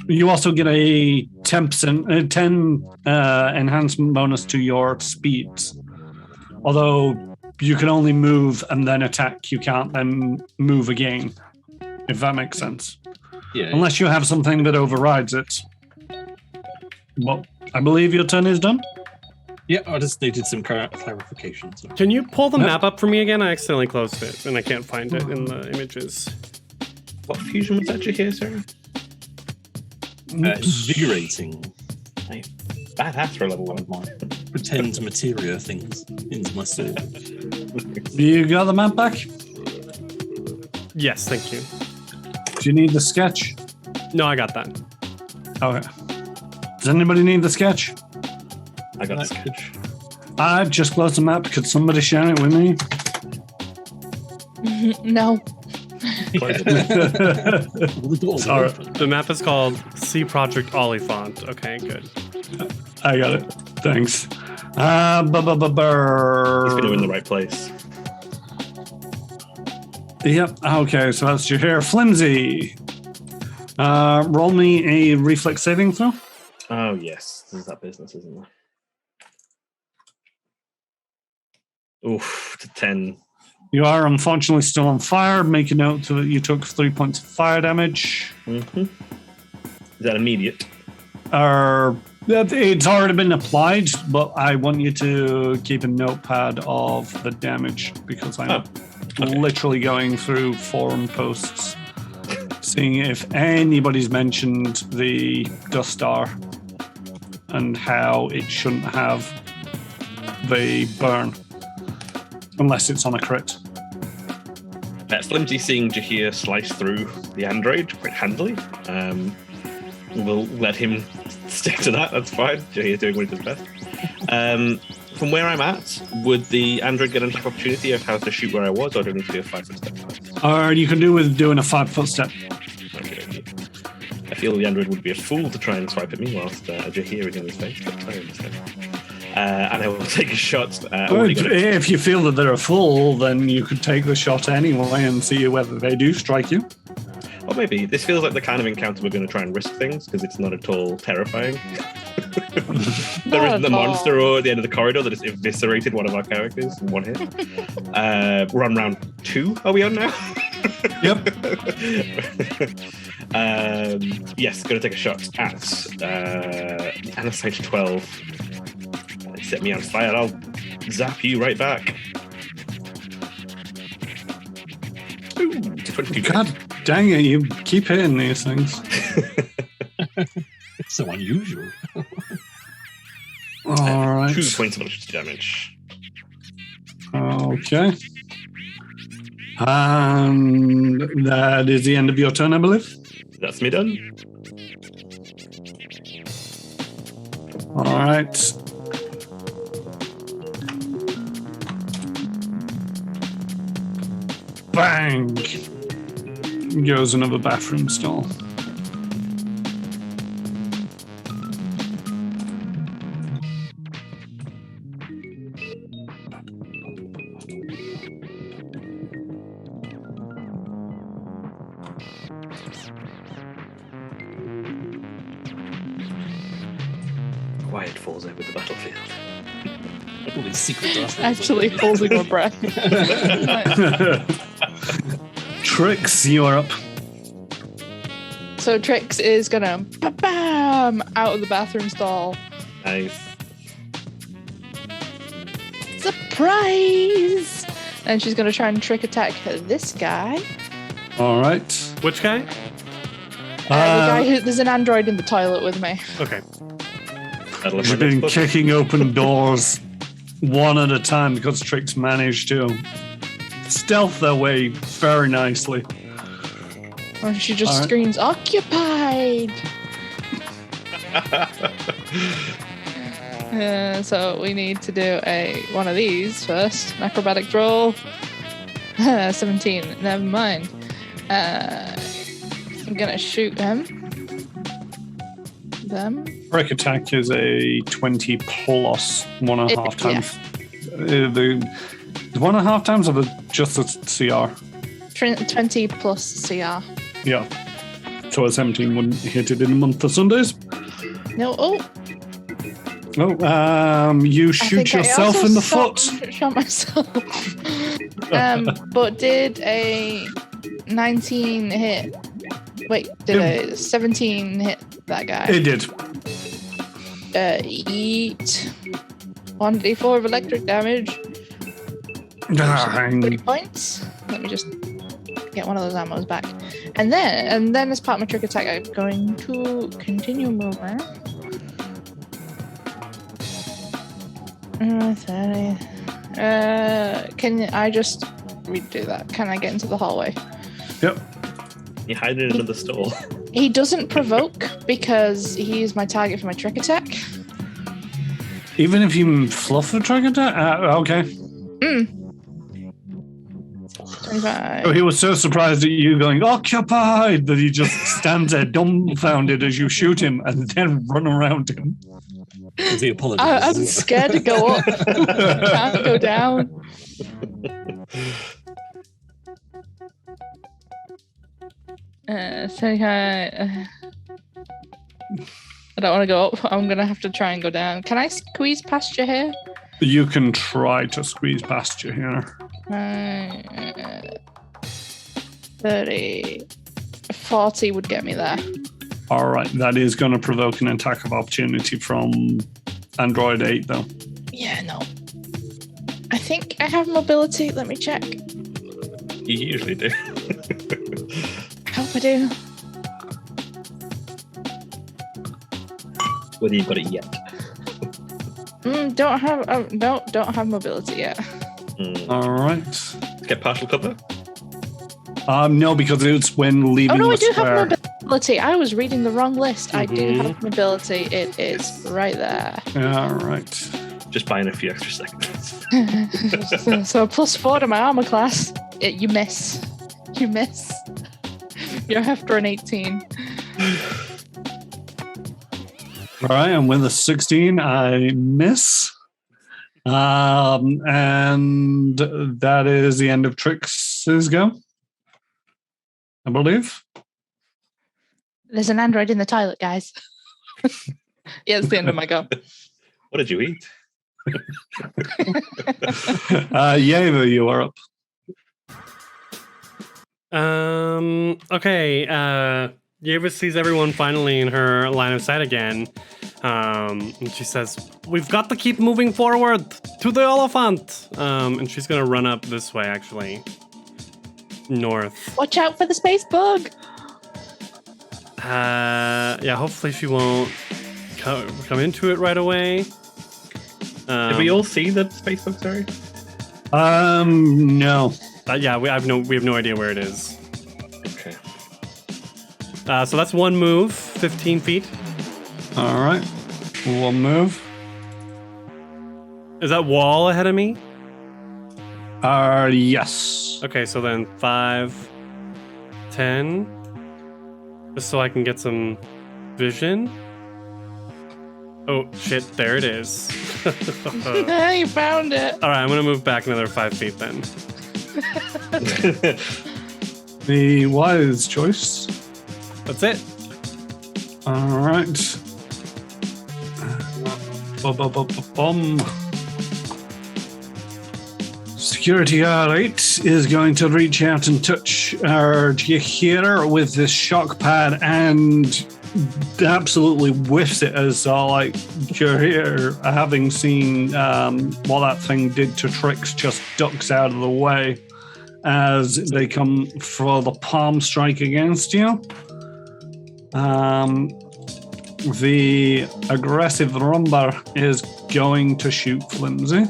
You also get a 10 enhancement bonus to your speeds. Although you can only move and then attack, you can't then move again, if that makes sense. Yeah, Unless you have something that overrides it. Well, I believe your turn is done. yeah, I just needed some clarification. So. Can you pull the map up for me again? I accidentally closed it and I can't find it in the images. What fusion was that you hear, sir? Invigorating. Badass for level 1. My pretend materia things into my sword. You got the map back? Yes, thank you. Do you need the sketch? No, I got that. Okay. Does anybody need the sketch? I got the sketch. I just closed the map. Could somebody share it with me? No. Sorry. The map is called C Project Oliphant. Okay, good. I got it. Thanks. He's going to in the right place. Yep. Okay, so that's your hair. Flimsy. Roll me a reflex saving throw. Oh, yes. This is that business, isn't it? Oof, to 10. You are unfortunately still on fire. Make a note that you took 3 points of fire damage. Mm-hmm. Is that immediate? It's already been applied, but I want you to keep a notepad of the damage because I'm literally going through forum posts, seeing if anybody's mentioned the Dust Star and how it shouldn't have the burn unless it's on a crit. Flimsy seeing Jahir slice through the android quite handily. We'll let him stick to that. That's fine. Jahir doing what he does best. From where I'm at, would the android get any opportunity of how to shoot where I was, or do I need to do a 5-foot step first? Or you can do with doing a 5-foot step. Okay. I feel the android would be a fool to try and swipe at me whilst Jahir is in his face, but I understand. And I will take a shot. If you feel that they're a fool, then you could take the shot anyway and see whether they do strike you. Or maybe this feels like the kind of encounter we're going to try and risk things because it's not at all terrifying. There isn't Not a at monster all. or at the end of the corridor that just eviscerated one of our characters in one hit. We're on round 2. Are we on now? Yep. Yes, going to take a shot at Anasite 12. Set me on fire. I'll zap you right back. Ooh, 22. God dang it, you keep hitting these things. It's so unusual. All right. 2 points of electricity damage. Okay. And that is the end of your turn, I believe. That's me done. All right. Bang! Goes another bathroom stall. Quiet falls over the battlefield. All these secret bathrooms. Actually holding my breath. Trix, you are up. So Trix is gonna bam out of the bathroom stall. Nice. Surprise! And she's gonna try and trick attack this guy. All right. Which guy? The guy who there's an android in the toilet with me. Okay. That'll have She's my been next book. kicking open doors one at a time because Trix managed to stealth their way very nicely. And she just Alright. screams, "Occupied!" So we need to do one of these first. An acrobatics roll. 17. Never mind. I'm gonna shoot him. Them. Break attack is a 20 plus 1.5 times. The 1.5 times of just a CR. 20 plus CR. Yeah. So a 17 wouldn't hit it in a month for Sundays. No. Oh, Oh, you I shoot think I yourself also in the foot. Shot myself. But did a 19 hit? Wait, did a 17 hit that guy? It did. Eat 1d4 of electric damage. 3 Dang. points. Let me just get one of those ammos back. And then as part of my trick attack, I'm going to continue moving. 30. Can I just redo that? Can I get into the hallway? Yep. You hide in another stall. He doesn't provoke because he's my target for my trick attack. Even if you fluff the trigger attack? Okay. 25. Oh, he was so surprised at you going occupied that he just stands there dumbfounded as you shoot him and then run around him. As he I'm apologizes. scared to go up. Can't go down. I don't want to go up. I'm gonna have to try and go down. Can I squeeze past your hair? You can try to squeeze past you here. 30, 40 would get me there. All right, that is going to provoke an attack of opportunity from Android 8, though. Yeah, no. I think I have mobility. Let me check. You usually do. Hope I do. Whether you've got it yet. Don't have mobility yet. All right. Let's get partial cover. No, because it's when leaving Oh no, I the do square. have mobility. I was reading the wrong list. I do have mobility. It is right there. All right. Just buying a few extra seconds. So +4 to my armor class. You miss. You miss. You're after an 18. All right, and with a 16, I miss. And that is the end of Trix's go, I believe. There's an android in the toilet, guys. Yeah, it's the end of my go. What did you eat? Yeva, you are up. Okay. Yeva sees everyone finally in her line of sight again. And she says, "We've got to keep moving forward to the elephant." And she's gonna run up this way, actually. North. Watch out for the space bug. Yeah, hopefully she won't come into it right away. Did we all see the space bug, sorry? No. Yeah, we have no idea where it is. Okay. So that's one move, 15 feet. All right. One move. Is that wall ahead of me? Yes. Okay, so then 5, 10. Just so I can get some vision. Oh, shit, there it is. You found it. All right, I'm going to move back another 5 feet then. The wise choice. That's it. All right. Bum. Security guard 8 is going to reach out and touch our Jahir with this shock pad and absolutely whiffs it as Jahir, having seen what that thing did to Trix, just ducks out of the way as they come for the palm strike against you. The aggressive rumbar is going to shoot Flimsy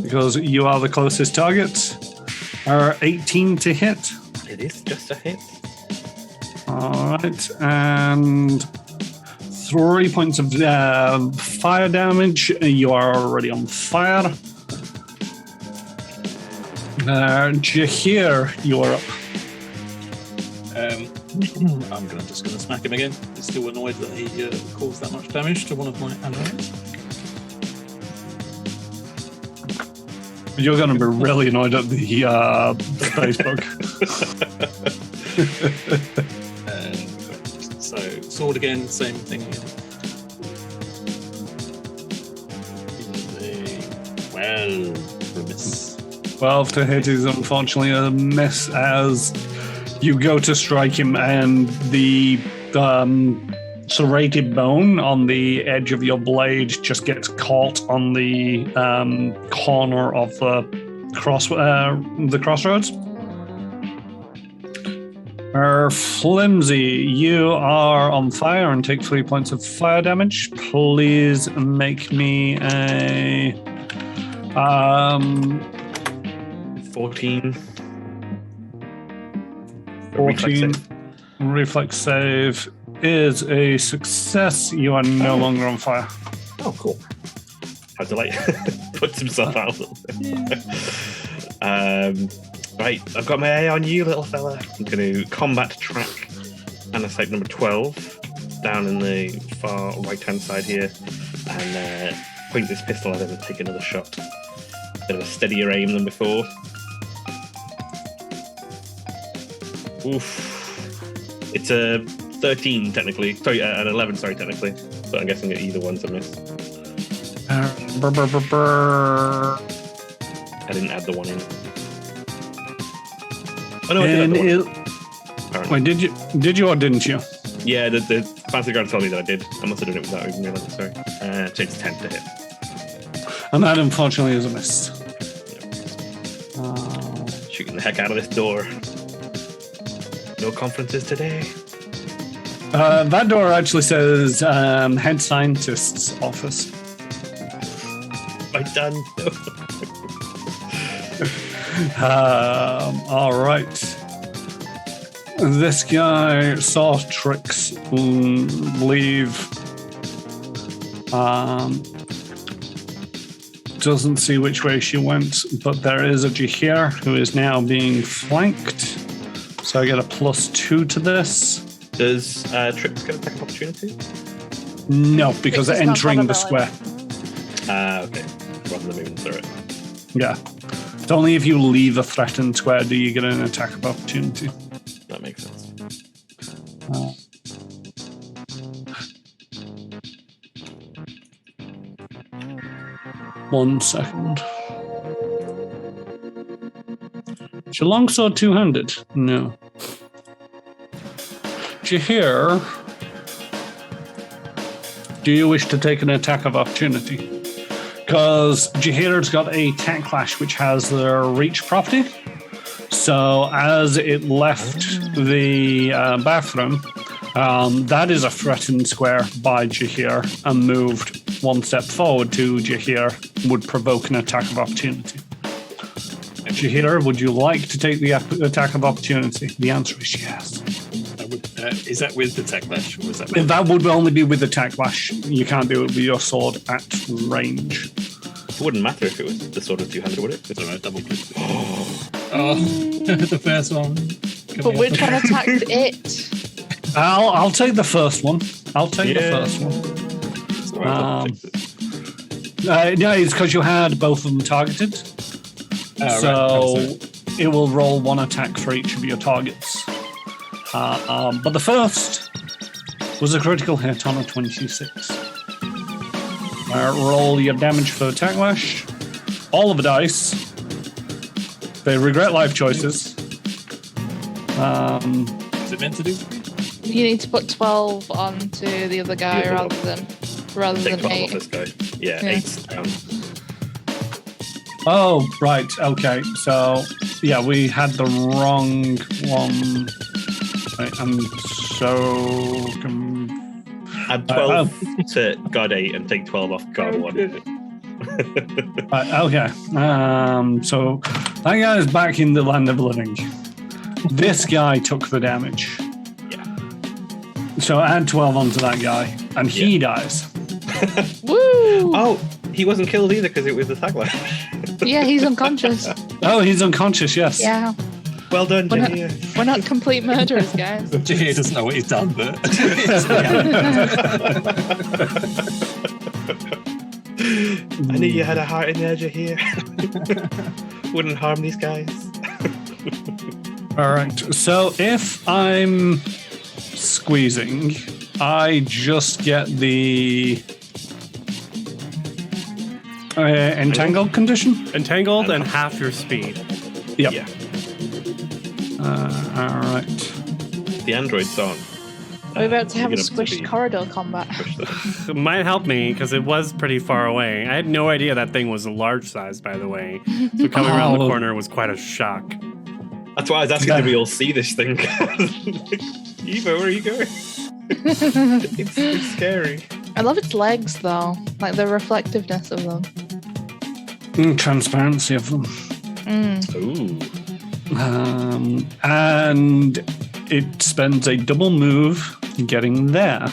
because you are the closest target. 18 to hit. It is just a hit. All right, and 3 points of fire damage. You are already on fire. Jahir, you are up. I'm just gonna smack him again. He's still annoyed that he caused that much damage to one of my allies. You're going to be really annoyed at the Facebook. So sword again, same thing again. Well, for a miss. 12 to hit is unfortunately a miss as you go to strike him and the serrated bone on the edge of your blade just gets caught on the corner of the crossroads. Flimsy, you are on fire and take 3 points of fire damage. Please make me a 14. 14 reflex save is a success. You are no longer on fire. Oh, cool. How to puts himself out. Right, I've got my eye on you, little fella. I'm going to combat track anesthete number 12 down in the far right-hand side here and point this pistol at him and take another shot. Bit of a steadier aim than before. Oof. It's a 13 technically. Sorry, an 11, sorry, technically. But I'm guessing that either one's a miss. I didn't add the one in. Oh no, I did add the one. Wait, did you or didn't you? Yeah, the fancy guard told me that I did. I must have done it without even realizing, sorry. So it's 10 to hit. And that unfortunately is a miss. Shooting the heck out of this door. No conferences today. That door actually says head scientist's office. Right done. All right. This guy saw Trix leave. Doesn't see which way she went, but there is a Jahir who is now being flanked. So I get a +2 to this. Does Trix get attack of opportunity? No, because they're entering the square. Okay. Rather than moving through it. Yeah. It's only if you leave a threatened square do you get an attack of opportunity. That makes sense. 1 second. Is your longsword two-handed? No. Jahir, do you wish to take an attack of opportunity? Because Jahir's got a Techlash which has their reach property. So as it left the bathroom, that is a threatened square by Jahir, and moved 1 step forward to Jahir would provoke an attack of opportunity. Jahir, would you like to take the attack of opportunity? The answer is yes. Is that with the Techlash? Or was that That would only be with the Techlash. You can't do it with your sword at range. It wouldn't matter if it was the sword of two-handed, would it? It's all right, double click. Oh, the first one. But which one attacked it? I'll take the first one. I'll take the first one. It's all right, No, it's because you had both of them targeted. So it will roll 1 attack for each of your targets. But the first was a critical hit on a 26. Roll your damage for Techlash. All of the dice. They regret life choices. Is it meant to do? You need to put 12 onto the other guy rather than Take 12 off 8. this guy. Yeah, Yeah. 8's down. Oh, right. Okay. So, yeah, we had the wrong one. I'm so... Add 12 to guard 8 and take 12 off guard 1. Okay. So that guy is back in the land of living. This guy took the damage. Yeah. So add 12 onto that guy, and he dies. Woo! Oh, he wasn't killed either because it was the Techlash. Yeah, he's unconscious. Oh, he's unconscious, yes. Yeah. Well done, We're not, Jahir. we're not complete murderers, guys. Jahir doesn't know what he's done, but I knew you had a heart in there, Jahir. Wouldn't harm these guys. All right. So if I'm squeezing, I just get the entangled condition? Entangled and half your speed. Yep. Yeah. All right. The android's on. We're about to have a You're gonna have to squished be- corridor combat. It might help me because it was pretty far away. I had no idea that thing was a large size, by the way. So coming around the corner was quite a shock. That's why I was asking, did we all see this thing? Eva, where are you going? It's scary. I love its legs, though. Like the reflectiveness of them. Transparency of them. Ooh. And it spends a double move getting there.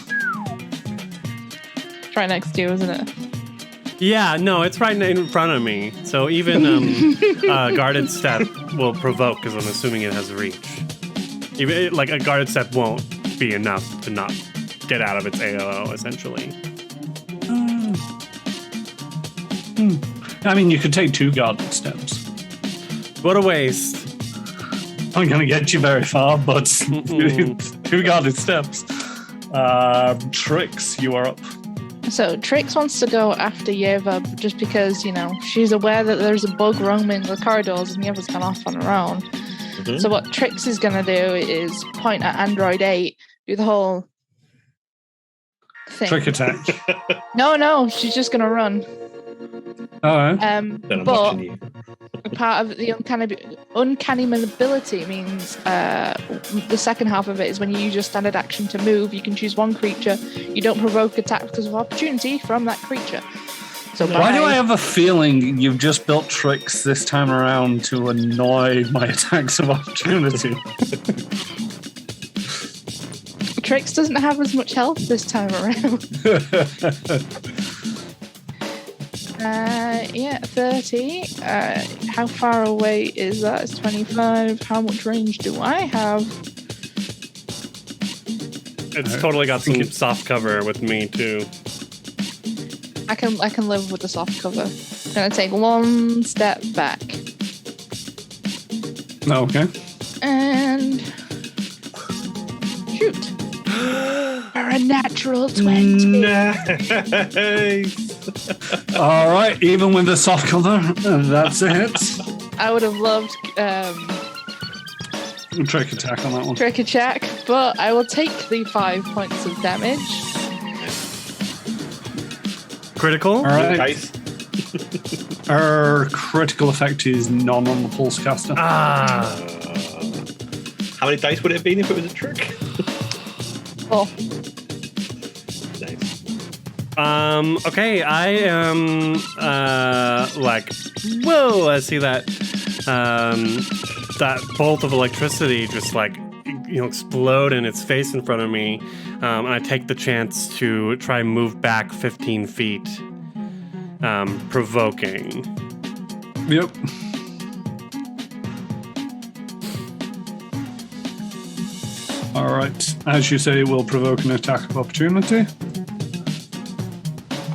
It's right next to you, isn't it? Yeah, no, it's right in front of me. So even guarded step will provoke because I'm assuming it has reach. Even like a guarded step won't be enough to not get out of its AOO, essentially. I mean, you could take 2 guarded steps. What a waste. I'm going to get you very far, but 2 guarded steps. Trix, you are up. So Trix wants to go after Yeva just because, she's aware that there's a bug roaming the corridors and Yeva's gone off on her own. Mm-hmm. So what Trix is going to do is point at Android 8, do the whole thing. Trick attack. No, she's just going to run. All right. Then I'm But watching you. part of the uncanny mobility means the second half of it is when you use your standard action to move, you can choose one creature. You don't provoke attack because of opportunity from that creature. So Why do I have a feeling you've just built Trix this time around to annoy my attacks of opportunity? Trix doesn't have as much health this time around. 30. How far away is that? It's 25. How much range do I have? It's totally got some soft cover with me too. I can live with the soft cover. I'm gonna take 1 step back. Okay. And shoot. For a natural 20. Nice. All right, even with the soft cover, that's a hit. I would have loved Trick attack on that one. trick attack, but I will take the 5 points of damage. Critical. All right. Dice. Our critical effect is none on the pulse caster. Ah. How many dice would it have been if it was a trick? Oh, Nice. Okay, I am like, whoa! I see that that bolt of electricity just like explode in its face in front of me, and I take the chance to try and move back 15 feet, provoking. Yep. All right. As you say, it will provoke an attack of opportunity.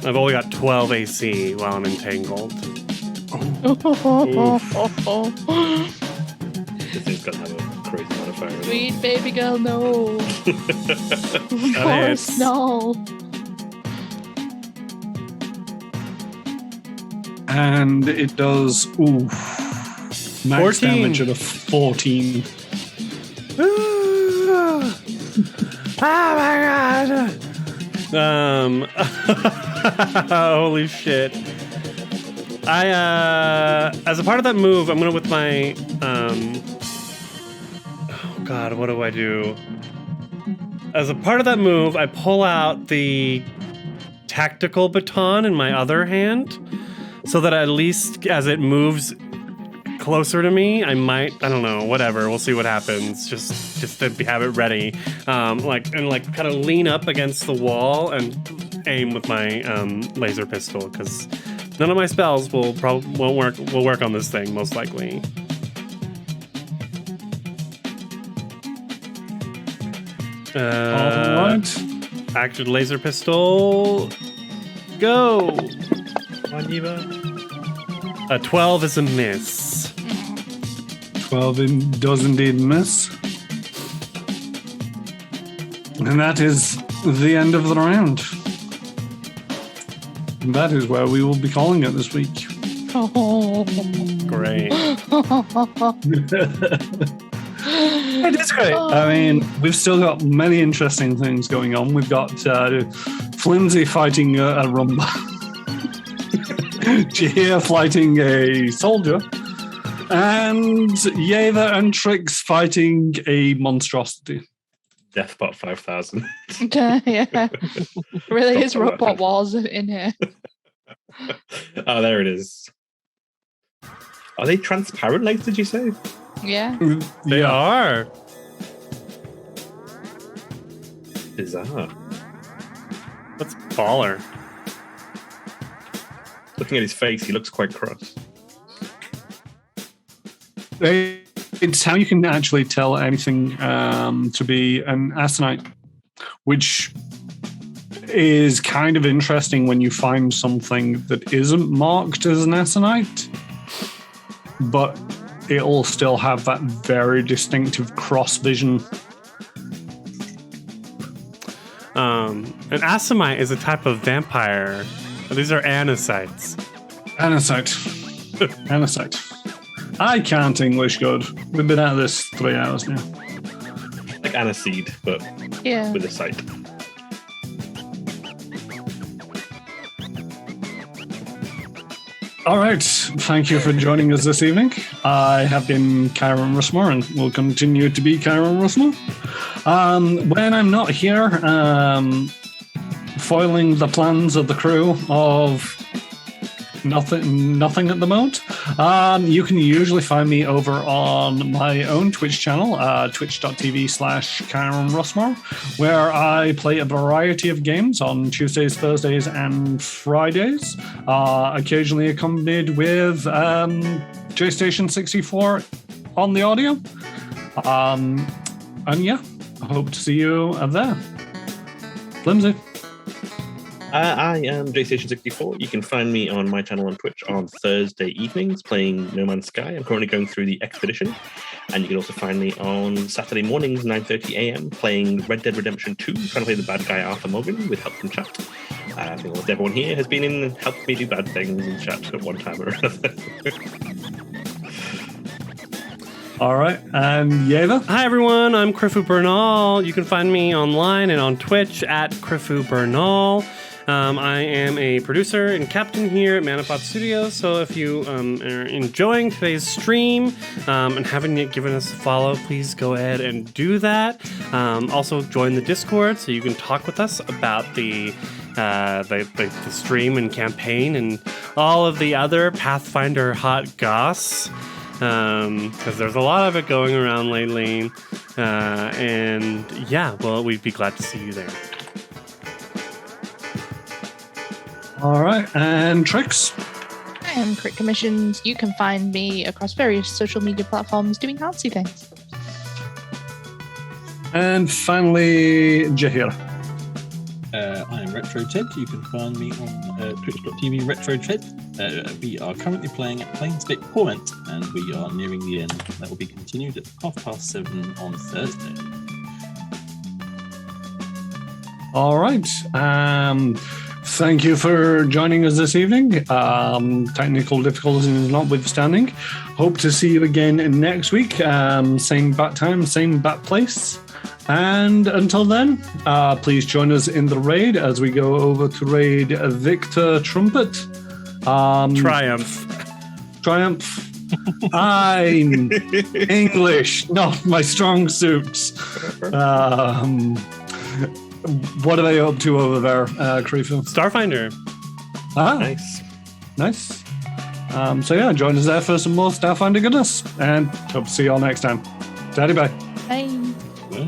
I've only got 12 AC while I'm entangled. This thing's got to have a crazy modifier. sweet baby girl, no. Of That course, hits. no. And it does, max 14. damage at a 14. Oh my god! Holy shit! I as a part of that move, I'm gonna with my oh god, what do I do? As a part of that move, I pull out the tactical baton in my other hand, so that at least as it moves closer to me, I don't know, whatever. We'll see what happens. Just to have it ready, kind of lean up against the wall and aim with my laser pistol, because none of my spells will work on this thing most likely. All right. Active laser pistol. Go. Come on, Eva. A 12 is a miss. 12 does indeed miss. And that is the end of the round. And that is where we will be calling it this week. Oh. Great. It is great. I mean, we've still got many interesting things going on. We've got Flimsy fighting a Rumba. Jahir fighting a soldier. And Yeva and Trix fighting a monstrosity. Deathbot 5000. Yeah. Really is robot wars in here. Oh, there it is. Are they transparent legs, did you say? Yeah. They are. Bizarre. That's baller. Looking at his face, he looks quite cross. It's how you can actually tell anything to be an aconite, which is kind of interesting when you find something that isn't marked as an aconite, but it'll still have that very distinctive cross vision. An asamite is a type of vampire. These are anicytes. Anisite. Anisite. I can't English good. We've been at this 3 hours now. Like aniseed, but Yeah. with a sight. All right. Thank you for joining us this evening. I have been Kyron Russmore and will continue to be Kyron Russmore. When I'm not here, foiling the plans of the crew of nothing at the moment, you can usually find me over on my own Twitch channel, twitch.tv/Kyron Russmore, where I play a variety of games on Tuesdays, Thursdays, and Fridays, occasionally accompanied with JStation 64 on the audio. And yeah, I hope to see you there. Flimsy. I am JStation64. You can find me on my channel on Twitch on Thursday evenings playing No Man's Sky. I'm currently going through the Expedition. And you can also find me on Saturday mornings, 9:30 a.m. playing Red Dead Redemption 2, trying to play the bad guy Arthur Morgan with help from chat. I think almost everyone here has been in and helped me do bad things in chat at one time or another. All right, and Yeva? Hi everyone, I'm Crifu Bernal. You can find me online and on Twitch at Crifu Bernal. I am a producer and captain here at ManaPot Studios, so if you are enjoying today's stream and haven't yet given us a follow, please go ahead and do that. Also join the Discord so you can talk with us about the stream and campaign and all of the other Pathfinder hot goss. Because there's a lot of it going around lately. And yeah, well, we'd be glad to see you there. All right, and Trix? I am Crit Commissions. You can find me across various social media platforms doing artsy things. And finally, Jahir. I am Retro Ted. You can find me on twitch.tv Retro Ted. We are currently playing at Planescape Torment, and we are nearing the end. That will be continued at 7:30 on Thursday. All right. Thank you for joining us this evening. Technical difficulties notwithstanding. Hope to see you again next week. Same bat time, same bat place. And until then, please join us in the raid as we go over to raid Victor Trumpet. Triumph. I'm English, not my strong suits. What are they up to over there, Crifu? Starfinder. Nice. So yeah, join us there for some more Starfinder goodness. And hope to see you all next time. Daddy bye. Bye. Well.